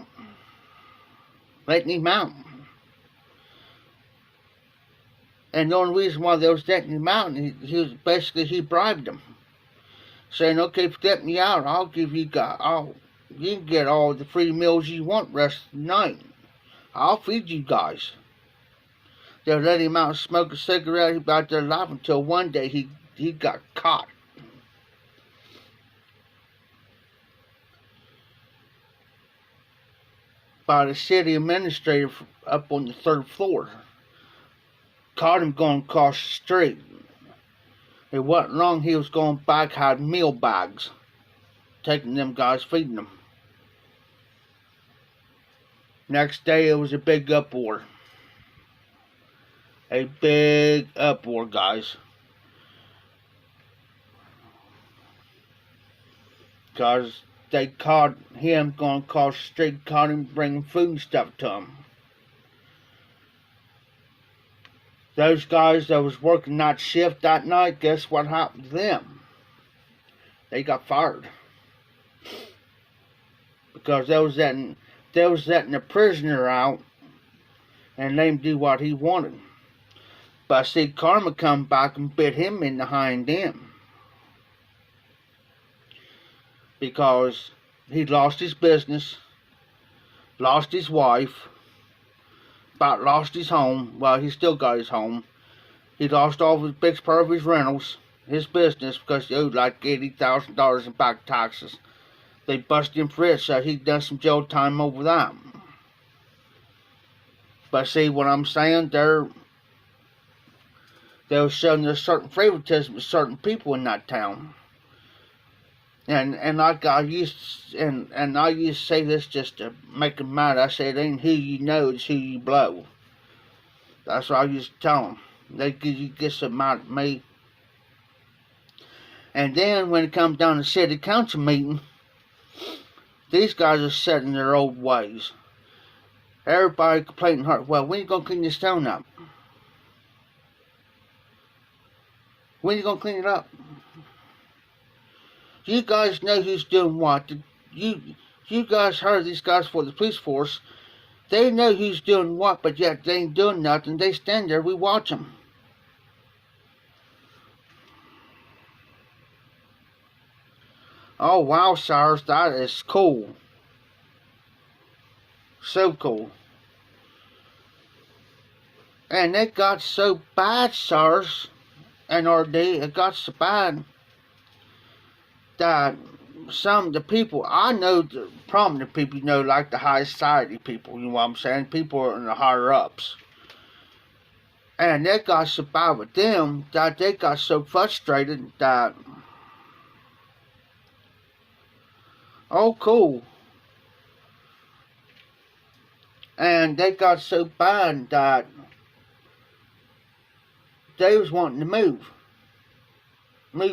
And the only reason why they was letting him out, he was basically, he bribed them, saying, "Okay, if you let me out, I'll give you you can get all the free meals you want rest of the night. I'll feed you guys." They let him out and smoke a cigarette. He was out there alive until one day he got caught. By the city administrator up on the 3rd floor. Caught him going across the street. It wasn't long he was going back, had meal bags, taking them guys, feeding them. Next day it was a big uproar. A big uproar, guys. Because they caught him going across the street, caught him bringing food and stuff to him. Those guys that was working night shift that night, guess what happened to them? They got fired. Because they was letting a prisoner out and let him do what he wanted. But see, karma come back and bit him in the hind end. Because he lost his business, lost his wife, about lost his home. Well, he still got his home. He lost all of his big part of his rentals, his business, because he owed like $80,000 in back taxes. They busted him for it, so he done some jail time over that. But see what I'm saying? They were showing there's certain favoritism with certain people in that town. And like I used to say this just to make them mad. I said, it ain't who you know, it's who you blow. That's what I used to tell them. They get so mad at me. And then when it comes down to city council meeting, these guys are set in their old ways. Everybody complaining hard. Well, when you gonna clean this town up? When you gonna clean it up? You guys know who's doing what. You guys hired these guys for the police force. They know who's doing what, but yet they ain't doing nothing. They stand there, we watch them. Oh, wow, Cyrus, that is cool. So cool. And it got so bad, Cyrus and RD, it got so bad that some of the people, I know the prominent people, you know, like the high society people, you know what I'm saying? People in the higher ups. And it got so bad with them that they got so frustrated that, oh, cool. And they got so bad that they was wanting to move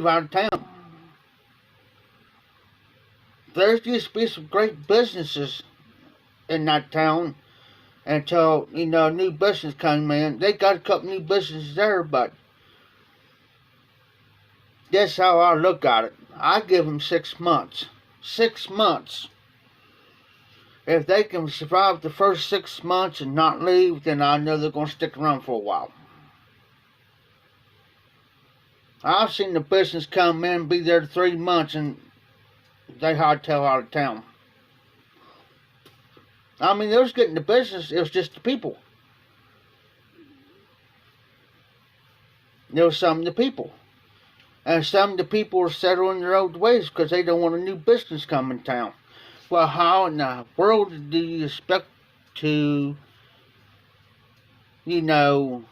out of town. There used to be some great businesses in that town until, you know, new business came in. They got a couple new businesses there, but that's how I look at it. I give them 6 months. 6 months. If they can survive the first 6 months and not leave, then I know they're going to stick around for a while. I've seen the business come in, be there 3 months, and they hightail out of town. I mean, they was getting the business, it was just the people. There was some of the people. And some of the people are settling their old ways because they don't want a new business coming in town. Well, how in the world do you expect to, you know,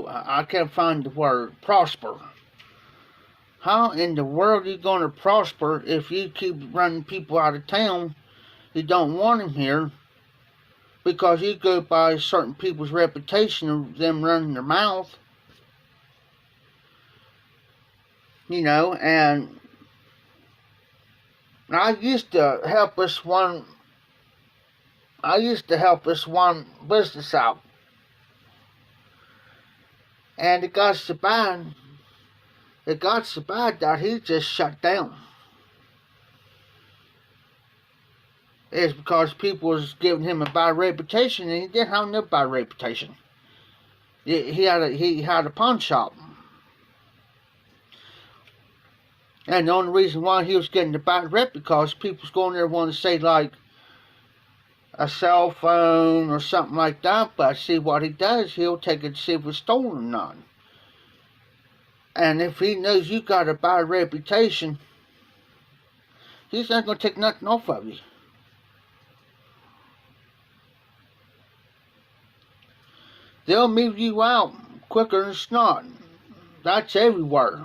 I can't find the word, prosper. How in the world are you going to prosper if you keep running people out of town who don't want them here because you go by certain people's reputation of them running their mouth, and I used to help this one business out, and it got so bad that he just shut down. It's because people was giving him a bad reputation, and he didn't have no bad reputation. He had a pawn shop, and the only reason why he was getting the bad rep because people was going there wanting to say like a cell phone or something like that. But see what he does, he'll take it to see if it's stolen or not. And if he knows you got a bad reputation, he's not going to take nothing off of you. They'll move you out quicker than snot. That's everywhere.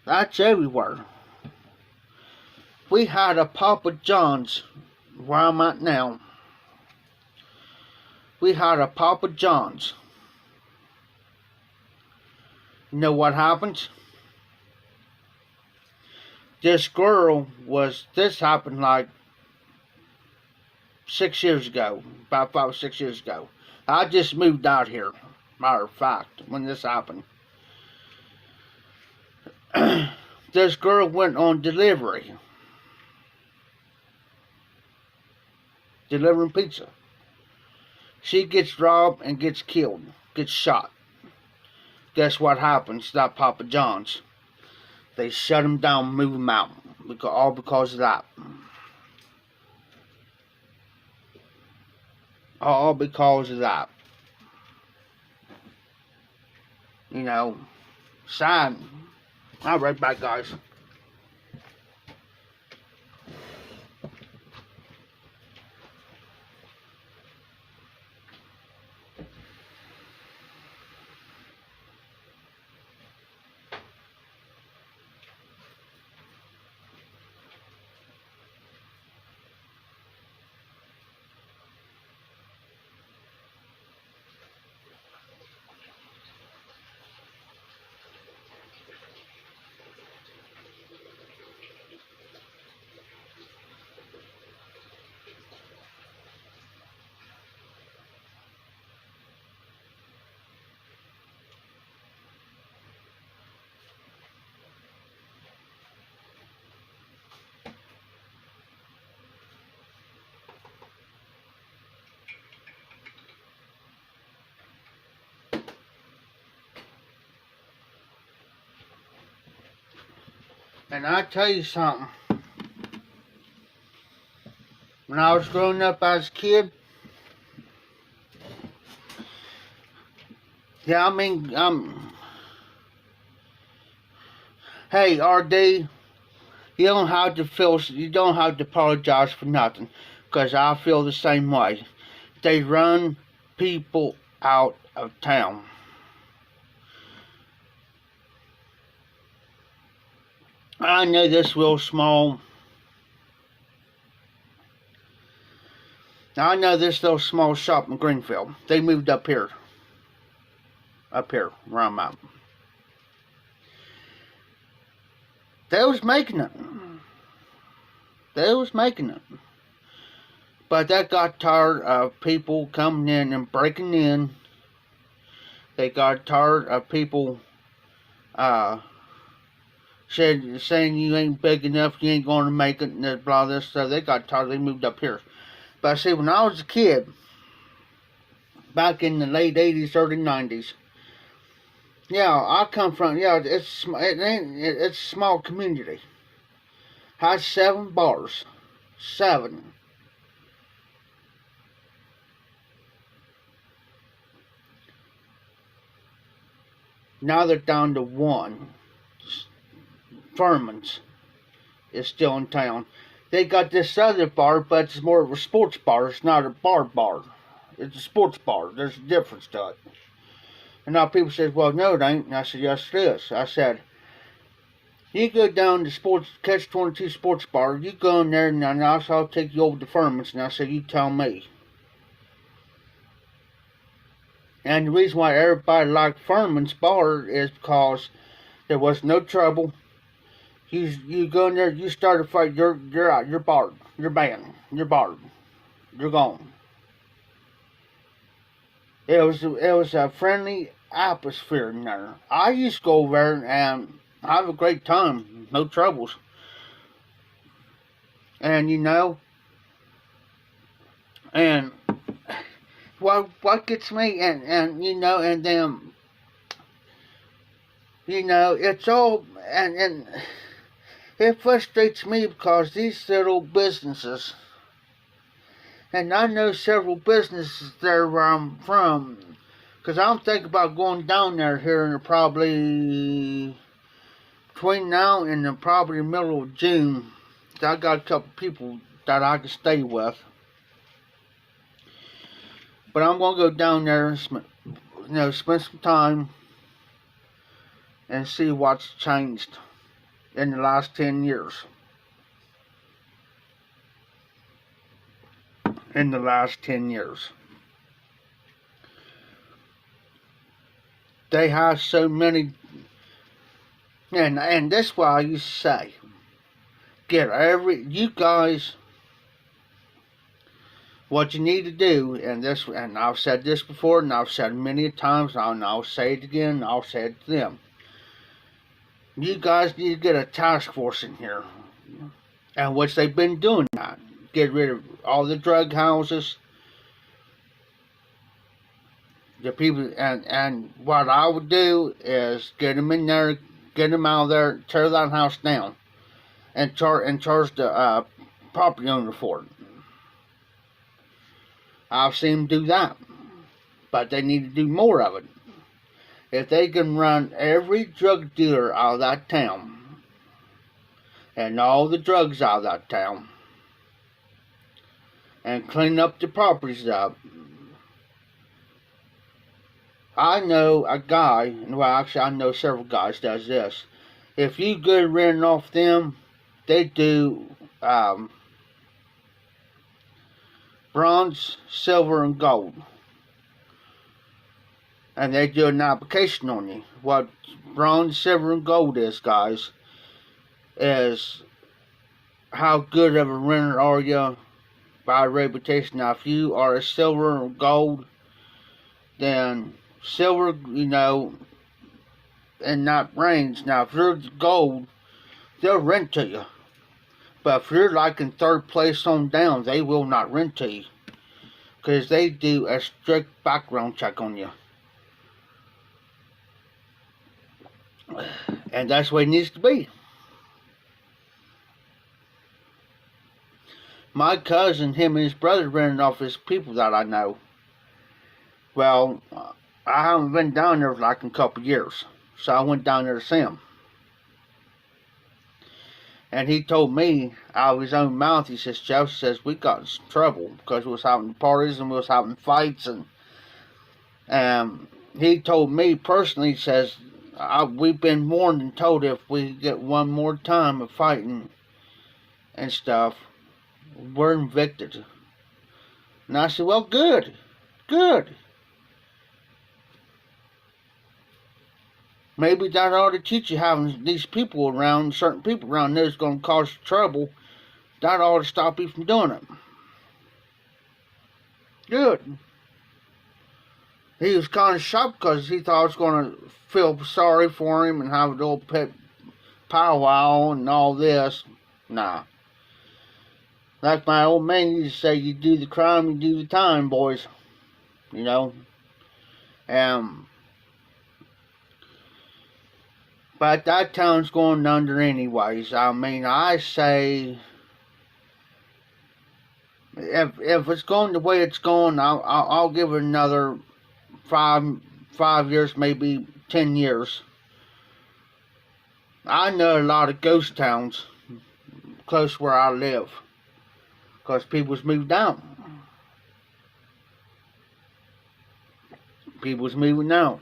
That's everywhere. We had a Papa John's where I'm at now. We had a Papa John's. You know what happens? This happened like 6 years ago, about 5 or 6 years ago. I just moved out here, matter of fact, when this happened. This girl went on delivering pizza. She gets robbed and gets killed, gets shot. Guess what happens to that Papa John's? They shut him down, move him out, all because of that. All because of that. Sad. I'll be right back, guys. And I tell you something. When I was growing up as a kid, hey, RD, you don't have to apologize for nothing, because I feel the same way. They run people out of town. I know this real small. I know this little small shop in Greenfield. They moved up here where I'm at. They was making it. But they got tired of people coming in and breaking in. They got tired of people saying you ain't big enough, you ain't going to make it, and blah, this stuff. They got tired, they moved up here. But see, when I was a kid, back in the late 80s, early 90s, I come from, it's a small community. Had 7 bars. 7. Now they're down to 1. Furman's is still in town. They got this other bar, but it's more of a sports bar. It's not a bar. It's a sports bar. There's a difference to it. And now people say, well, no, it ain't. And I said, yes, it is. I said, you go down to Catch-22 sports bar, you go in there, and I'll take you over to Furman's. And I said, you tell me. And the reason why everybody liked Furman's bar is because there was no trouble. You go in there, you start a fight, you're out, you're barred, you're banned, you're barred, you're gone. It was a friendly atmosphere in there. I used to go over there and have a great time, no troubles. And and what gets me, and then it's all, and it frustrates me because these little businesses, and I know several businesses there where I'm from, because I'm thinking about going down there here in probably between now and probably the middle of June. I got a couple people that I can stay with. But I'm going to go down there and spend some time and see what's changed in the last 10 years. In the last 10 years. They have so many, and that's why I used to say, you guys, what you need to do, and I've said this before, and I've said many times, and I'll say it again, and I'll say it to them. You guys need to get a task force in here, and which they've been doing that. Get rid of all the drug houses, the people, and what I would do is get them in there, get them out of there, tear that house down, and charge the property owner for it. I've seen them do that, but they need to do more of it. If they can run every drug dealer out of that town, and all the drugs out of that town, and clean up the properties up. I know a guy, well actually I know several guys does this. If you go renting off them, they do bronze, silver, and gold. And they do an application on you. What bronze, silver, and gold is, guys, is how good of a renter are you by reputation. Now, if you are a silver or gold, then silver, in that range. Now, if you're gold, they'll rent to you. But if you're like in third place on down, they will not rent to you. Because they do a strict background check on you. And that's what it needs to be. My cousin, him and his brother rented off his people that I know. Well, I haven't been down there for like a couple years. So I went down there to see him. And he told me out of his own mouth, he says, Jeff says, we got in some trouble because we was having parties and we was having fights. And he told me personally, he says, we've been warned and told if we get one more time of fighting and stuff, we're evicted. And I said, well, good. Maybe that ought to teach you having these people around, certain people around there is going to cause trouble. That ought to stop you from doing it. Good. He was kind of shocked because he thought I was going to feel sorry for him and have a little pet powwow and all this. Nah. Like my old man used to say, you do the crime, you do the time, boys. But that town's going under anyways. I mean, I say, if it's going the way it's going, I'll give it another 5 years, maybe 10 years. I know a lot of ghost towns close where I live, because people's moved out. People's moving out.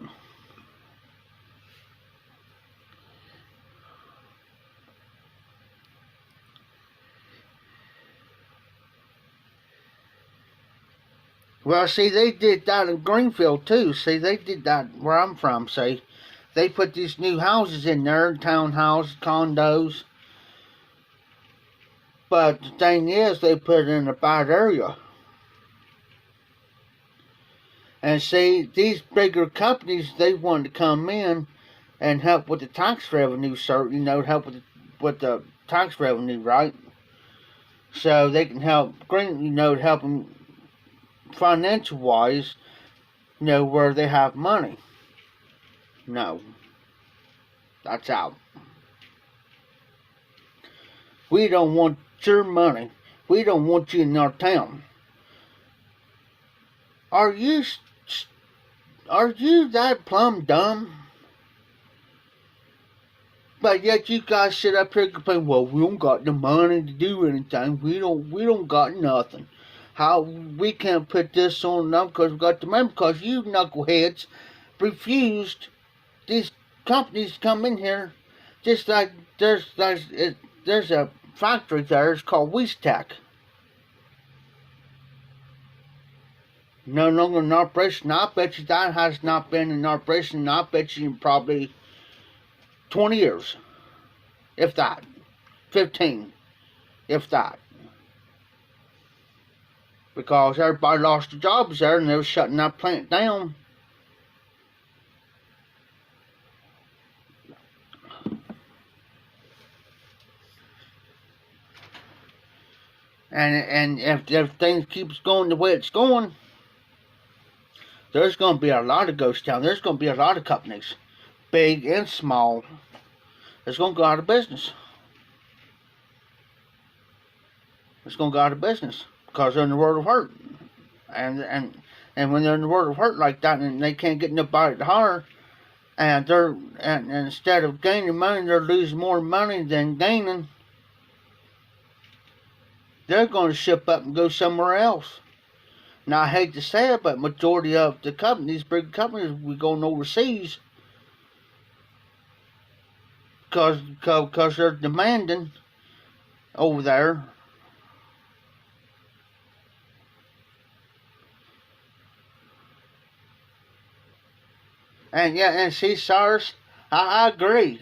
Well, see, they did that in Greenfield too. See, they did that where I'm from. See, they put these new houses in there, townhouses, condos. But the thing is, they put it in a bad area. And see, these bigger companies, they want to come in and help with the tax revenue, sir. You know, help with the tax revenue, right? So they can help help them financial wise, where they have money. No, that's out. We don't want your money. We don't want you in our town. Are you that plumb dumb? But yet you guys sit up here and complain, well, we don't got the money to do anything. We don't got nothing. How we can't put this on them because we got the money, because you knuckleheads refused these companies come in here. Just like there's a factory there, it's called Weestech. No longer in operation. I bet you that has not been in operation. I bet you in probably 20 years, if that. 15, if that. Because everybody lost their jobs there and they were shutting that plant down. And if things keeps going the way it's going, there's going to be a lot of ghost towns. There's going to be a lot of companies, big and small, that's going to go out of business. It's going to go out of business because they're in the world of hurt. And when they're in the world of hurt like that and they can't get nobody to hire, and instead of gaining money, they're losing more money than gaining, they're going to ship up and go somewhere else. Now, I hate to say it, but majority of the companies, big companies, we're going overseas because they're demanding over there. And see, Cyrus, I agree.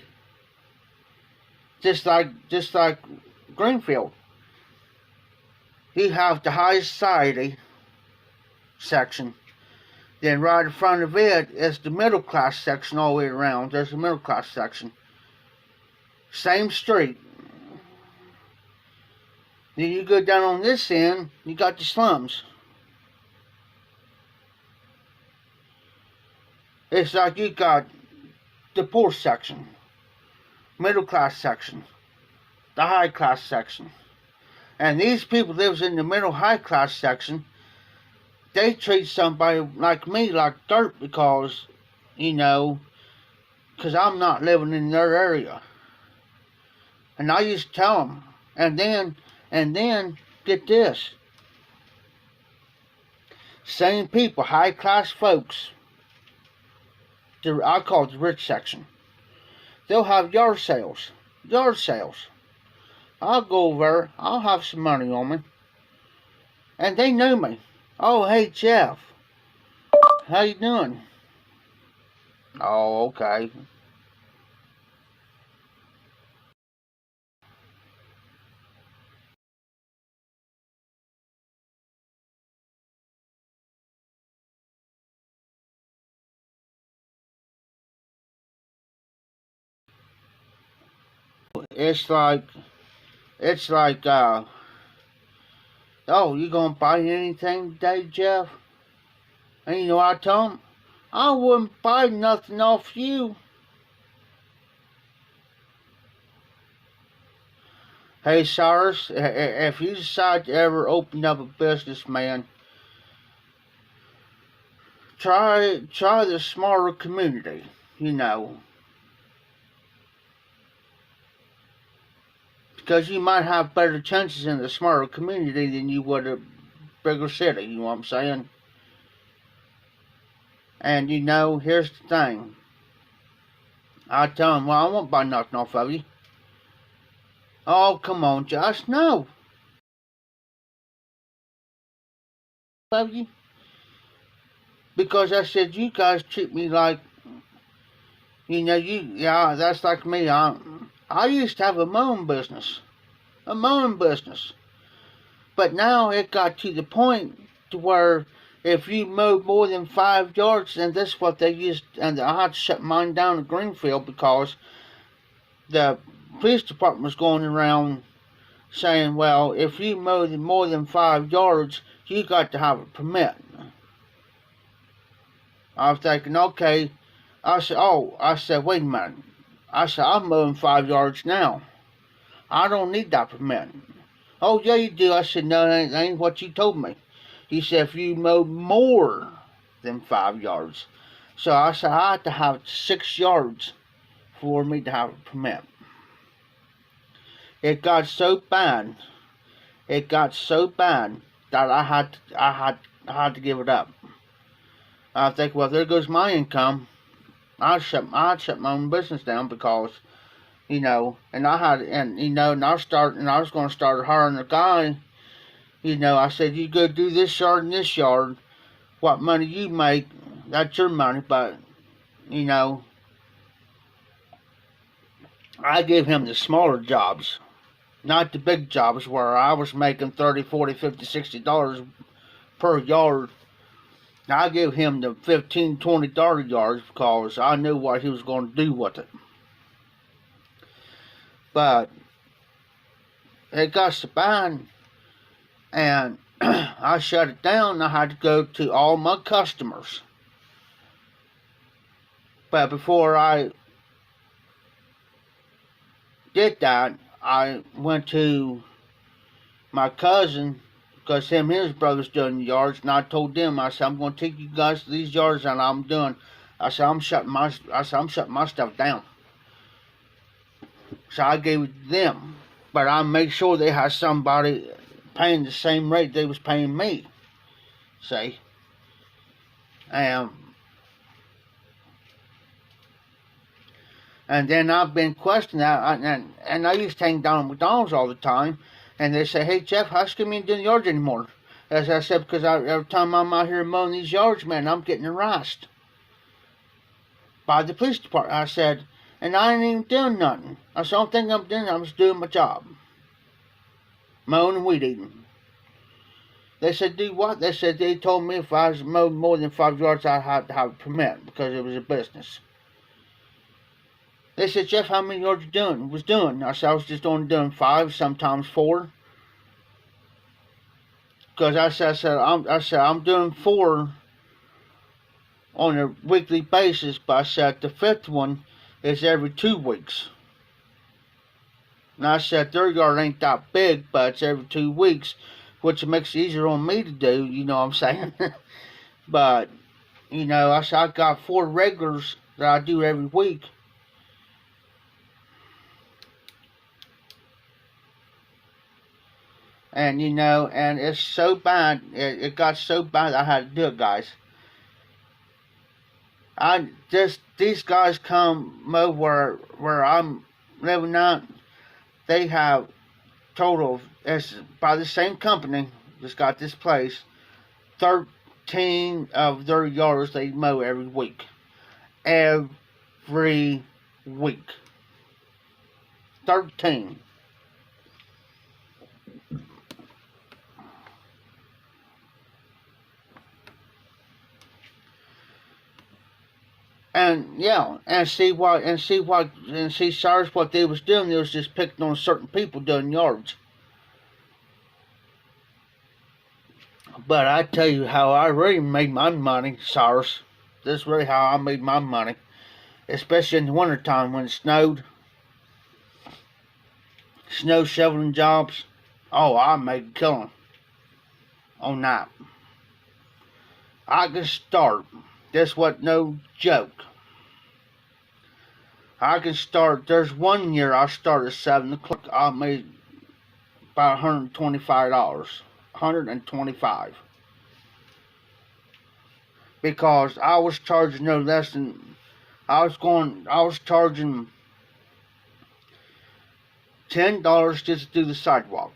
Just like Greenfield, you have the high society section. Then right in front of it is the middle class section all the way around. There's the middle class section. Same street. Then you go down on this end, you got the slums. It's like you got the poor section, middle class section, the high class section. And these people lives in the middle high class section. They treat somebody like me like dirt because I'm not living in their area. And I used to tell them. And then, get this. Same people, high class folks, I call it the rich section. They'll have yard sales. I'll go over there, I'll have some money on me. And they know me. Oh, hey, Jeff. How you doing? Oh, okay. It's like, oh, you gonna buy anything today, Jeff? And you know what I told him? I wouldn't buy nothing off you. Hey, Cyrus, if you decide to ever open up a business, man, try the smaller community, because you might have better chances in the smaller community than you would a bigger city, you know what I'm saying? And here's the thing. I tell them, well, I won't buy nothing off of you. Oh, come on, Josh, no. Of you. because I said, you guys treat me like, yeah, that's like me. I used to have a mowing business. A mowing business. But now it got to the point to where if you mowed more than 5 yards, and that's what they used, and I had to shut mine down in Greenfield because the police department was going around saying, well, if you mowed more than 5 yards, you got to have a permit. I was thinking, okay. I said, wait a minute. I said, I'm mowing 5 yards now. I don't need that permit. Oh, yeah, you do. I said, no, that ain't what you told me. He said, if you mow more than 5 yards. So I said, I had to have 6 yards for me to have a permit. It got so bad. It got so bad that I had to give it up. I think, well, there goes my income. I'd shut my own business down because, and I was going to start hiring a guy. I said, you go do this yard and this yard. What money you make, that's your money. But, I gave him the smaller jobs, not the big jobs where I was making $30, $40, $50, $60 per yard. I gave him the $15, $20 yards because I knew what he was going to do with it. But it got so bad, and I shut it down. I had to go to all my customers. But before I did that, I went to my cousin, because him and his brothers doing the yards, and I told them, I said, I'm going to take you guys to these yards, and I'm shutting my stuff down. So I gave it to them, but I made sure they had somebody paying the same rate they was paying me. See, and then I've been questioned that, and I used to hang down at McDonald's all the time. And they say, hey, Jeff, how come you ain't doing the yards anymore? As I said, because every time I'm out here mowing these yards, man, I'm getting harassed by the police department. I said, and I ain't even doing nothing. I said, the only thing I'm doing, I'm just doing my job. Mowing and weed eating. They said, do what? They said, they told me if I was mowing more than 5 yards, I had to have a permit because it was a business. They said, Jeff, how many yards you was doing? I said, I was just only doing 5, sometimes 4. Because I said, I'm doing 4 on a weekly basis, but I said the 5th one is every 2 weeks. And I said, their yard ain't that big, but it's every 2 weeks, which makes it easier on me to do, you know what I'm saying? But, I said, I got 4 regulars that I do every week. And, and it's so bad, it got so bad I had to do it, guys. These guys come mow where I'm living at. They have total, it's by the same company, just got this place, 13 of their yards they mow every week. Every week. 13. And yeah, and see, Cyrus, what they was doing, they was just picking on certain people doing yards. But I tell you how I really made my money, Cyrus. This is really how I made my money. Especially in the wintertime when it snowed. Snow shoveling jobs. Oh, I made a killing on that. I can start. This wasn't no joke. I can start. There's one year I started at 7 o'clock. I made about $125. $125. Because I was charging no less than, I was charging $10 just to do the sidewalk.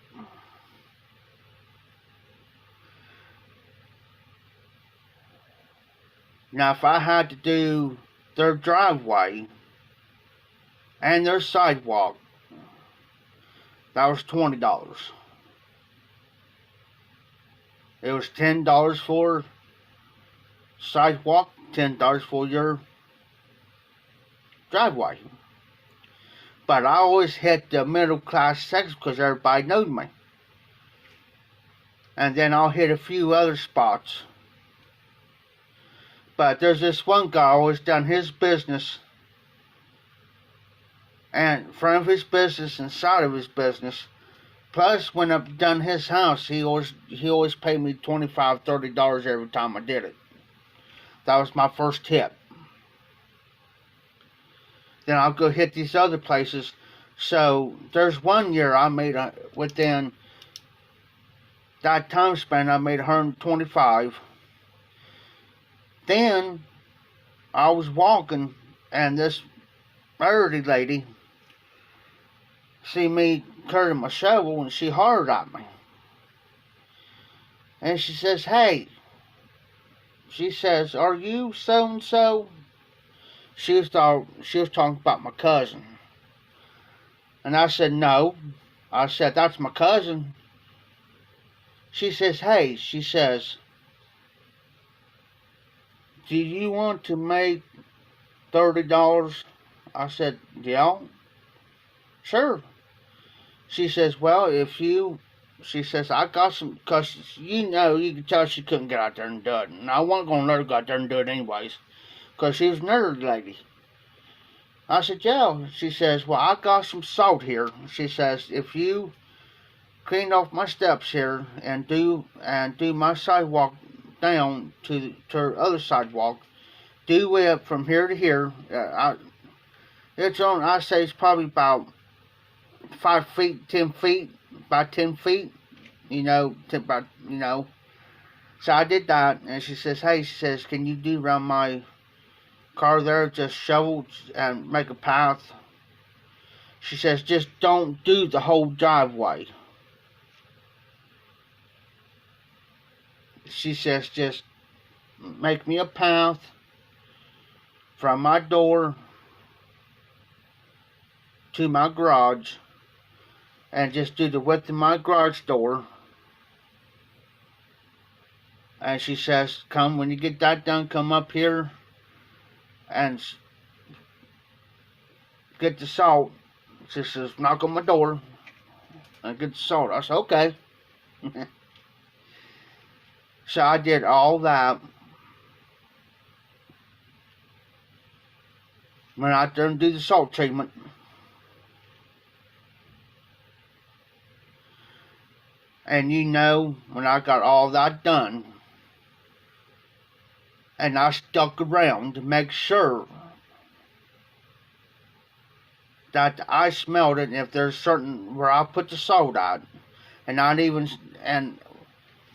Now, if I had to do their driveway and their sidewalk, that was $20. It was $10 for sidewalk, $10 for your driveway. But I always hit the middle class section because everybody knows me. And then I'll hit a few other spots. But there's this one guy always done his business, and in front of his business and side of his business. Plus, when I've done his house, he always paid me $25, $30 every time I did it. That was my first tip. Then I'll go hit these other places. So there's one year I made within that time span I made $125. Then I was walking, and this elderly lady see me carrying my shovel, and she hollered at me. And she says, "Hey," she says, "are you so-and-so?" She was talking about my cousin. And I said, "No." I said, "That's my cousin." She says, "Hey," she says, "do you want to make $30? I said, "Yeah, sure." She says, "Well, she says, "I got some," because you can tell she couldn't get out there and do it. And I wasn't going to let her go out there and do it anyways, because she was an elderly lady. I said, "Yeah." She says, "Well, I got some salt here." She says, "If you clean off my steps here and do my sidewalk down to her other sidewalk, do it from here to here." It's on. I say it's probably about 5 feet, 10 feet, about 10 feet. So I did that, and she says, "Hey," she says, "can you do around my car there? Just shovel and make a path." She says, "Just don't do the whole driveway." She says, "Just make me a path from my door to my garage, and just do the width of my garage door." And she says, "Come, when you get that done, come up here and get the salt." She says, "Knock on my door and get the salt." I said, "Okay." So I did all that. Went out there and do the salt treatment. And when I got all that done, and I stuck around to make sure that I smelled it, and if there's certain where I put the salt out, and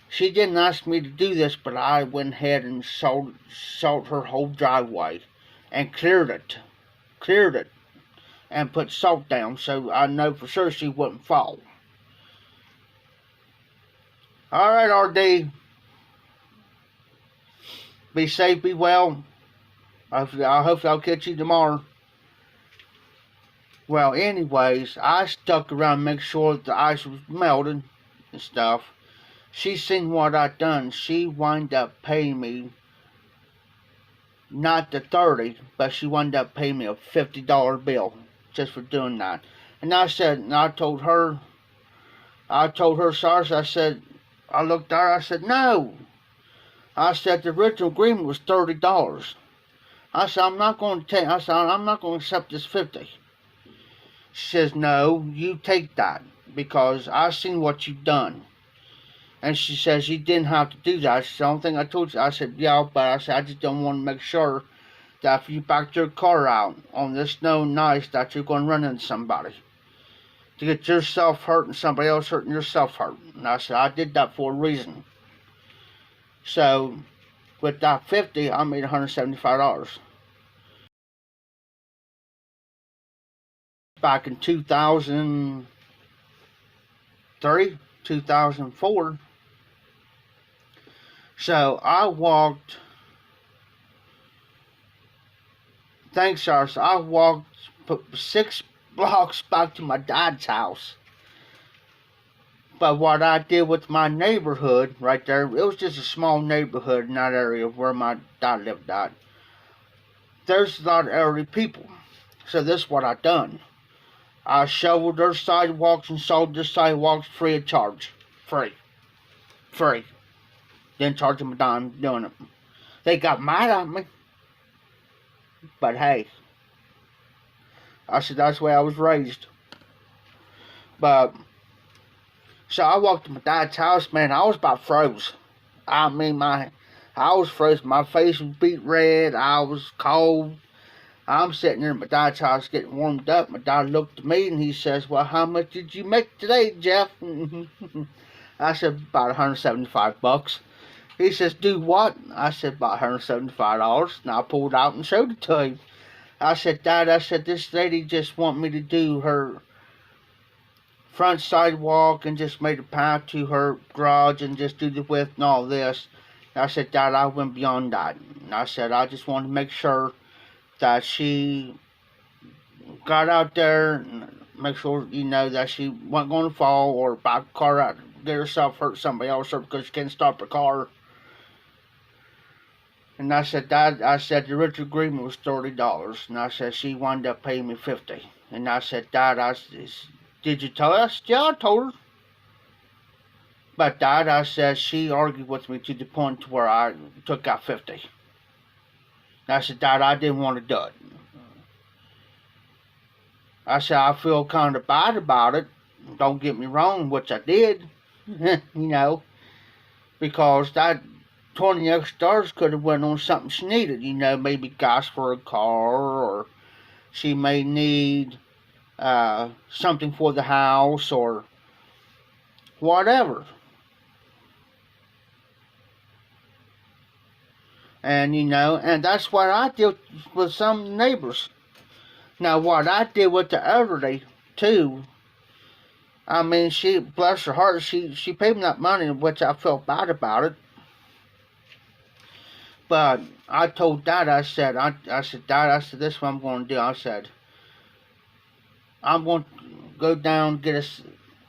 she didn't ask me to do this, but I went ahead and salt her whole driveway and cleared it, and put salt down so I know for sure she wouldn't fall. All right, RD. Be safe, be well. I hope I'll catch you tomorrow. Well, anyways, I stuck around to make sure that the ice was melted and stuff. She seen what I done. She wound up paying me not the 30, but she wound up paying me a $50 bill just for doing that. And I told her, "Sorry." I said, I looked at her, I said, "No." I said, "The original agreement was $30. I said, I'm not going to accept this 50. She says, "No, you take that, because I seen what you've done." And she says, "You didn't have to do that." She said, "The only thing I told you." I said, "Yeah, but," I said, "I just don't want to make sure that if you backed your car out on this snow and ice that you're going to run into somebody to get yourself hurt and somebody else hurt and yourself hurt." And I said, "I did that for a reason." So with that 50, I made $175. Back in 2003, 2004. So I walked Thanks, sir. So I walked 6 blocks back to my dad's house. But what I did with my neighborhood right there, it was just a small neighborhood in that area where my dad lived at. There's a lot of elderly people. So this is what I done. I shoveled their sidewalks and sold their sidewalks free of charge. Free. Free. Didn't charge them a dime doing it. They got mad at me. But hey, I said that's the way I was raised. But, so I walked to my dad's house, man, I was about froze. I mean, I was frozen. My face was beat red. I was cold. I'm sitting there at my dad's house getting warmed up. My dad looked at me and he says, well, how much did you make today, Jeff? I said, about 175 bucks. He says, do what? I said, about $175. And I pulled out and showed it to him. I said, Dad, I said, this lady just want me to do her front sidewalk and just made a path to her garage and just do the width and all this. And I said, Dad, I went beyond that. And I said, I just wanted to make sure that she got out there and make sure, you know, that she wasn't going to fall or back the car out, get herself hurt somebody else or because she can't stop her car. And I said, Dad, I said the original agreement was $30. And I said, she wound up paying me $50. And I said, Dad, did you tell us? Yeah, I told her. But Dad, I said, she argued with me to the point where I took out $50. And I said, Dad, I didn't want to do it. I said, I feel kind of bad about it. Don't get me wrong, which I did. You know, because that $20 extra could have went on something she needed. You know, maybe gas for a car, or she may need something for the house, or whatever. And, you know, and that's what I did with some neighbors. Now, what I did with the elderly, too, I mean, she, bless her heart, she paid me that money, which I felt bad about it. But I told Dad, I said, Dad, I said, this is what I'm going to do. I said, I'm going to go down, get us,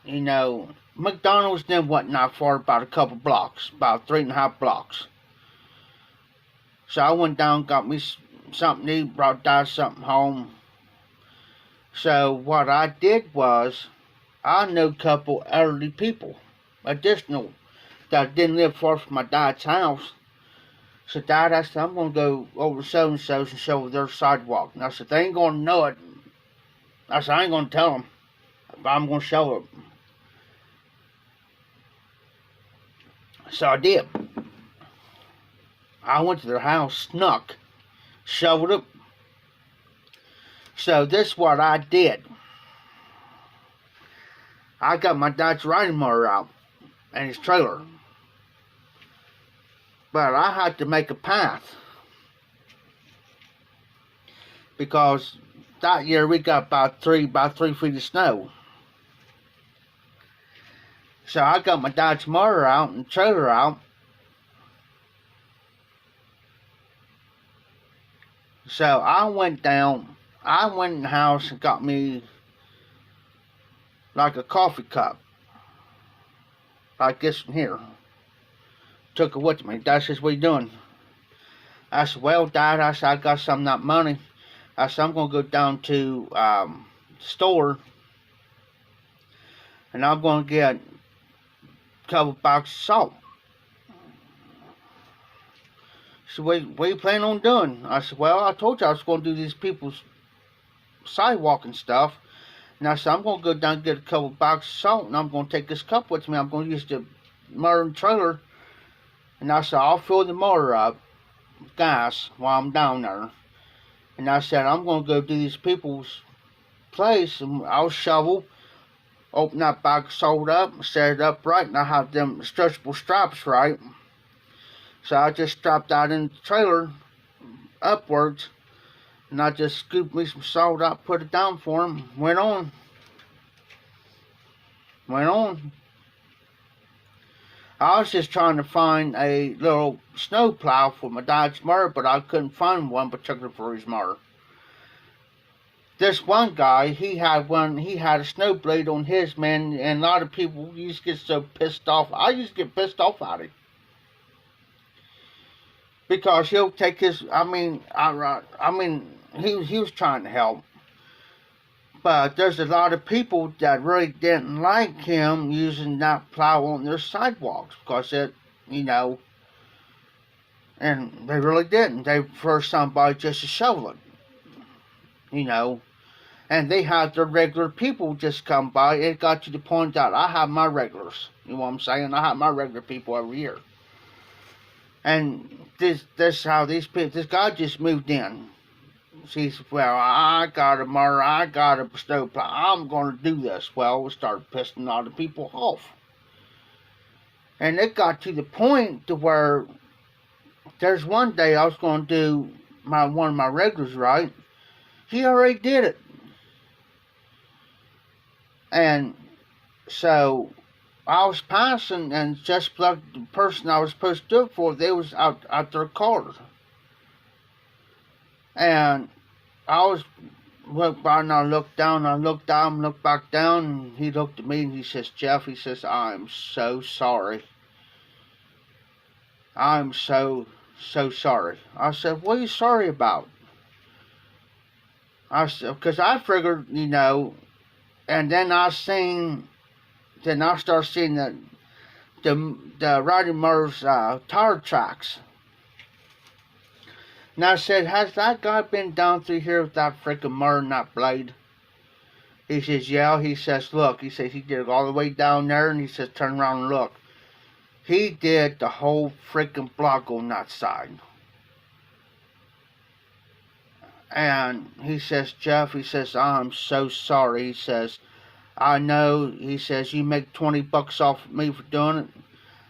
you know, McDonald's then wasn't not far, about a couple blocks, about 3.5 blocks. So I went down, got me something to eat, brought Dad something home. So what I did was, I know a couple elderly people, additional, that didn't live far from my dad's house. So Dad, I said, I'm going to go over to so-and-so's and show their sidewalk. And I said, they ain't going to know it. I said, I ain't going to tell them, but I'm going to show them. So I did. I went to their house, snuck, shoveled it. So this is what I did. I got my dad's riding mower out and his trailer. But I had to make a path. Because that year we got about 3 feet of snow. So I got my dad's mower out and trailer out. So I went down, I went in the house and got me like a coffee cup. Like this one here. Took it with me. Dad says, what are you doing? I said, well, Dad, I said, I got some of that money. I said, I'm going to go down to the store and I'm going to get a couple boxes of salt. She said, what are you planning on doing? I said, well, I told you I was going to do these people's sidewalk and stuff. And I said, I'm going to go down and get a couple boxes of salt and I'm going to take this cup with me. I'm going to use the mower and trailer. And I said, I'll fill the motor up with gas while I'm down there. And I said, I'm going to go do these people's place and I'll shovel, open that bag of salt up, set it up right, and I have them stretchable straps right. So I just strapped that in the trailer upwards, and I just scooped me some salt out, put it down for him, went on. I was just trying to find a little snow plow for my dad's mower, but I couldn't find one particular for his mower. This one guy, he had a snow blade on his, man, and a lot of people used to get so pissed off. I used to get pissed off at him. Because he'll take his, he was trying to help. But there's a lot of people that really didn't like him using that plow on their sidewalks because and they really didn't. They prefer somebody just to shovel it, And they had their regular people just come by. It got to the point that I have my regulars. You know what I'm saying? I have my regular people every year. And this how these people, this guy just moved in. She said, well, I got a mower, I got a snowplow, I'm going to do this. Well, we started pissing all the people off. And it got to the point to where there's one day I was going to do one of my regulars right. He already did it. And so I was passing, and just like the person I was supposed to do it for, they was out their car. And I went by and I looked down, looked back down, and he looked at me and he says, Jeff, he says, I'm so sorry. I'm so sorry. I said, what are you sorry about? I said, because I figured, and then I started seeing the riding mower's tire tracks. And I said, has that guy been down through here with that freaking mower and that blade? He says, yeah. He says, look. He says, he did it all the way down there, and he says, turn around and look. He did the whole freaking block on that side. And he says, Jeff, he says, I'm so sorry. He says, I know, he says, you make $20 off me for doing it.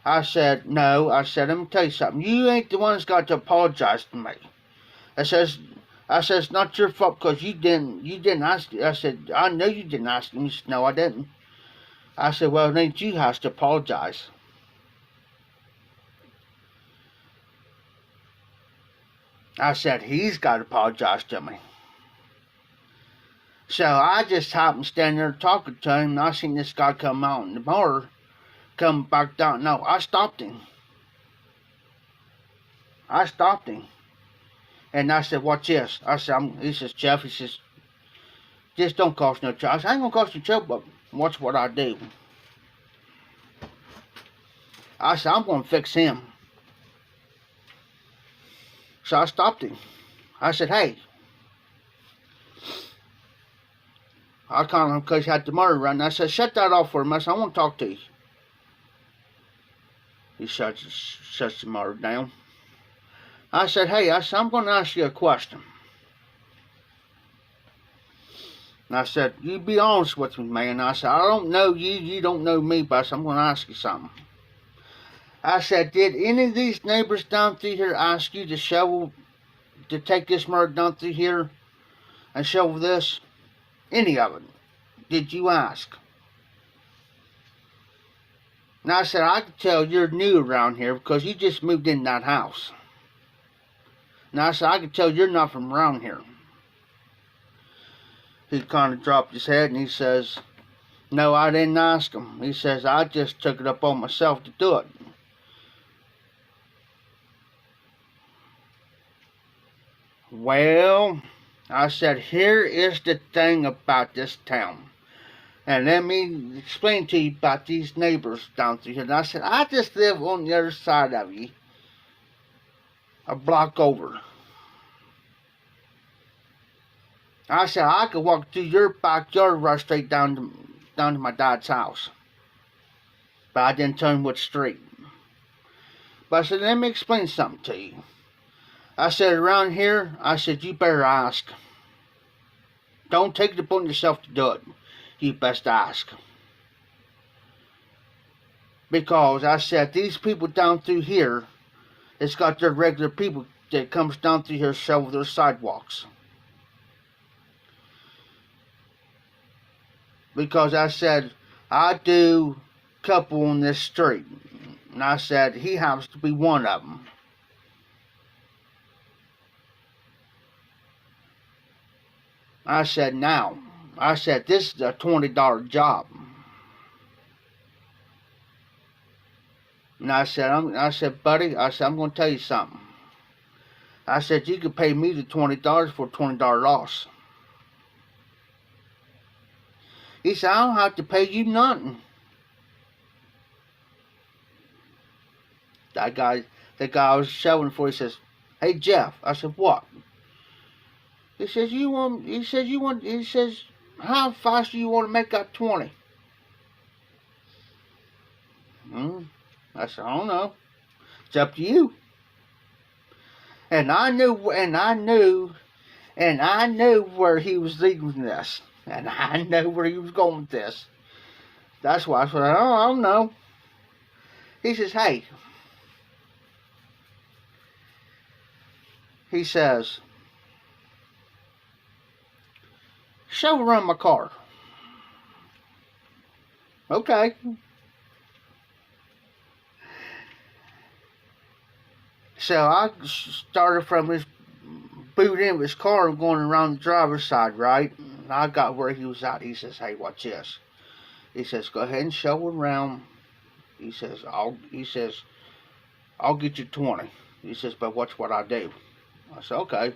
I said, no. I said, let me tell you something. You ain't the one that's got to apologize to me. I says, it's not your fault because you didn't ask. I said, I know you didn't ask me. He said, no, I didn't. I said, well, then you has to apologize. I said, he's got to apologize to me. So I just happened standing there talking to him, and I seen this guy come out in the mower, come back down. No, I stopped him. And I said, watch this. I said, he says, Jeff, he says, just don't cost no trouble. I said, I ain't going to cost you trouble, but watch what I do. I said, I'm going to fix him. So I stopped him. I said, hey. I called him because he had the motor running. I said, shut that off for him. I said, I want to talk to you. He shuts the motor down. I said, hey, I'm going to ask you a question. And I said, you be honest with me, man. I said, I don't know you, you don't know me, but I said, I'm going to ask you something. I said, did any of these neighbors down through here ask you to take this mower down through here and shovel this? Any of it? Did you ask? And I said, I can tell you're new around here because you just moved in that house. And I said, I can tell you're not from around here. He kind of dropped his head and he says, no, I didn't ask him. He says, I just took it up on myself to do it. Well, I said, here is the thing about this town. And let me explain to you about these neighbors down through here. And I said, I just live on the other side of you, a block over. I said, I could walk through your backyard right straight down to my dad's house. But I didn't tell him which street. But I said, let me explain something to you. I said, around here, I said, you better ask. Don't take it upon yourself to do it. You best ask. Because I said, these people down through here, it's got their regular people that comes down through here shovel their sidewalks. Because I said, I do a couple on this street. And I said, he happens to be one of them. I said, now, I said, this is a $20 job. And I said, buddy, I said, I'm going to tell you something. I said, you could pay me the $20 for a $20 loss. He said, I don't have to pay you nothing. The guy I was shoveling for, he says, hey Jeff. I said, what? He says, how fast do you want to make that 20? I said, I don't know. It's up to you. And I knew where he was leading with this. And I knew where he was going with this. That's why I said, I don't know. He says, hey. He says, shovel around my car. Okay. So I started from his boot end of his car and going around the driver's side, right? And I got where he was at. He says, hey, watch this. He says, go ahead and shovel around. He says, I'll get you 20. He says, but watch what I do. I said, okay.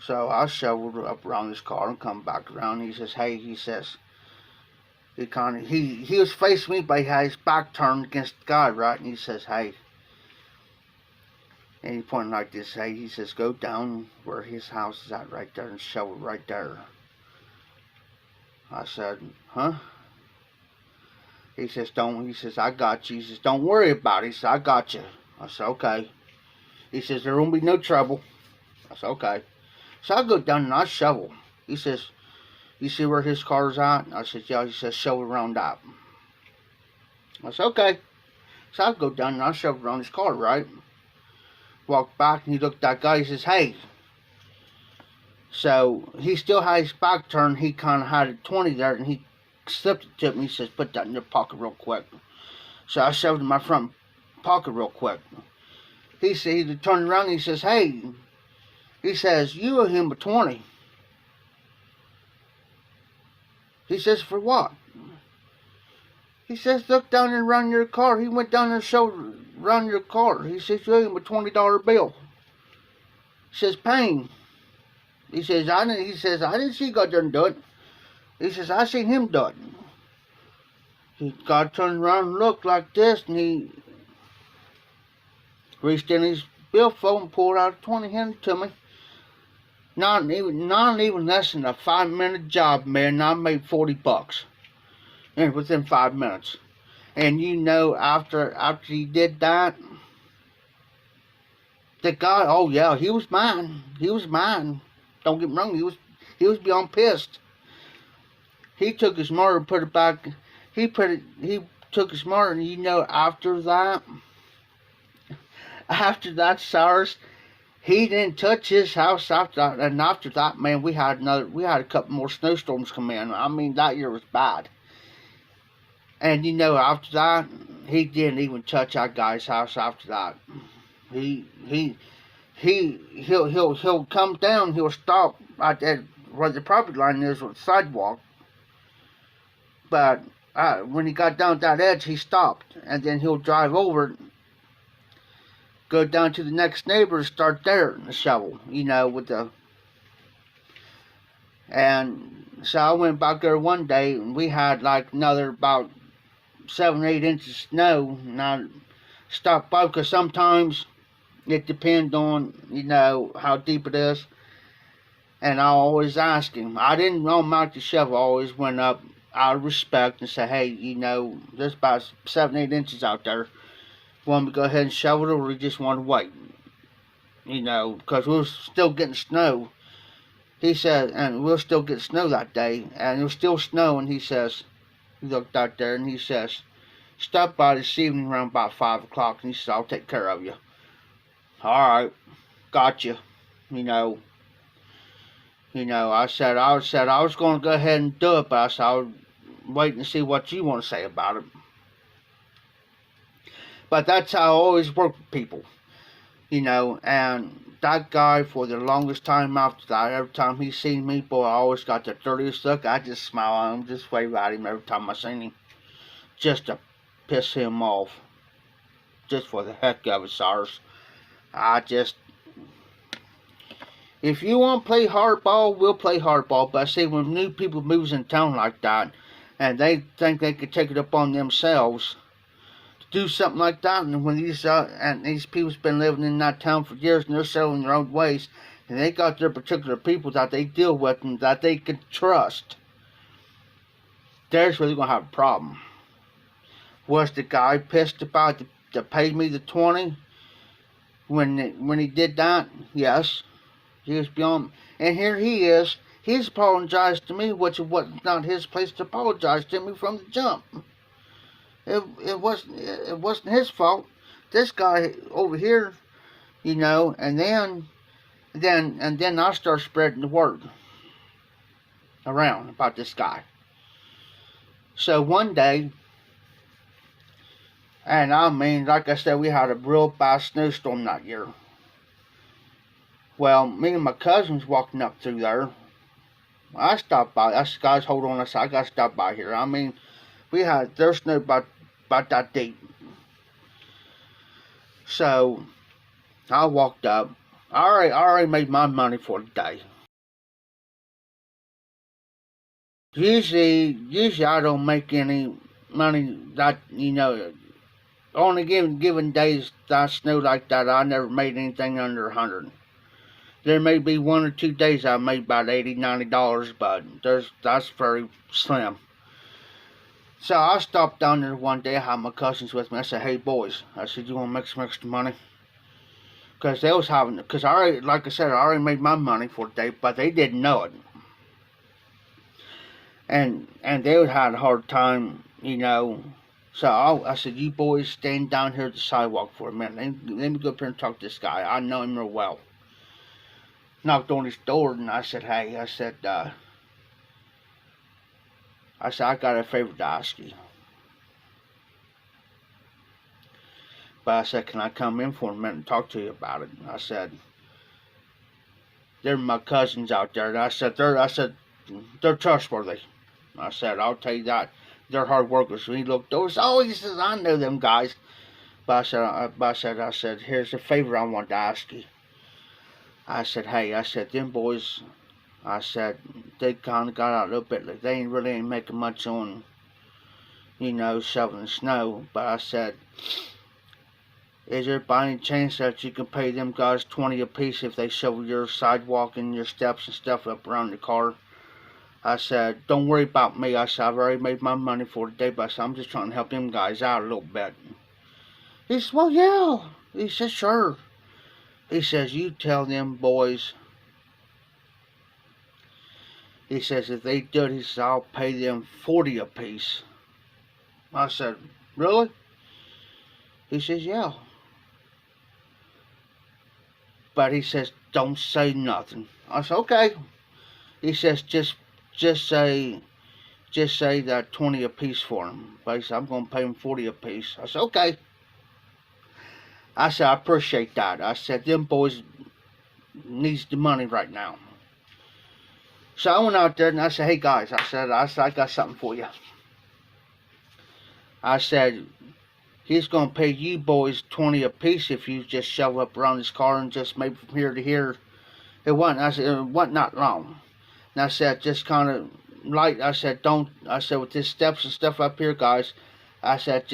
So I shoveled up around his car and come back around. He says, hey, he says, he was facing me, but he had his back turned against the guy, right? And he says, hey, and he pointed like this, hey, he says, go down where his house is at right there and shovel right there. I said, huh? He says, I got you. He says, don't worry about it. He says, I got you. I said, okay. He says, there won't be no trouble. I said, okay. So I go down and I shovel. He says, you see where his car's at? I said, yeah. He says, shovel around that. I said, okay. So I go down and I shovel around his car, right? Walked back and he looked at that guy. He says, hey. So he still had his back turned. He kind of had a 20 there and he slipped it to me. He says, put that in your pocket real quick. So I shoved it in my front pocket real quick. He turned around and he says, hey, he says, you owe him a 20. He says, for what? He says, look down and run your car. He went down and run your car. He says, you owe him a $20 bill. He says, Payne. He says, I didn't see God didn't do it. He says, I seen him do it. God turned around and looked like this, and he reached in his billfold and pulled out a 20, handed it to me. Not even less than a 5-minute job, man. I made $40. And within 5 minutes. And you know, after he did that, the guy, oh yeah, he was mine. He was mine. Don't get me wrong, he was beyond pissed. He took his motor and put it back. He took his motor, and you know, after that, Cyrus, he didn't touch his house after that. And after that, man, we had a couple more snowstorms come in. I mean, that year was bad. And you know, after that, he didn't even touch that guy's house after that. He'll come down, he'll stop right there where the property line is with the sidewalk. But when he got down that edge, he stopped, and then he'll drive over, go down to the next neighbor and start there in the shovel, you know, with the. And so I went back there one day, and we had like another about 7 or 8 inches of snow, and I stopped by because sometimes it depends on, you know, how deep it is. And I always ask him. I didn't mount the shovel. I always went up out of respect and say, hey, you know, there's about 7 or 8 inches out there. Want me to go ahead and shovel it, or we just want to wait? You know, because we were still getting snow. He said, and we'll still get snow that day, and it was still snowing. He says, he looked out there and he says, stop by this evening around about 5 o'clock, and he says, I'll take care of you. Alright, got you. You know, I said I was going to go ahead and do it, but I said I was waiting to see what you want to say about it. But that's how I always work with people, you know, and that guy, for the longest time after that, every time he seen me, boy, I always got the dirtiest look. I just smile at him, just wave at him every time I seen him, just to piss him off, just for the heck of it, sirs. I just, if you want to play hardball, we'll play hardball. But I say, when new people moves in town like that, and they think they could take it upon themselves to do something like that, and when these people's been living in that town for years, and they're selling their own ways, and they got their particular people that they deal with and that they can trust, there's where they're gonna have a problem. Was the guy pissed about to pay me the 20 when he did that? Yes. He was beyond, and here he is. He's apologized to me, which was not his place to apologize to me from the jump. It wasn't his fault. This guy over here, you know, and then I start spreading the word around about this guy. So one day, and I mean, like I said, we had a real bad snowstorm that year. Well, me and my cousins walking up through there. I stopped by. I said, guys, hold on. I said, I got to stop by here. I mean, there's snow about that deep. So, I walked up. I already made my money for the day. Usually I don't make any money that, you know, on a given days that snow like that, I never made anything under 100. There may be 1 or 2 days I made about $80, $90, but that's very slim. So I stopped down there one day. I had my cousins with me. I said, "Hey boys," I said, "you want to make some extra money?" Because they was having, because I already, like I said, I already made my money for the day, but they didn't know it. And they would had a hard time, you know. So I said, "You boys stand down here at the sidewalk for a minute. Let me go up here and talk to this guy. I know him real well." Knocked on his door, and I said, "Hey," I said, I got a favor to ask you. But I said, "Can I come in for a minute and talk to you about it?" I said, "They're my cousins out there." And I said, they're trustworthy. I said, "I'll tell you that. They're hard workers." When he looked over, he says, "I know them guys." But I said, "Here's a favor I want to ask you." I said, "Hey," I said, "them boys," I said, "they kind of got out a little bit. Like, they ain't making much on, you know, shoveling snow." But I said, "Is there by any chance that you can pay them guys 20 apiece if they shovel your sidewalk and your steps and stuff up around the car?" I said, "Don't worry about me." I said, "I've already made my money for the day, but I said, I'm just trying to help them guys out a little bit." He said, "Well, yeah." He said, "Sure." He says, "You tell them boys," he says, "if they do it," he says, "I'll pay them 40 apiece." I said, "Really?" He says, "Yeah." But he says, "Don't say nothing." I said, "Okay." He says, just say that 20 apiece for him." But he said, "I'm going to pay him 40 apiece." I said, "Okay." I said, "I appreciate that." I said, "Them boys needs the money right now." So I went out there and I said, "Hey guys," I said, I got something for you. I said, "He's going to pay you boys 20 apiece if you just shovel up around his car and just maybe from here to here." It wasn't not long. And I said, just kind of light. I said, with this steps and stuff up here, guys, I said,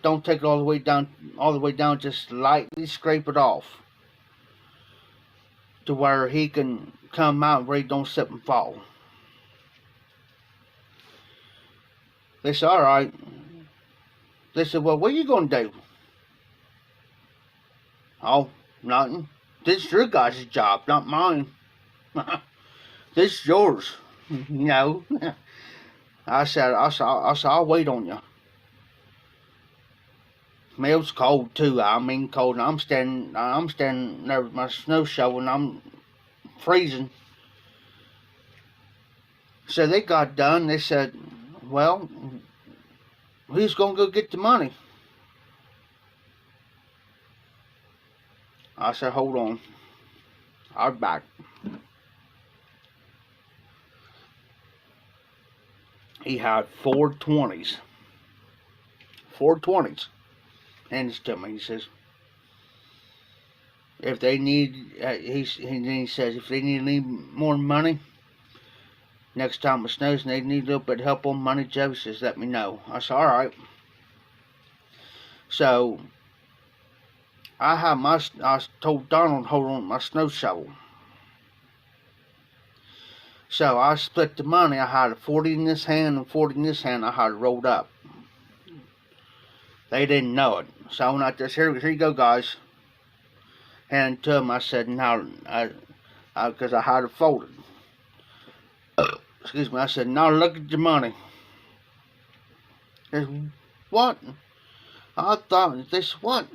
don't take it all the way down, just lightly scrape it off to where he can come out where he don't slip and fall." They said, "All right." They said, "Well, what are you going to do?" "Oh, nothing. This is your guys' job, not mine." "This is yours, you know." I said, "I'll wait on you." It was cold too. I mean, cold. And I'm standing there with my snow shovel, and I'm freezing. So they got done. They said, "Well, who's gonna go get the money?" I said, hold on. I'll be back. He had 420s. 420s. Hands to me. He says, if they need, he says, if they need any more money, next time it snows and they need a little bit of help on money, Jeff, he says, let me know. I said, alright. So, I told Donald to hold on to my snow shovel. So I split the money. I had a 40 in this hand and 40 in this hand. I had it rolled up. They didn't know it. So when I just, here you go, guys. Handed it to them. I said, now, because I had it folded. Excuse me. I said, now look at your money. He said, what? I thought, this what?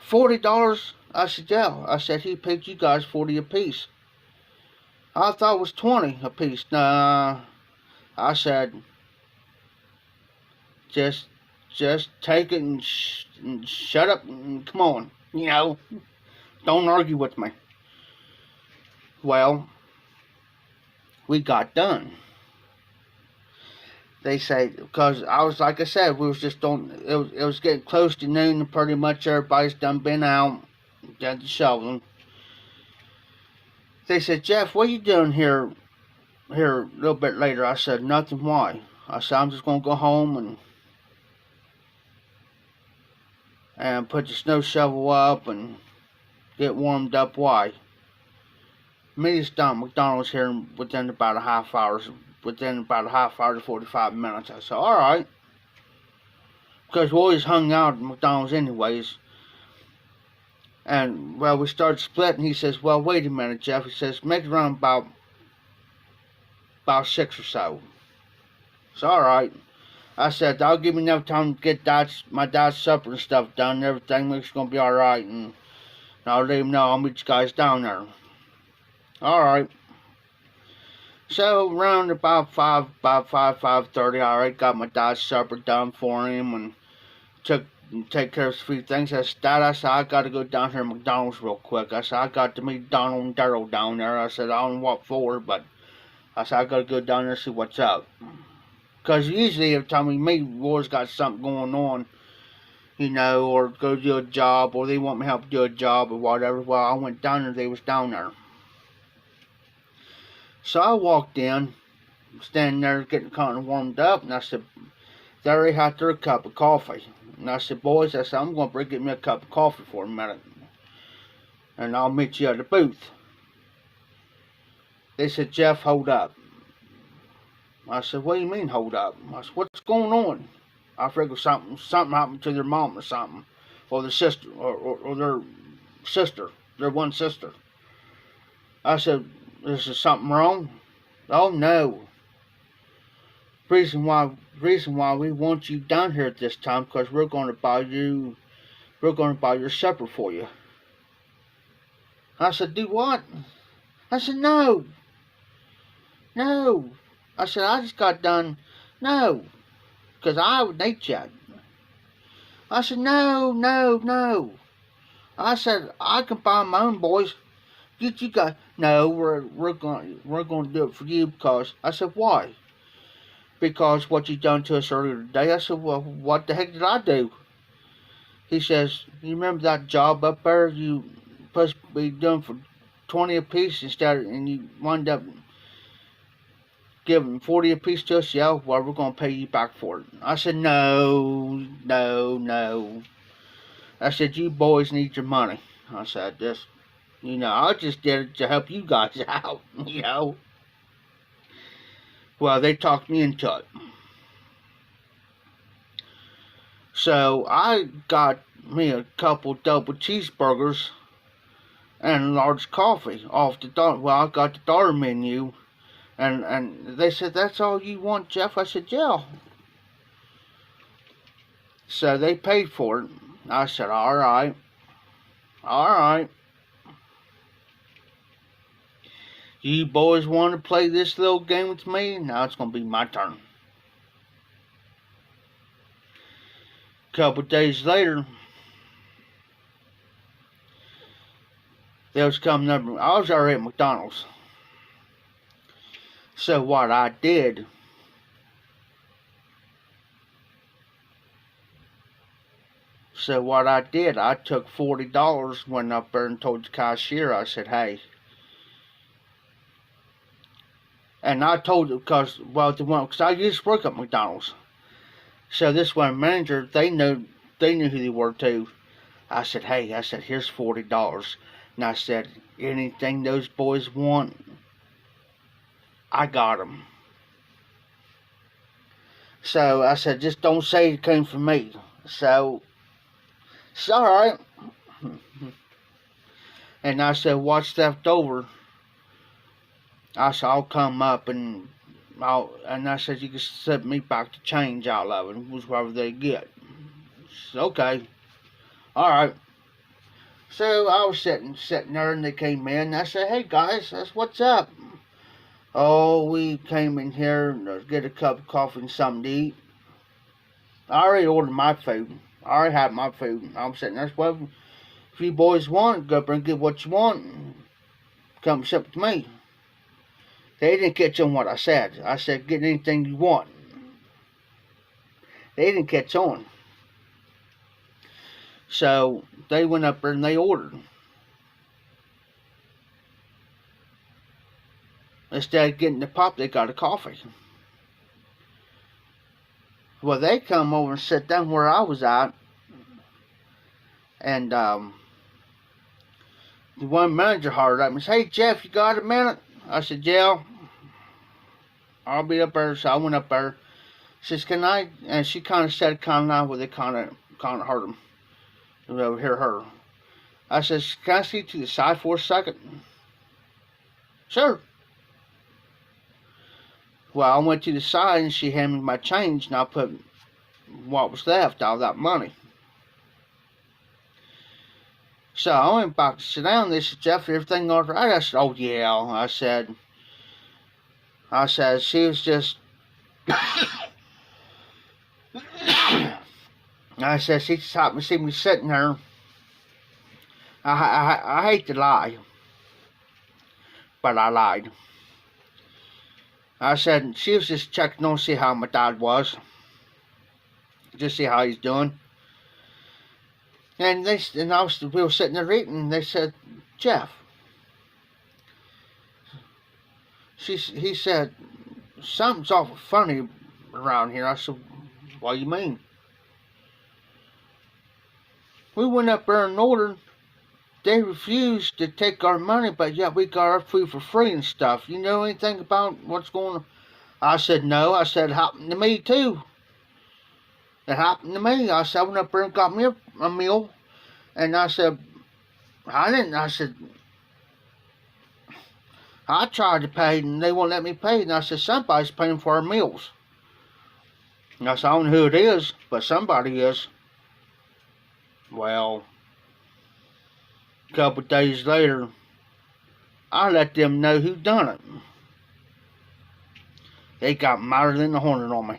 $40? I said, yeah. I said, he paid you guys 40 apiece. I thought it was 20 apiece. Nah. I said, just take it and shut up and come on. You know, don't argue with me. Well, we got done. They say, because I was, like I said, we was just on, it was getting close to noon and pretty much everybody's done been out, done the shoveling. They said, Jeff, what are you doing here a little bit later? I said, nothing. Why? I said, I'm just going to go home and put the snow shovel up and get warmed up. Why? Meeting's done. McDonald's here within about a half hour to 45 minutes. I said, alright. Because we always hung out at McDonald's anyways. And, well, we started splitting. He says, well, wait a minute, Jeff. He says, make it around about 6 or so. So, alright. I said, that'll give me enough time to get my dad's supper and stuff done and everything. It's going to be alright. And I'll let him know I'll meet you guys down there. Alright. So, around about 5:30, I already got my dad's supper done for him and take care of a few things. I said, Dad, I got to go down here to McDonald's real quick. I said, I got to meet Donald and Daryl down there. I said, I don't know what for, but I said, I got to go down there and see what's up. Because usually every time we meet, we always got something going on, you know, or go do a job, or they want me to help do a job or whatever. Well, I went down there, they was down there. So I walked in, standing there getting kind of warmed up, and I said, they already had their cup of coffee. And I said, boys, I said, I'm going to get me a cup of coffee for a minute. And I'll meet you at the booth. They said, Jeff, hold up. I said, what do you mean, hold up? I said, what's going on? I figured something happened to their mom or something. Or their sister, or their sister, their one sister. I said, is there something wrong? Oh, no. Reason why we want you down here at this time, because we're going to buy your supper for you. I said, do what? I said, no. I said, I just got done. No, because I would eat yet. I said, no. I said, I can buy my own, boys. Get you guys. No, we're going to do it for you because. I said, why? Because what you done to us earlier today. I said, well, what the heck did I do? He says, you remember that job up there you supposed to be doing for 20 apiece and you wind up giving 40 apiece to us? Yeah, well, we're going to pay you back for it. I said, no. I said, you boys need your money. I said, I just did it to help you guys out, you know. Well, they talked me into it. So I got me a couple double cheeseburgers and a large coffee off the dollar. Well, I got the dollar menu, and they said, that's all you want, Jeff? I said, yeah. So they paid for it. I said, all right. You boys want to play this little game with me? Now it's going to be my turn. A couple days later, They was coming up. I was already at McDonald's. So what I did, I took $40, went up there and told the cashier, I said, hey. And I told them, because I used to work at McDonald's. So this one manager, they knew who they were too. I said, hey, here's $40. And I said, anything those boys want, I got them. So I said, just don't say it came from me. So, it's alright. And I said, what's left over? I said, I'll come up and I said, you can send me back the change out of it, whatever they get. Said, okay. Alright. So I was sitting there and they came in and I said, hey guys, what's up? Oh, we came in here to get a cup of coffee and something to eat. I already ordered my food. I already had my food. I'm sitting there, well, if you boys want, go up and get what you want. Come sit with me. They didn't catch on what I said. I said, get anything you want. They didn't catch on. So they went up there and they ordered. Instead of getting the pop, they got a coffee. Well, they come over and sit down where I was at. And the one manager hollered at me and said, hey Jeff, you got a minute? I said, yeah, I'll be up there. So I went up there. She says, can I? And she kind of said kind of loud where they kind of heard them. Hear her. I says, can I see to the side for a second? Sure. Well, I went to the side and she handed me my change and I put what was left out of that money. So I went back to sit down. They said, Jeff, everything all right? I said, oh yeah. I said, she was just, I said, she just happened to see me sitting there. I hate to lie, but I lied. I said, she was just checking on to see how my dad was. Just see how he's doing. And we were sitting there eating, and they said, Jeff. He said, something's awful funny around here. I said, what do you mean? We went up there and ordered. They refused to take our money, but yet we got our food for free and stuff. You know anything about what's going on? I said, no. I said, it happened to me too. It happened to me. I said, I went up there and got me a meal. And I said, I said, I tried to pay and they won't let me pay. And I said, somebody's paying for our meals. And I said, I don't know who it is, but somebody is. Well, a couple of days later, I let them know who done it. They got madder than the hornet on me.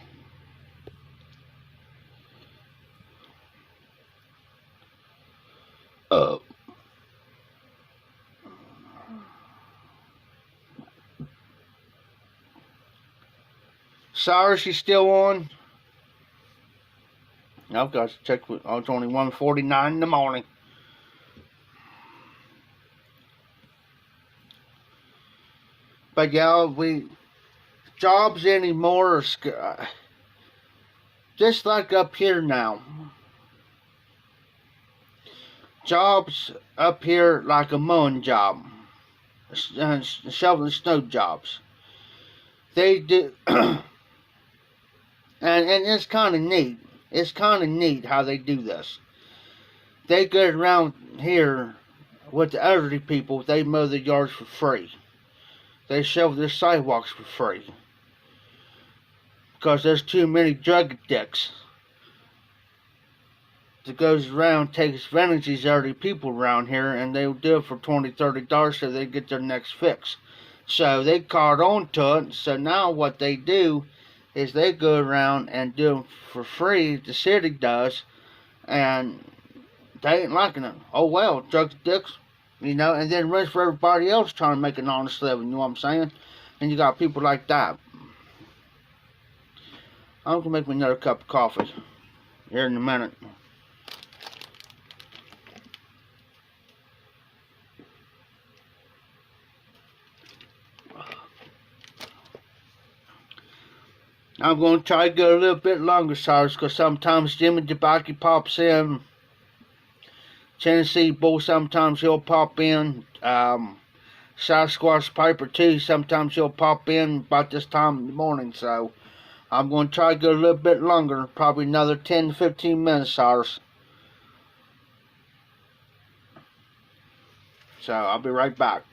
Sorry, she's still on. I've got to check. It's only 1:49 in the morning. But yeah, jobs anymore are just like up here now. Jobs up here like a mowing job, shoveling snow jobs. They do, and it's kind of neat. It's kind of neat how they do this. They go around here with the elderly people. They mow their yards for free. They shovel their sidewalks for free. Because there's too many drug addicts that goes around, takes advantage of these elderly people around here, and they'll do it for $20, $30 so they get their next fix. So they caught on to it. So now what they do is they go around and do them for free. The city does, and they ain't liking it. Oh well, drug addicts, you know, and then rest for everybody else trying to make an honest living, you know what I'm saying? And you got people like that. I'm gonna make me another cup of coffee here in a minute. I'm going to try to go a little bit longer, Cyrus, because sometimes Jimmy Tobacco pops in. Tennessee Bull, sometimes he'll pop in. Sasquatch Piper, too, sometimes he'll pop in about this time in the morning. So I'm going to try to go a little bit longer, probably another 10 to 15 minutes, Cyrus. So I'll be right back.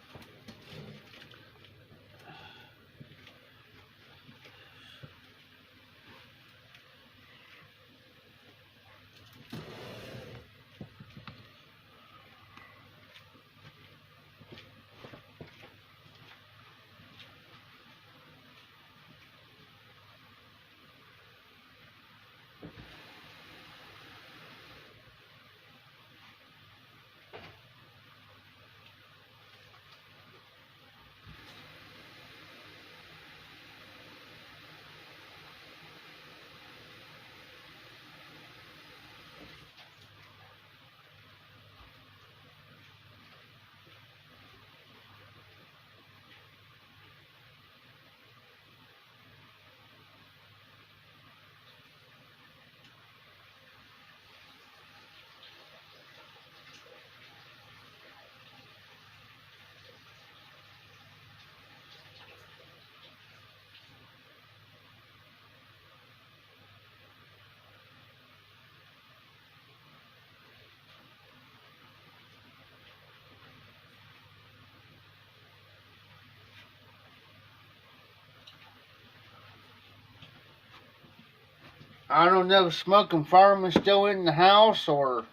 I don't know if smoking fireman's still in the house or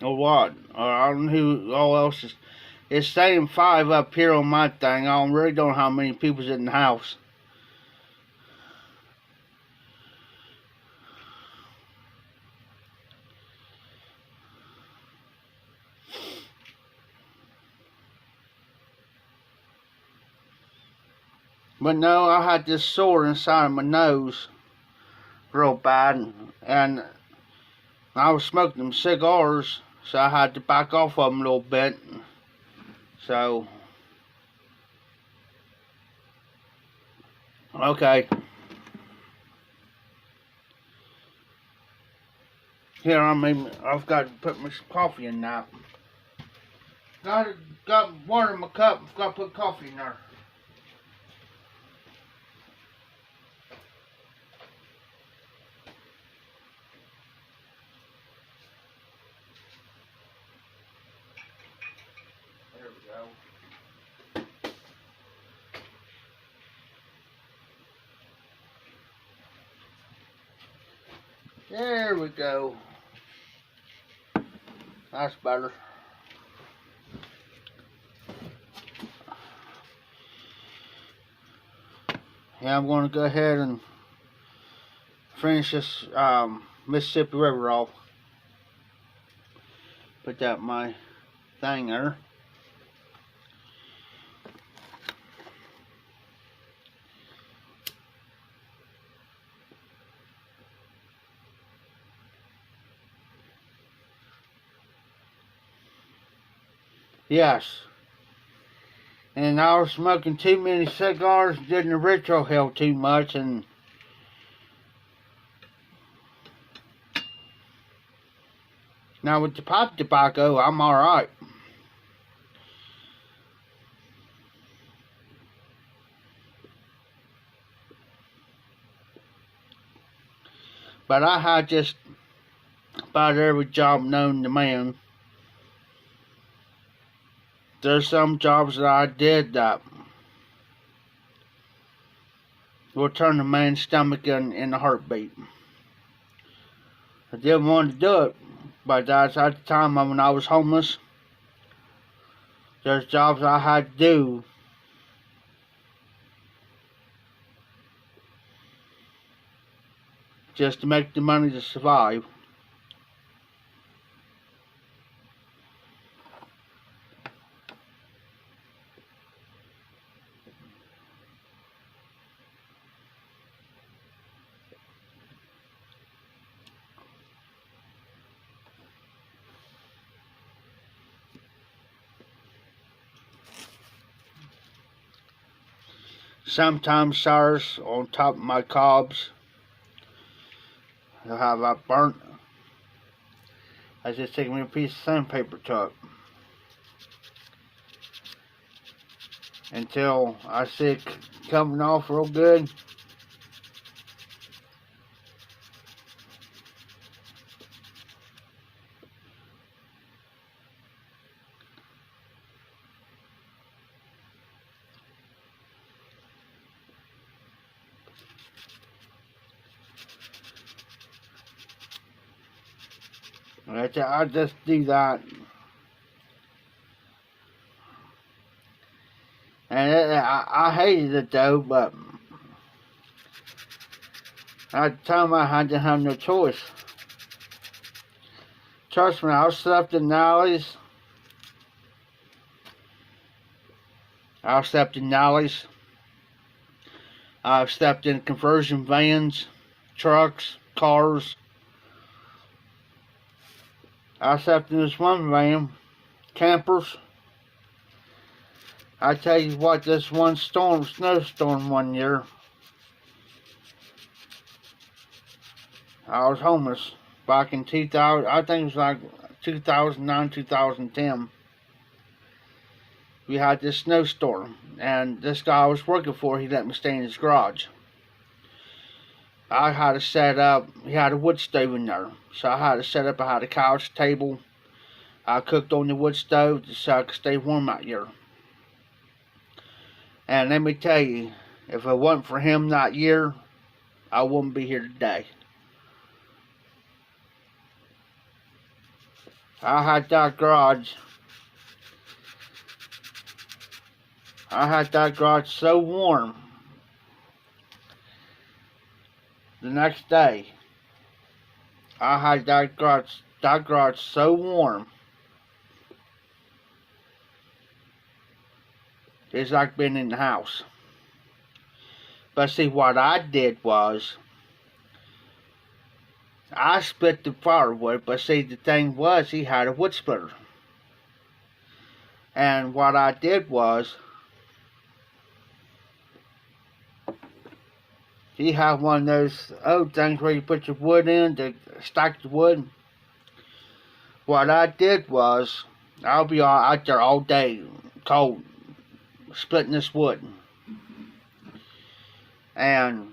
what. Or I don't know who all else is. It's saying 5 up here on my thing. I really don't know how many people's in the house. But no, I had this sore inside of my nose real bad, and I was smoking them cigars, so I had to back off of them a little bit. So, okay. Here, I've got to put my coffee in now. Got water in my cup, I've got to put coffee in there. There we go. There we go. That's better. Yeah, I'm going to go ahead and finish this Mississippi River off. Put that in my thing there. Yes. And I was smoking too many cigars, didn't the ritual hell too much, and now with the pipe tobacco, I'm alright. But I had just about every job known to man. There's some jobs that I did that will turn a man's stomach in a heartbeat. I didn't want to do it, but that's at the time when I was homeless. There's jobs I had to do just to make the money to survive. Sometimes sours on top of my cobs. I'll have that burnt. I just take me a piece of sandpaper to it until I see it coming off real good. I just do that. And I hated it though, but at the time I didn't have no choice. Trust me, I've slept in alleys. I've slept in alleys. I've slept in conversion vans, trucks, cars. I slept in this one van, campers. I tell you what, this one snowstorm one year, I was homeless back in 2000, I think it was like 2009, 2010. We had this snowstorm, and this guy I was working for, he let me stay in his garage. I had to set up, he had a wood stove in there, so I had to set up, I had a couch, table. I cooked on the wood stove so I could stay warm that year. And let me tell you, if it wasn't for him that year, I wouldn't be here today. I had that garage so warm the next day. I had that garage so warm. It's like being in the house. But see, what I did was, I split the firewood, but see, the thing was, he had a wood splitter. And what I did was, he had one of those old things where you put your wood in to stack the wood. What I did was, I'll be out there all day, cold, splitting this wood. And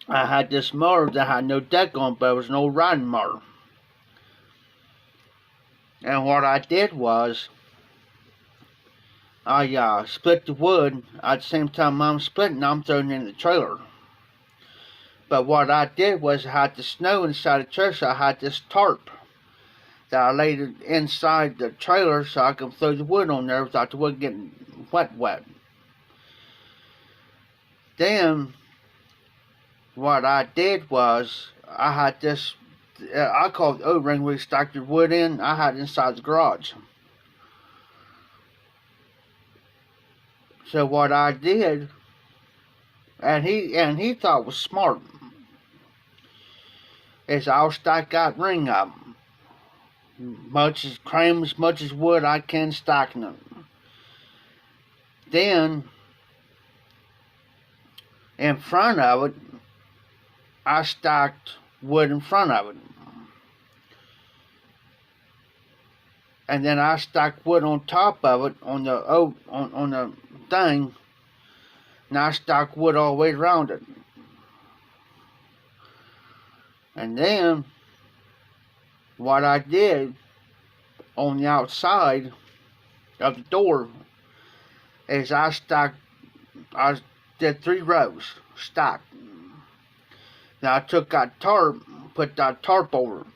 I had this mower that had no deck on, but it was an old riding mower. And what I did was, I split the wood. At the same time I'm splitting, I'm throwing it in the trailer. But what I did was, I had the snow inside the trailer, so I had this tarp that I laid it inside the trailer so I could throw the wood on there without the wood getting wet. Then, what I did was, I had this, I call it O-ring, where you stack your wood in. I had it inside the garage. So what I did, and he thought was smart, is I'll stack that ring up. Cram as much as wood I can stacking it. Then, in front of it, I stacked wood in front of it. And then I stacked wood on top of it, on the thing, and I stacked wood all the way around it. And then, what I did on the outside of the door is I did 3 rows stacked. Now I took that tarp, put that tarp over it.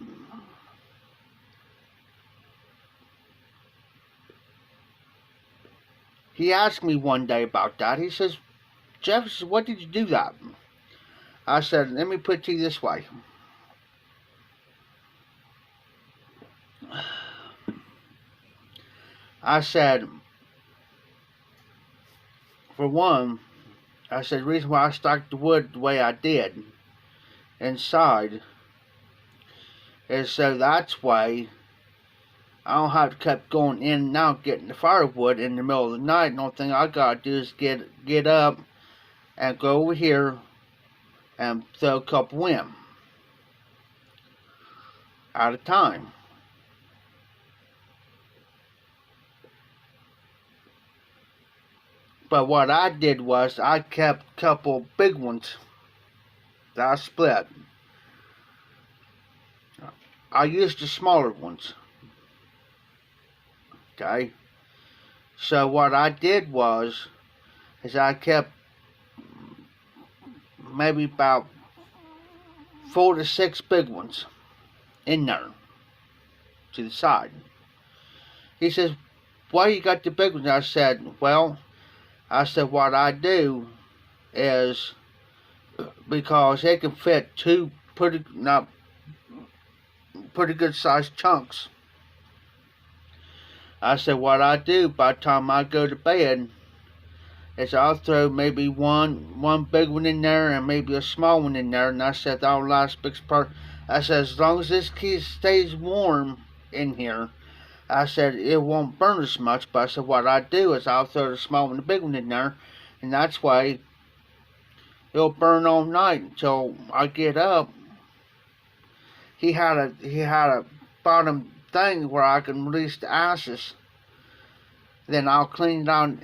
He asked me one day about that. He says, "Jeff, what did you do that?" I said, let me put it to you this way. I said, for one, I said, the reason why I stacked the wood the way I did inside is so that's why I don't have to keep going in and out getting the firewood in the middle of the night. The only thing I gotta do is get up and go over here and throw a couple in at a time. But what I did was I kept a couple big ones that I split. I used the smaller ones. Okay. So what I did was is I kept maybe about 4 to 6 big ones in there to the side. He says, why you got the big ones? I said, well, what I do is because they can fit 2 pretty good sized chunks. I said, what I do by the time I go to bed is I'll throw maybe one big one in there and maybe a small one in there, and I said that'll last big part. I said, as long as this key stays warm in here, I said it won't burn as much. But I said what I do is I'll throw the small one and the big one in there, and that's why it'll burn all night until I get up. He had a bottom thing where I can release the ashes. Then I'll clean it out,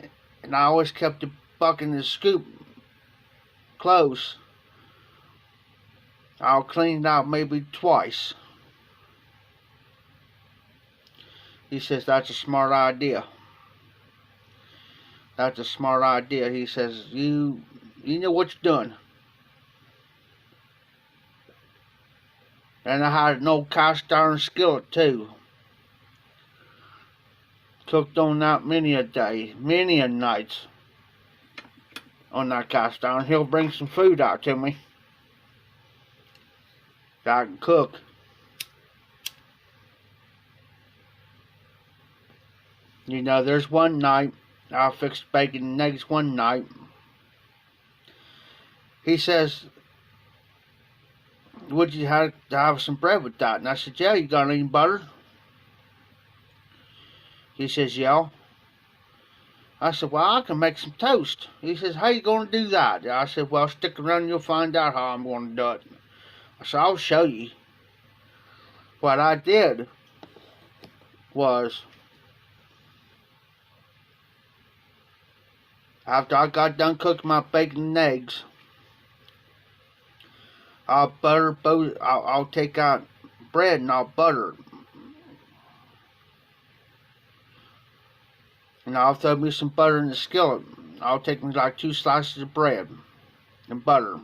and I always kept the bucket and the scoop close. I'll clean it out maybe twice. He says that's a smart idea. That's a smart idea. He says you know what you're doing. And I had an old cast iron skillet too. Cooked on that many a day, many a night on that cast iron. He'll bring some food out to me that I can cook. You know, there's one night I fixed bacon and eggs one night. He says, would you have to have some bread with that? And I said, yeah, you got any butter? He says, yeah. I said, well, I can make some toast. He says, how you going to do that? I said, well, stick around and you'll find out how I'm going to do it. I said, I'll show you. What I did was, after I got done cooking my bacon and eggs, I'll butter both. I'll take out bread and I'll butter it. And I'll throw me some butter in the skillet. I'll take me like 2 slices of bread and butter.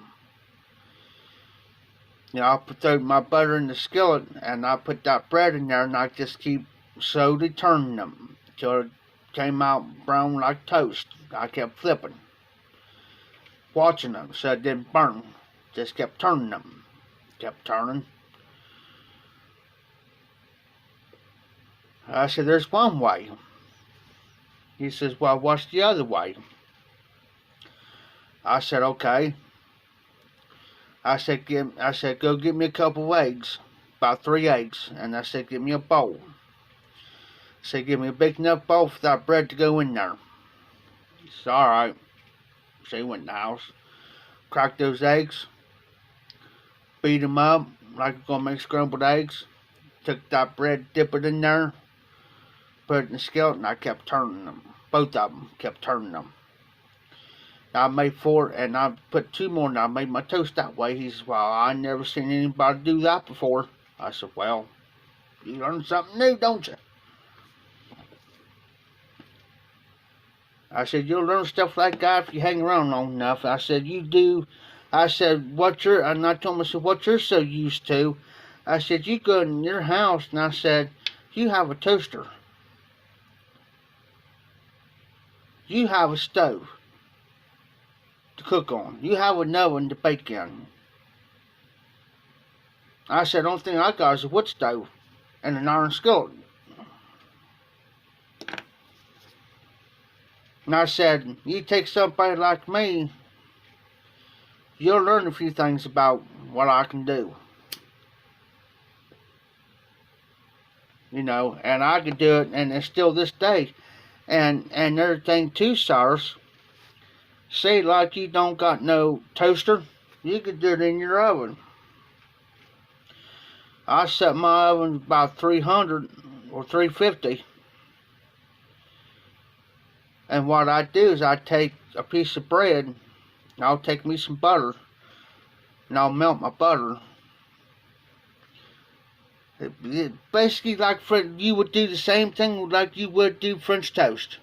You know, I'll throw my butter in the skillet and I put that bread in there and I just keep slowly turning them until it came out brown like toast. I kept flipping, watching them so it didn't burn. Just kept turning them. Kept turning. I said, there's one way. He says, well, what's the other way? I said, okay. I said, go get me a couple of eggs, about 3 eggs, and I said, give me a bowl. I said, give me a big enough bowl for that bread to go in there. He said, all right. So he went in the house, cracked those eggs, beat them up like we're gonna make scrambled eggs. Took that bread, dip it in there, put it in the skillet, and I kept turning them. Both of them kept turning them. I made 4, and I put 2 more, and I made my toast that way. He says, well, I never seen anybody do that before. I said, well, you learn something new, don't you? I said, you'll learn stuff like that if you hang around long enough. I said, you do. I said, and I told him, I said, what you're so used to. I said, you go in your house, and I said, you have a toaster. You have a stove to cook on. You have an oven to bake in. I said, the only thing I got is a wood stove and an iron skillet. And I said, you take somebody like me, you'll learn a few things about what I can do. You know, and I could do it, and it's still this day. And another thing too, Cyrus, say like you don't got no toaster, you could do it in your oven. I set my oven about 300 or 350. And what I do is I take a piece of bread, and I'll take me some butter, and I'll melt my butter. Basically, like you would do the same thing like you would do French toast.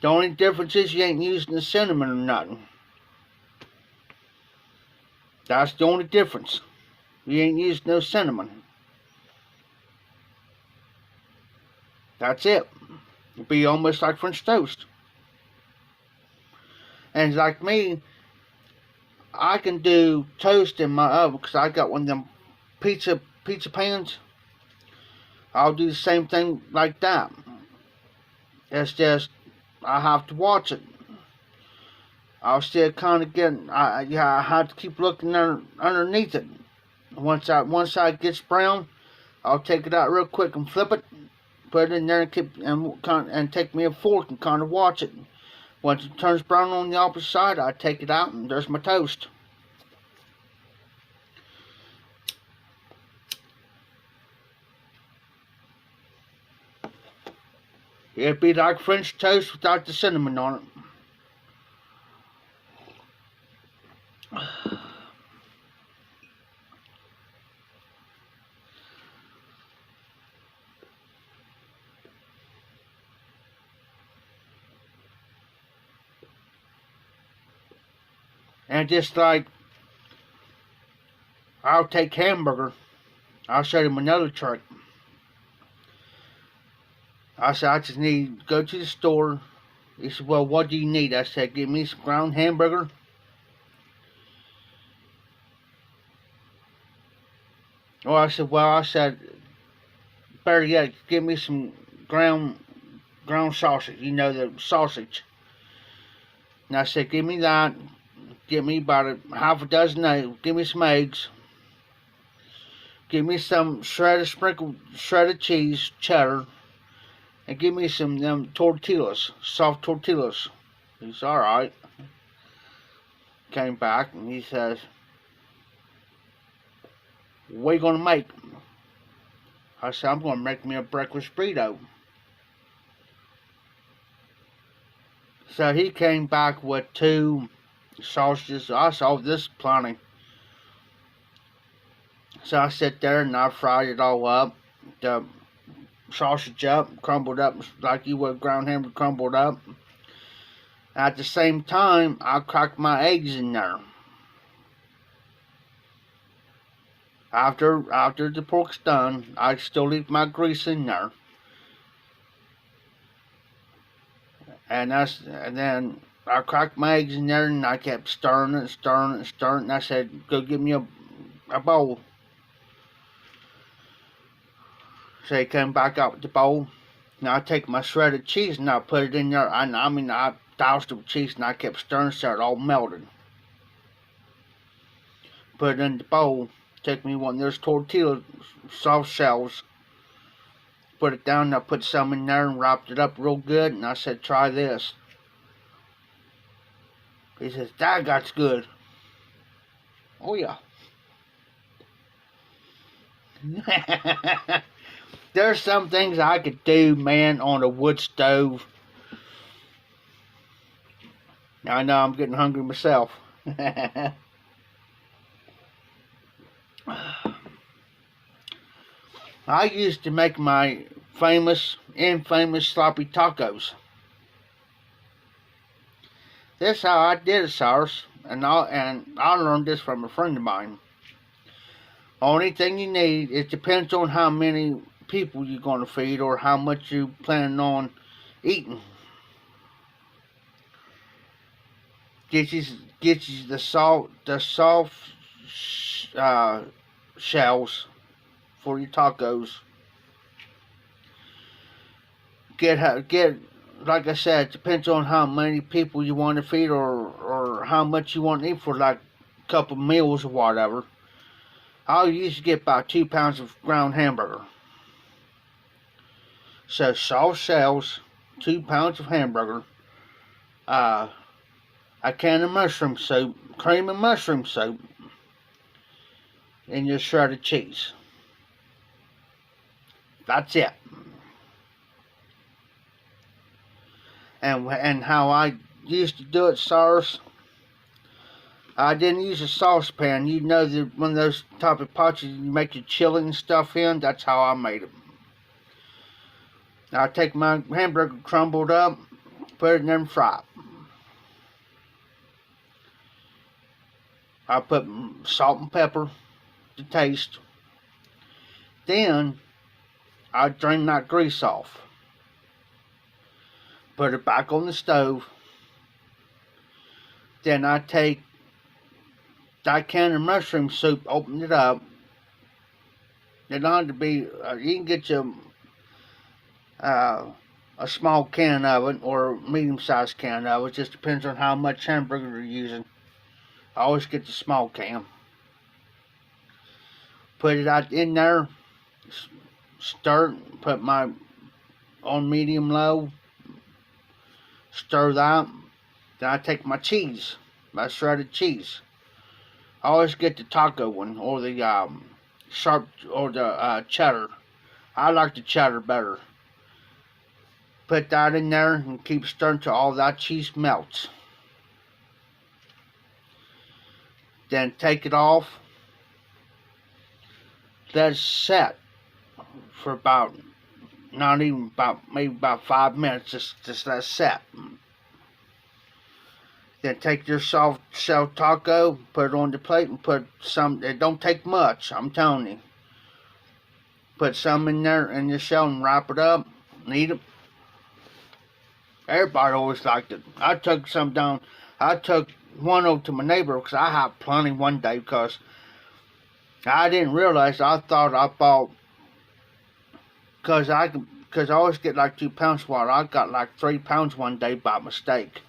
The only difference is you ain't using the cinnamon or nothing. That's the only difference. You ain't using no cinnamon. That's it. It'll be almost like French toast. And like me, I can do toast in my oven because I got one of them pizza pans. I'll do the same thing like that. It's just I have to watch it. I'll still kind of get. I have to keep looking underneath it. Once I gets brown, I'll take it out real quick and flip it, put it in there and take me a fork and kind of watch it. Once it turns brown on the opposite side, I take it out and there's my toast. It'd be like French toast without the cinnamon on it. And just like I'll take hamburger, I'll show them another trick. I said, I just need to go to the store. He said, well, what do you need? I said, give me some ground hamburger. Oh, I said, better yet, give me some ground sausage. You know, the sausage. And I said, give me that. Give me about half a dozen eggs. Give me some eggs. Give me some shredded cheese, cheddar. And give me some them tortillas, soft tortillas. He's alright. Came back and he says, what are you going to make? I said, I'm going to make me a breakfast burrito. So he came back with 2 sausages. I saw this plenty. So I sit there and I fried it all up. The sausage up, crumbled up like you would ground hamburger crumbled up. At the same time, I cracked my eggs in there. After the pork's done, I still leave my grease in there. And then I cracked my eggs in there and I kept stirring it. And I said, go get me a bowl. So he came back out with the bowl. Now I take my shredded cheese and I put it in there. I doused it with cheese and I kept stirring so it all melted. Put it in the bowl. Take me one of those tortilla soft shells. Put it down and I put some in there and wrapped it up real good. And I said, try this. He says, that's good. Oh yeah. There's some things I could do, man, on a wood stove. I know I'm getting hungry myself. I used to make my infamous sloppy tacos. This is how I did it, Cyrus, and I learned this from a friend of mine. Only thing you need, it depends on how many people you're going to feed or how much you planning on eating. Get you the soft shells for your tacos. Get like I said, it depends on how many people you want to feed or how much you want to eat for like a couple meals or whatever. I'll usually get about 2 pounds of ground hamburger. So soft shells, 2 pounds of hamburger, a can of mushroom soup, cream and mushroom soup, and your shredded cheese. That's it. And how I used to do it, sirs, I didn't use a saucepan. You know, one of those type of pots you make your chili and stuff in. That's how I made it. I take my hamburger crumbled up, put it in there and fry it. I put salt and pepper to taste. Then I drain that grease off. Put it back on the stove. Then I take that can of mushroom soup, open it up. It don't have to be, you can get you a small can of it or a medium-sized can of it. It just depends on how much hamburger you're using. I always get the small can. Put it out in there, stir it, put my on medium-low, stir that. Then I take my cheese, my shredded cheese. I always get the taco one or the sharp or the cheddar. I like the cheddar better. Put that in there and keep stirring till all that cheese melts. Then take it off. Let it set for about, not even about, maybe about 5 minutes. Just let it set. Then take your soft shell taco, put it on the plate, and put some. It don't take much, I'm telling you. Put some in there in your shell and wrap it up and eat it. Everybody always liked it. I took some down. I took one over to my neighbor because I had plenty one day because I didn't realize. I thought I bought because I always get like 2 pounds water. I got like 3 pounds one day by mistake.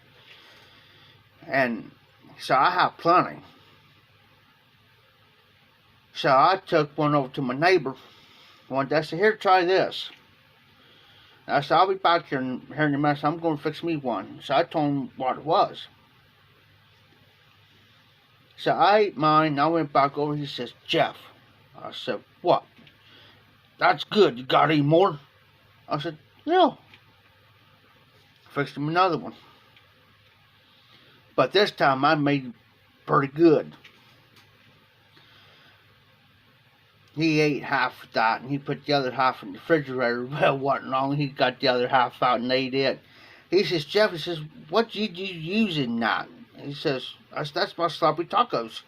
And so I have plenty. So I took one over to my neighbor one day. I said, here, try this. I said, I'll be back here in a minute. I'm going to fix me one. So I told him what it was. So I ate mine. I went back over. He says, Jeff. I said, what? That's good. You got any more? I said, yeah. Fixed him another one. But this time I made it pretty good. He ate half of that and he put the other half in the refrigerator. Well, wasn't long. He got the other half out and ate it. He says, Jeff, he says, what did you use in that? He says, that's my sloppy tacos.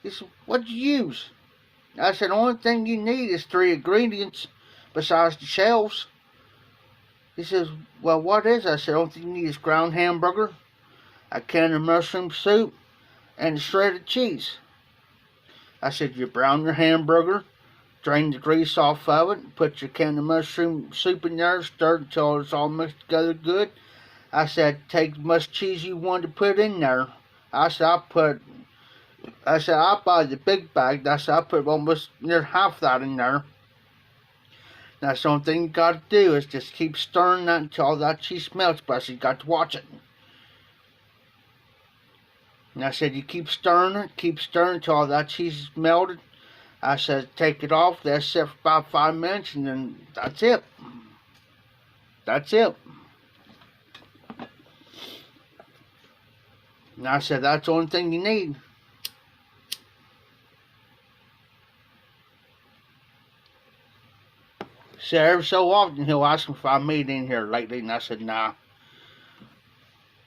He said, what did you use? I said, the only thing you need is 3 ingredients besides the shells. He says, well, what is it? I said, the only thing you need is ground hamburger, a can of mushroom soup, and shredded cheese. I said, you brown your hamburger, drain the grease off of it, put your can of mushroom soup in there, stir it until it's all mixed together good. I said, take as much cheese you want to put in there. I said, I'll buy the big bag. I said, I put almost near half that in there. That's the only thing you got to do is just keep stirring that until all that cheese melts, but you got to watch it. And I said, you keep stirring until all that cheese is melted. I said, take it off, let it sit for about 5 minutes, and then that's it. That's it. And I said, that's the only thing you need. So every so often he'll ask me if I made in here lately, and I said, nah.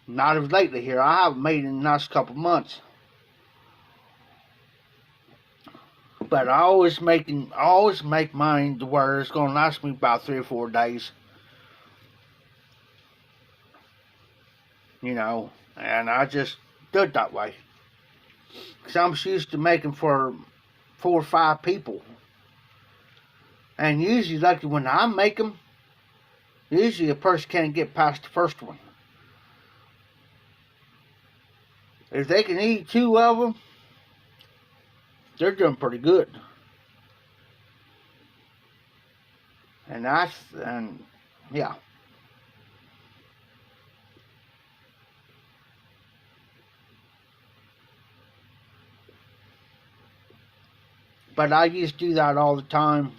Not as lately here. I haven't made in the last couple months. But I always make mine to where it's going to last me about 3 or 4 days. You know, and I just do it that way. Because I'm used to making for 4 or 5 people. And usually, like when I make them, usually a person can't get past the first one. If they can eat 2 of them, they're doing pretty good. And yeah. But I used to do that all the time.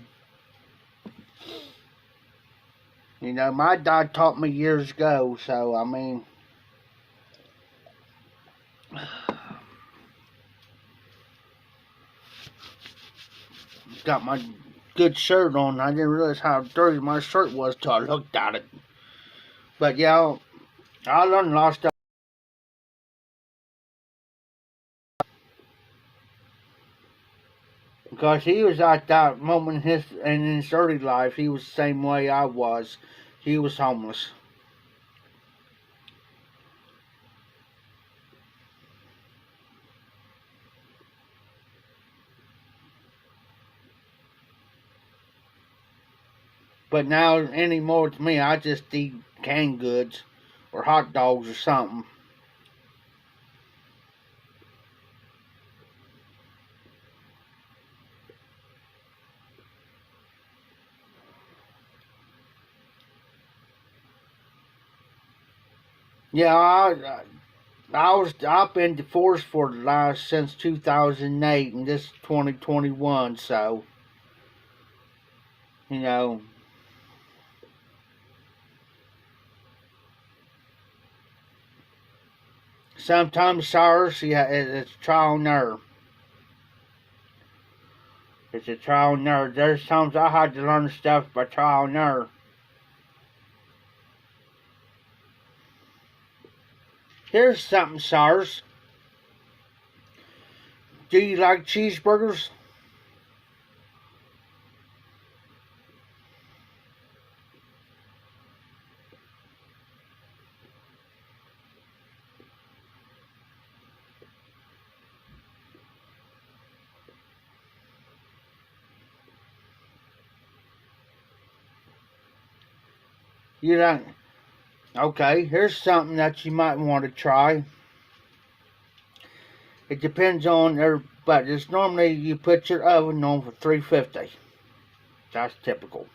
You know, my dad taught me years ago, so I mean, got my good shirt on. I didn't realize how dirty my shirt was till I looked at it. But yeah, I learned a lot of stuff. Because he was at that moment in his early life, he was the same way I was. He was homeless. But now, anymore to me, I just eat canned goods or hot dogs or something. Yeah, I've been divorced for the last since 2008, and this is 2021. So, you know, sometimes SARS, yeah, it's trial and error. It's a trial and error. There's times I had to learn stuff by trial and error. Here's something, SARS. Do you like cheeseburgers? You don't? Okay, here's something that you might want to try. It depends on but it's normally you put your oven on for 350. That's typical.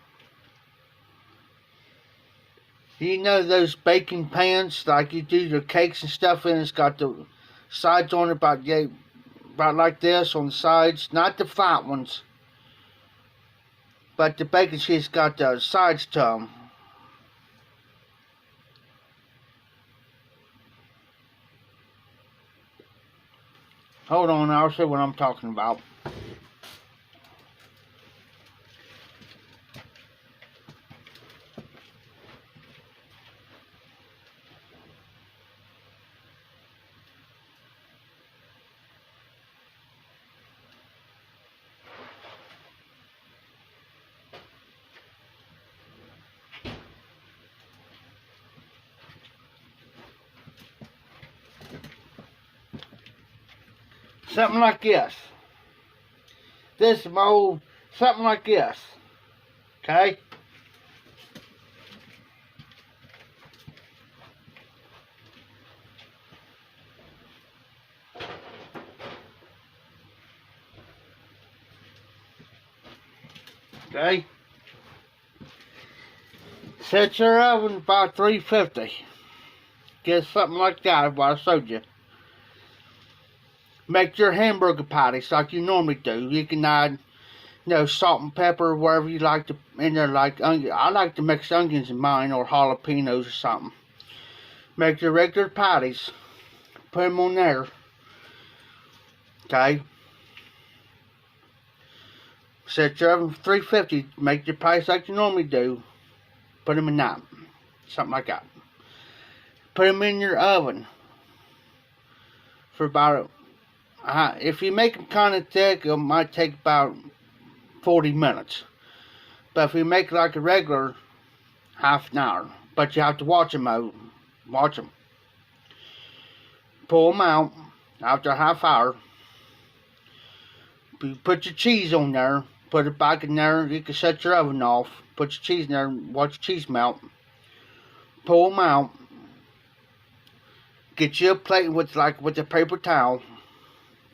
You know those baking pans like you do your cakes and stuff in? It's got the sides on it about like this on the sides, not the flat ones, but the baking sheet's got the sides to them. Hold on, I'll see what I'm talking about. Something like this. This mold, something like this. Okay? Okay? Set your oven about 350. Get something like that, what I showed you. Make your hamburger patties like you normally do. You can add, salt and pepper, wherever you like to, in there, like onion. I like to mix onions in mine, or jalapenos or something. Make your regular patties. Put them on there. Okay? Set your oven for 350. Make your patties like you normally do. Put them in that. Something like that. Put them in your oven for about if you make them kind of thick, it might take about 40 minutes. But if you make like a regular, half an hour. But you have to watch them out. Watch them. Pull them out after a half hour. You put your cheese on there, put it back in there. You can shut your oven off. Put your cheese in there and watch your cheese melt. Pull them out. Get you a plate with a paper towel.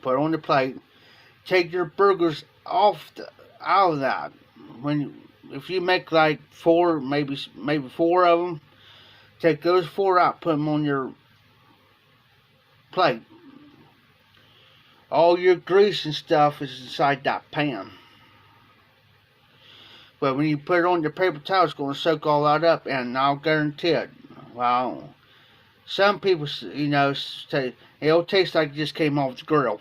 Put it on the plate. Take your burgers out of that. If you make like four, maybe 4 of them, take those 4 out. Put them on your plate. All your grease and stuff is inside that pan. But when you put it on your paper towel, it's going to soak all that up, and I'll guarantee it. Well, some people, say it'll taste like it just came off the grill.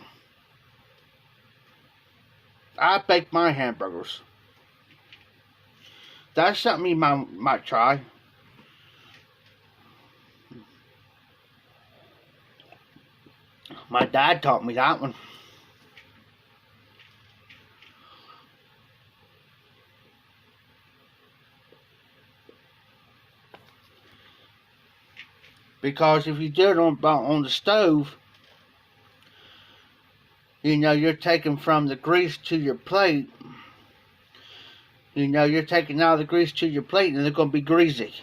I bake my hamburgers. That's something you might try. My dad taught me that one. Because if you do it on the stove, you're taking from the grease to your plate. You're taking out the grease to your plate, and they're going to be greasy.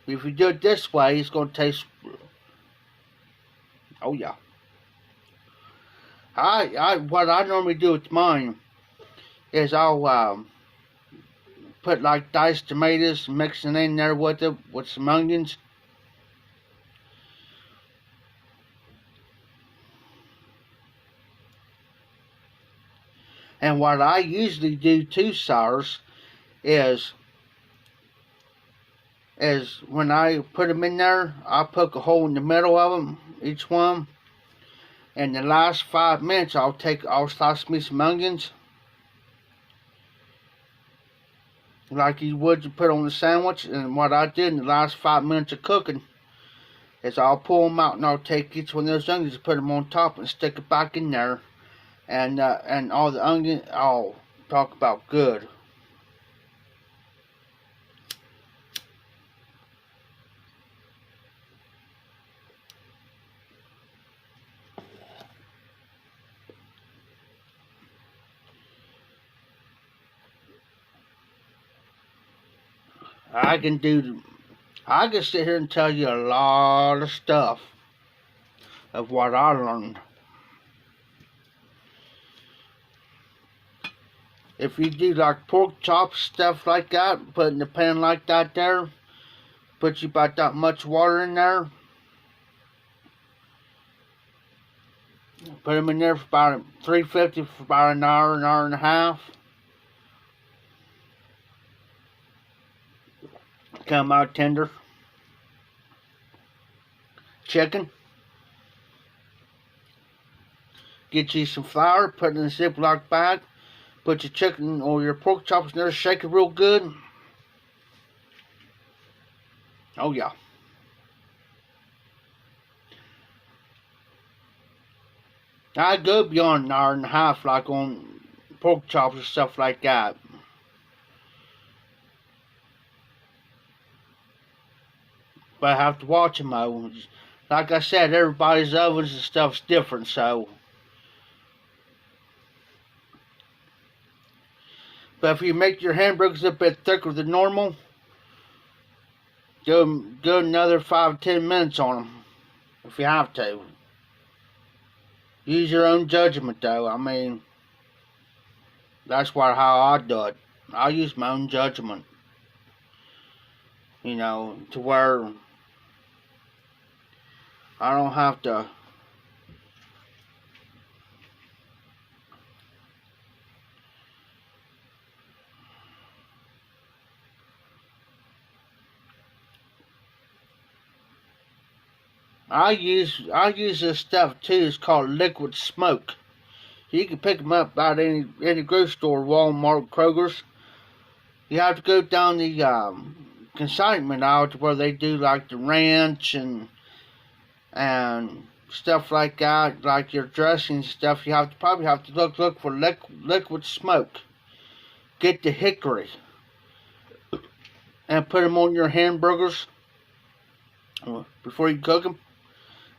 If you do it this way, it's going to taste. Oh yeah. What I normally do with mine is I'll put like diced tomatoes, mixing in there with some onions. And what I usually do to sours is when I put them in there, I poke a hole in the middle of them, each one. And the last 5 minutes, I'll slice me some onions, like you would to put on a sandwich. And what I did in the last 5 minutes of cooking is I'll pull them out, and I'll take each one of those onions and put them on top and stick it back in there. And all the onion, I'll talk about good. I can sit here and tell you a lot of stuff of what I learned. If you do like pork chops, stuff like that, put in the pan like that there, put you about that much water in there. Put them in there for about 350 for about an hour and a half. Come out tender. Chicken. Get you some flour, put it in a Ziploc bag. Put your chicken or your pork chops in there, shake it real good. Oh yeah. I go beyond an hour and a half, like on pork chops and stuff like that. But I have to watch them though. Like I said, everybody's ovens and stuff's different, so. But if you make your hamburgers a bit thicker than normal, go another 5-10 minutes on them, if you have to. Use your own judgment, though. I mean, that's how I do it. I use my own judgment. To where I don't have to. I use this stuff too. It's called liquid smoke. You can pick them up about any grocery store, Walmart, Kroger's. You have to go down the consignment aisle to where they do like the ranch and stuff like that, like your dressing stuff. You probably have to look for liquid smoke. Get the hickory and put them on your hamburgers before you cook them.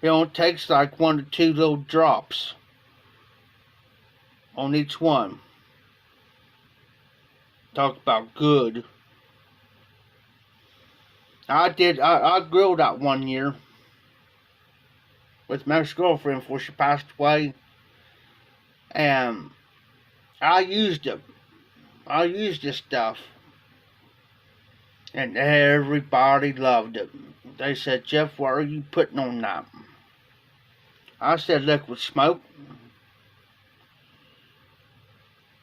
It only takes like 1 to 2 little drops. on each one. Talk about good. I grilled out one year with my ex-girlfriend before she passed away, and I used it. I used this stuff, and everybody loved it. They said, "Jeff, what are you putting on that?" I said, "Liquid smoke."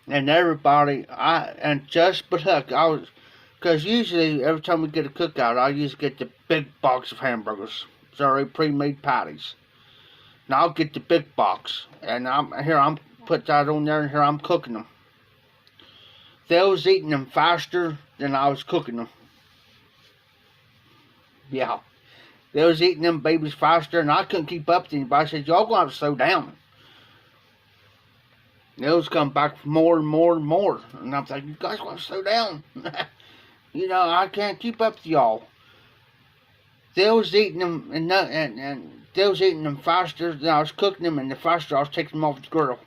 And everybody, and just but heck, because usually every time we get a cookout, I usually get the big box of hamburgers. It's already pre-made patties. And I'll get the big box, and I'm put that on there, and here I'm cooking them. They was eating them faster than I was cooking them. Yeah, they was eating them babies faster, and I couldn't keep up to anybody. I said, "Y'all gonna have to slow down." They was coming back for more and more and more, and I'm like, "You guys want to slow down?" You know, I can't keep up to y'all. They was eating them, and they was eating them faster than I was cooking them, and the faster I was taking them off the grill.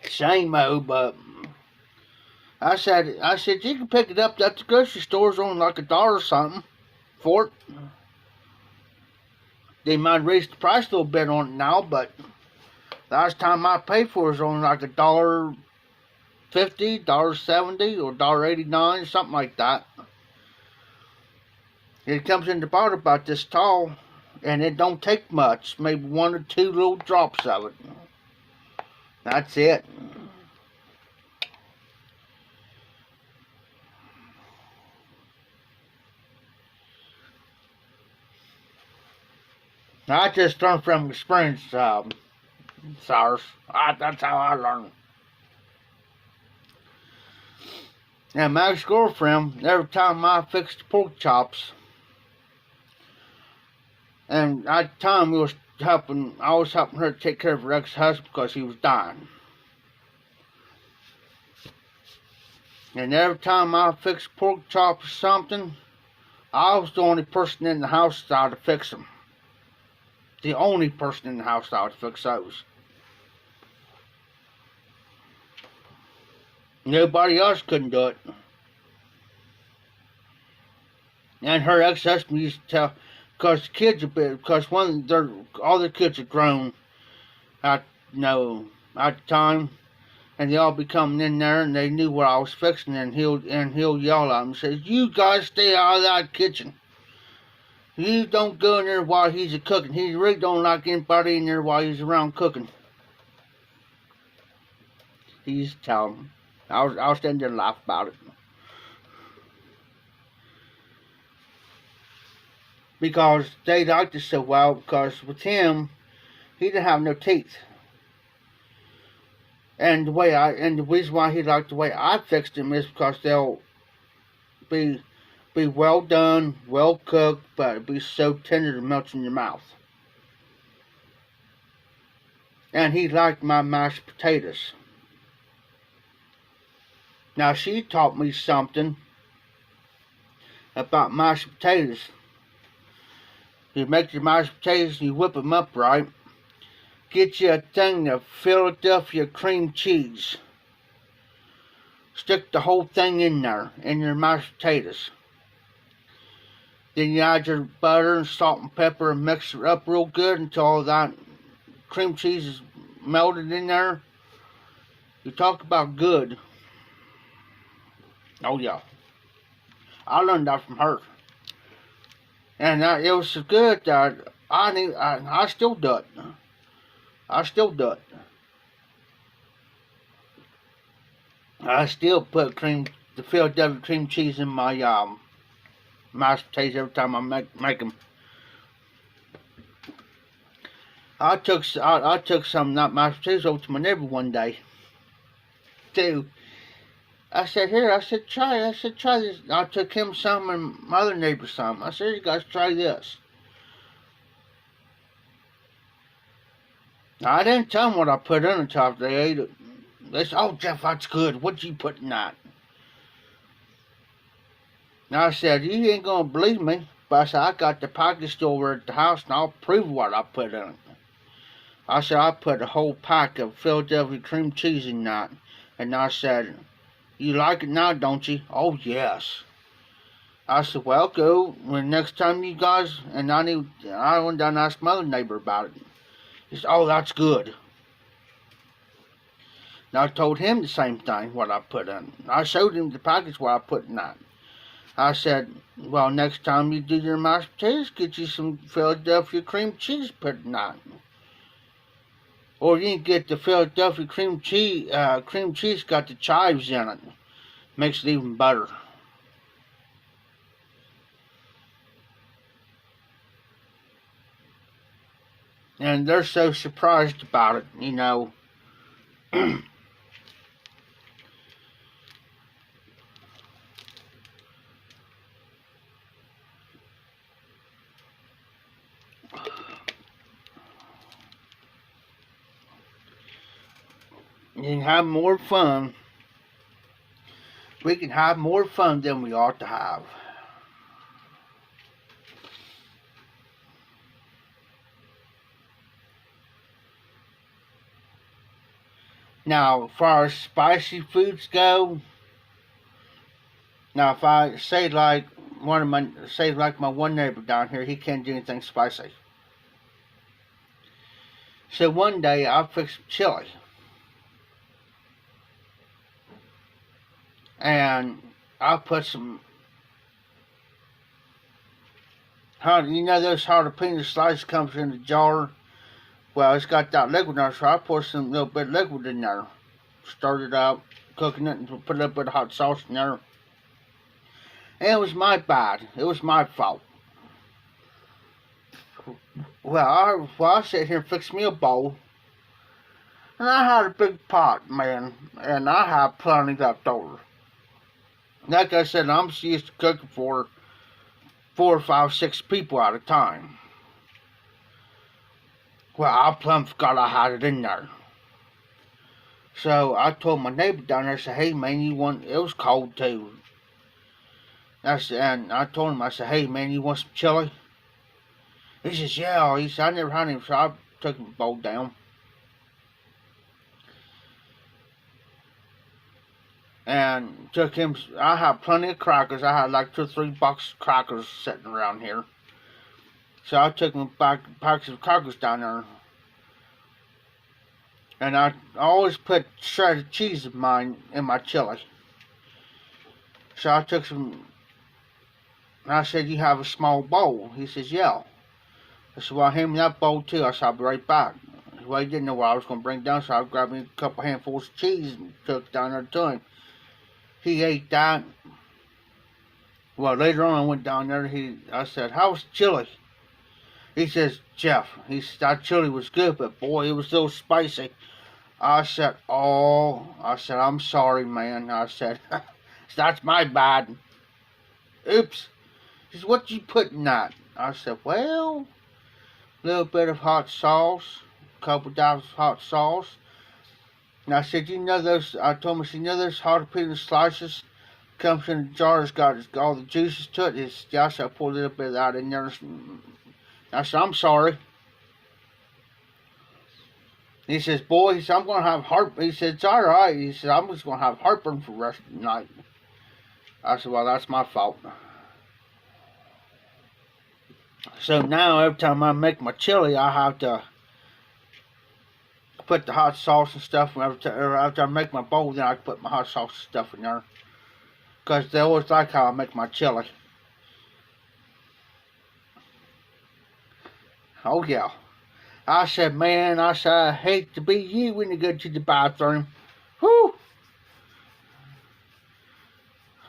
Shame, but I said you can pick it up at the grocery stores on like $1 or something for it. They might raise the price a little bit on it now, but last time I paid for it was on like $1.50, $1.70, or $1.89, something like that. It comes in the bottle about this tall, and it don't take much, maybe 1 or 2 little drops of it. That's it. I just learned from experience, Cyrus. That's how I learned. And my ex-girlfriend, every time I fixed pork chops, and at the time I was helping her take care of her ex-husband because he was dying. And every time I fixed pork chops or something, I was the only person in the house that I would fix them. The only person in the house that would fix those. Nobody else couldn't do it. And her ex-husband used to tell, because all their kids are grown at the time, and they all be coming in there, and they knew what I was fixing, and he'll yell at them and says, "You guys stay out of that kitchen. You don't go in there while he's a cooking. He really don't like anybody in there while he's around cooking." He used to tell them. I was standing there and laugh about it. Because they liked it so well, because with him, he didn't have no teeth. And the reason why he liked the way I fixed them is because they'll be well done, well cooked, but it'll be so tender it melts in your mouth. And he liked my mashed potatoes. Now she taught me something about mashed potatoes. You make your mashed potatoes and you whip them up right. Get you a thing of Philadelphia cream cheese. Stick the whole thing in there, in your mashed potatoes. Then you add your butter and salt and pepper and mix it up real good until all that cream cheese is melted in there. You talk about good. Oh yeah. I learned that from her. And it was so good that I still do it. I still do it. I still put the Philadelphia cream cheese in my mashed potatoes every time I make them. I took some of that mashed potatoes over to my neighbor one day, too. I said, try this. I took him some and my other neighbor some. I said, "You guys try this." Now, I didn't tell them what I put in it after they ate it. They said, "Oh, Jeff, that's good. What'd you put in that?" And I said, "You ain't gonna believe me." But I said, "I got the package store at the house and I'll prove what I put in it." I said, I put a whole pack of Philadelphia cream cheese in that. And I said, you like it now, don't you? Oh, yes. I said, well, go. When next time you guys, and I went down and asked my other neighbor about it. He said, oh, that's good. And I told him the same thing, what I put in. I showed him the package what I put in that. I said, well, next time you do your mashed potatoes, get you some Philadelphia cream cheese put in that. Or you can get the Philadelphia cream cheese. Cream cheese got the chives in it. Makes it even better. And they're so surprised about it, you know. You can have more fun. We can have more fun than we ought to have. Now, as far as spicy foods go, now if I say like my one neighbor down here, he can't do anything spicy. So one day I fixed chili. And I put some, you know those jalapeno slices comes in a jar? Well, it's got that liquid in there, so I put some little bit of liquid in there. Stirred it up, cooking it, and put a little bit of hot sauce in there. And it was my bad. It was my fault. Well, I sat here and fixed me a bowl. And I had a big pot, man. And I had plenty left over. Like I said, I'm used to cooking for 4, 5, 6 people at a time. Well, I plumb forgot I had it in there. So I told my neighbor down there, I said, hey man, it was cold too. And I told him, I said, hey man, you want some chili? He says, yeah. He said, I never had him, so I took him bowl down. And took him, I had plenty of crackers. I had like 2 or 3 boxes of crackers sitting around here. So I took him packs of crackers down there. And I always put shredded cheese in my chili. So I took some, and I said, you have a small bowl? He says, yeah. I said, well, hand me that bowl too. I said, I'll be right back. Well, he didn't know what I was going to bring down, so I grabbed me a couple handfuls of cheese and took it down there to him. He ate that. Well, later on I went down there, I said, how's the chili? He says, Jeff, that chili was good, but boy, it was so spicy. I said, I'm sorry, man. I said, that's my bad. Oops. He said, what you put in that? I said, well, a little bit of hot sauce, a couple drops of hot sauce. And I said, I told him, you know those jalapeno slices comes in a jar, it's got all the juices to it. I said, I poured a little bit of that in there. I said, I'm sorry. He says, boy, I'm going to have heartburn. He said, it's all right. He said, I'm just going to have heartburn for the rest of the night. I said, well, that's my fault. So now every time I make my chili, I have to put the hot sauce and stuff. After I make my bowl, then I can put my hot sauce and stuff in there. Because they always like how I make my chili. Oh, yeah. I said, man, I hate to be you when you go to the bathroom. Whew.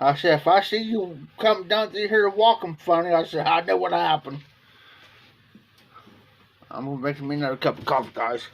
I said, if I see you come down through here walking funny, I said, I know what happened. I'm going to make me another cup of coffee, guys.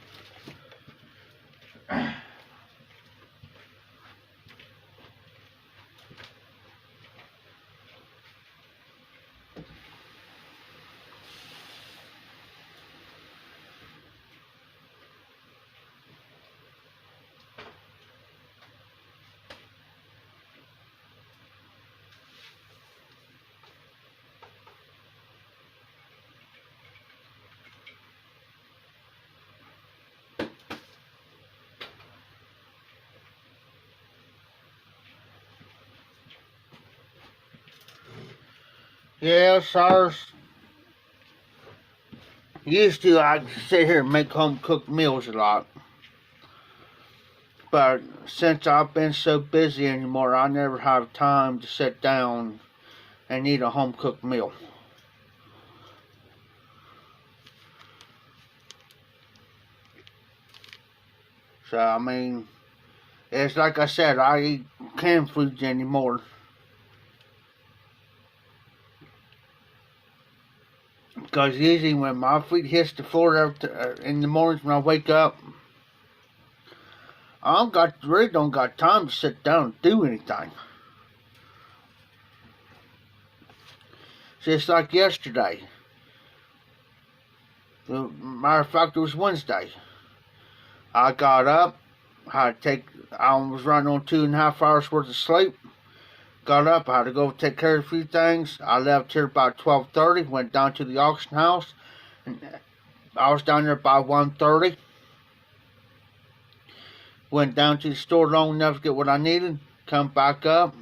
Yeah, SARS. Used to, I'd sit here and make home cooked meals a lot. But since I've been so busy anymore, I never have time to sit down and eat a home cooked meal. So, I mean, it's like I said, I eat canned foods anymore. Because usually when my feet hits the floor in the mornings when I wake up, really don't got time to sit down and do anything. Just like yesterday. Matter of fact, it was Wednesday. I got up, I was running on 2.5 hours worth of sleep. Got up, I had to go take care of a few things. I left here about 12:30, went down to the auction house. And I was down there by 1:30. Went down to the store long enough to get what I needed. Come back up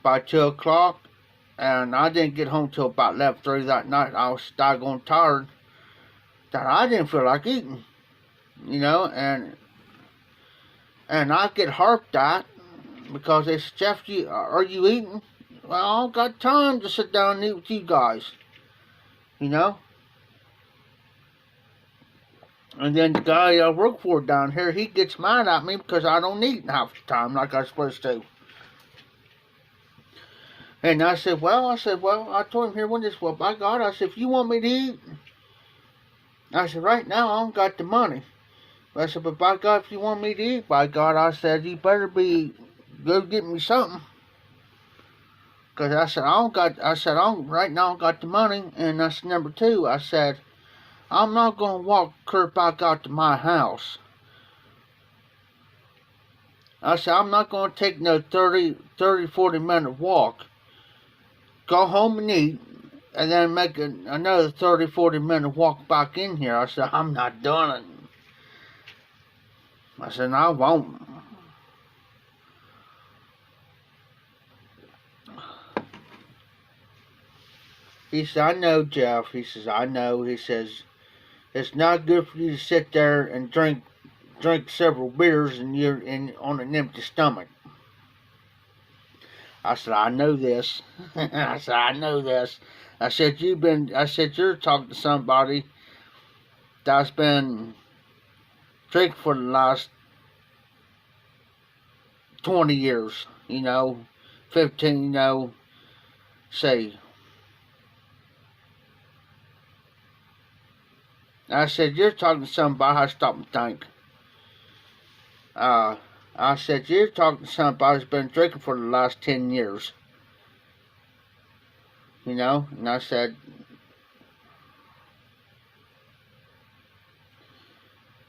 by 2 o'clock. And I didn't get home till about 11:30 that night. I was doggone tired that I didn't feel like eating. And I get harped at because they said, Jeff, are you eating? Well, I don't got time to sit down and eat with you guys. And then the guy I work for down here, he gets mad at me because I don't eat half the time like I'm supposed to. And I said, I told him here one day, well, by God, I said, if you want me to eat, I said, right now I don't got the money. I said, but by God, if you want me to eat, by God, I said, you better go get me something. Because I said, right now I don't got the money. And that's number two. I said, I'm not going to walk clear back out to my house. I said, I'm not going to take no 30, 40-minute walk. Go home and eat, and then make another 30, 40-minute walk back in here. I said, I'm not doing it. I said, no, I won't. He said, I know, Jeff. He says, I know. He says, it's not good for you to sit there and drink several beers and you're on an empty stomach. I said, I know this. I said, I know this. I said, you're talking to somebody that's been drinking for the last 20 years, 15, say. I said, you're talking to somebody, I stopped and think. I said, you're talking to somebody who's been drinking for the last 10 years. And I said,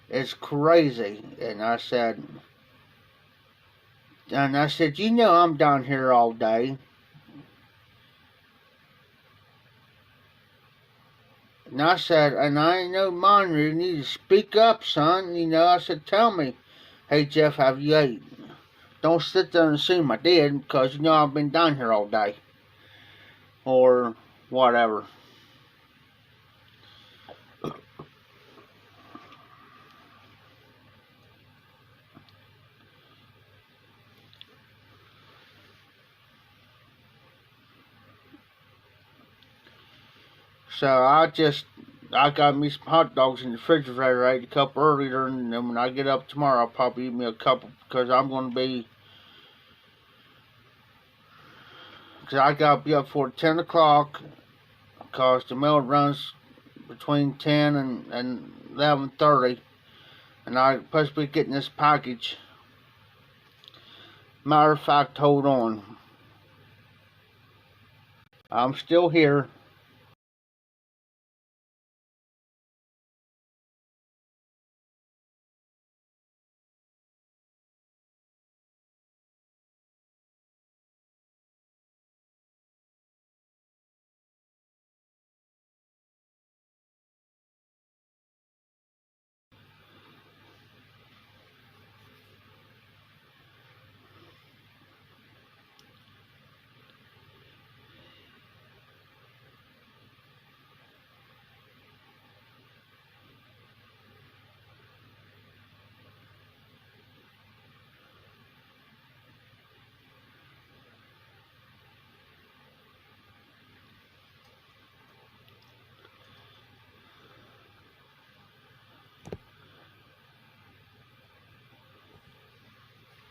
it's crazy. And I said, I'm down here all day. And I said, and I ain't no minor, you need to speak up, son. I said, tell me, hey, Jeff, have you ate? Don't sit there and assume I did, because I've been down here all day. Or whatever. So I got me some hot dogs in the refrigerator. I ate a couple earlier, and then when I get up tomorrow, I'll probably eat me a couple because I got to be up for 10 o'clock because the mail runs between 10 and 11:30, and I'm supposed to be getting this package. Matter of fact, hold on. I'm still here.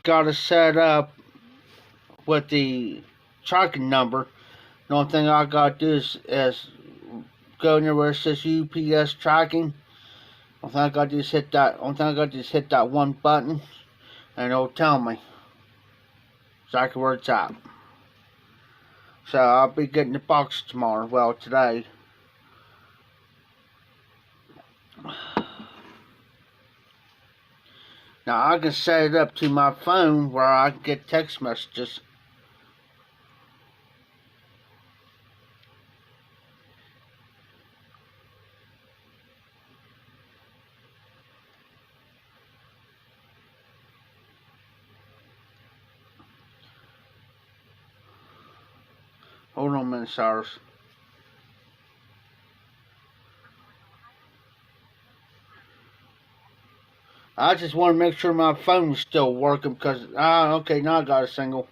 got it set up with the tracking number. The only thing I got to do is go in there where it says UPS tracking. Only thing I got to do is hit that one button, and it'll tell me exactly where it's at. So I'll be getting the box tomorrow. Well, today. Now I can set it up to my phone where I can get text messages. Hold on a minute, Cyrus. I just want to make sure my phone's still working because, okay, now I got a single.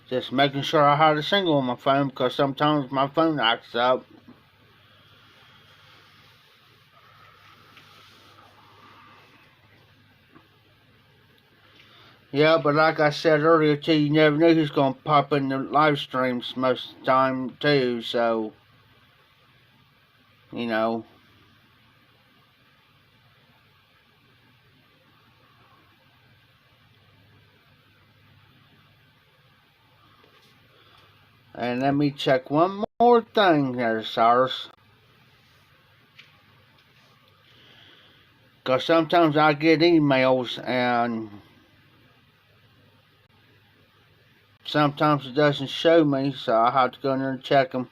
Just making sure I had a single on my phone because sometimes my phone acts up. Yeah, but like I said earlier too, you never know who's going to pop in the live streams most of the time too, so, you know. And let me check one more thing there, Cyrus. Because sometimes I get emails and sometimes it doesn't show me, so I have to go in there and check them.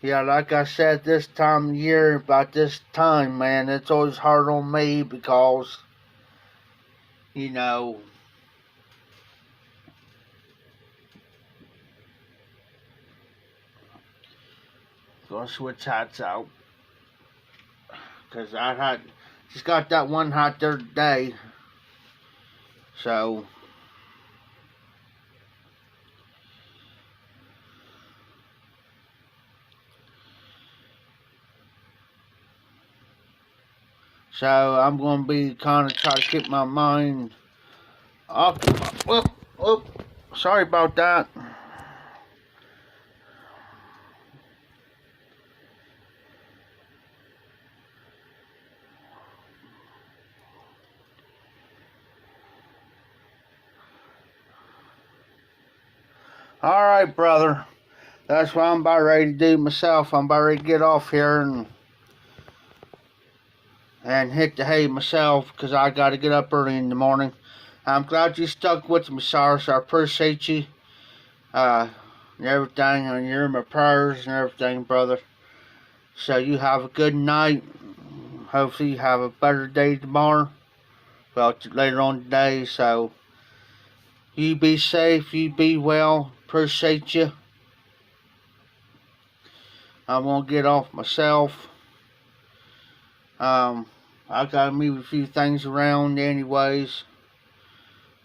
Yeah, like I said, this time of year, about this time, man, it's always hard on me because, you know, gonna switch hats out. Because I just got that one hat there today. So, I'm going to be kind of try to keep my mind off. Sorry about that. Alright, brother. That's what I'm about ready to do myself. I'm about ready to get off here and hit the hay myself because I got to get up early in the morning. I'm glad you stuck with me, Cyrus. I appreciate you. And everything, and you're in my prayers and everything, brother. So you have a good night. Hopefully you have a better day tomorrow. Well, later on today. So you be safe. You be well. Appreciate you. I'm gonna get off myself. I gotta move a few things around anyways.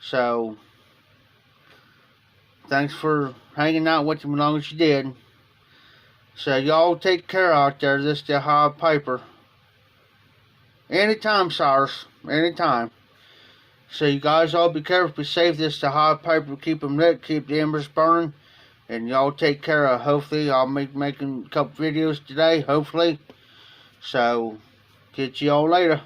So thanks for hanging out with me as long as you did. So y'all take care out there. This is the Hod Piper. Anytime, Cyrus. Anytime. So you guys all be careful, be safe. This is the Hod Piper. Keep them lit, keep the embers burning. And y'all take care of. Hopefully I'll be making a couple videos today. Hopefully. So, catch y'all later.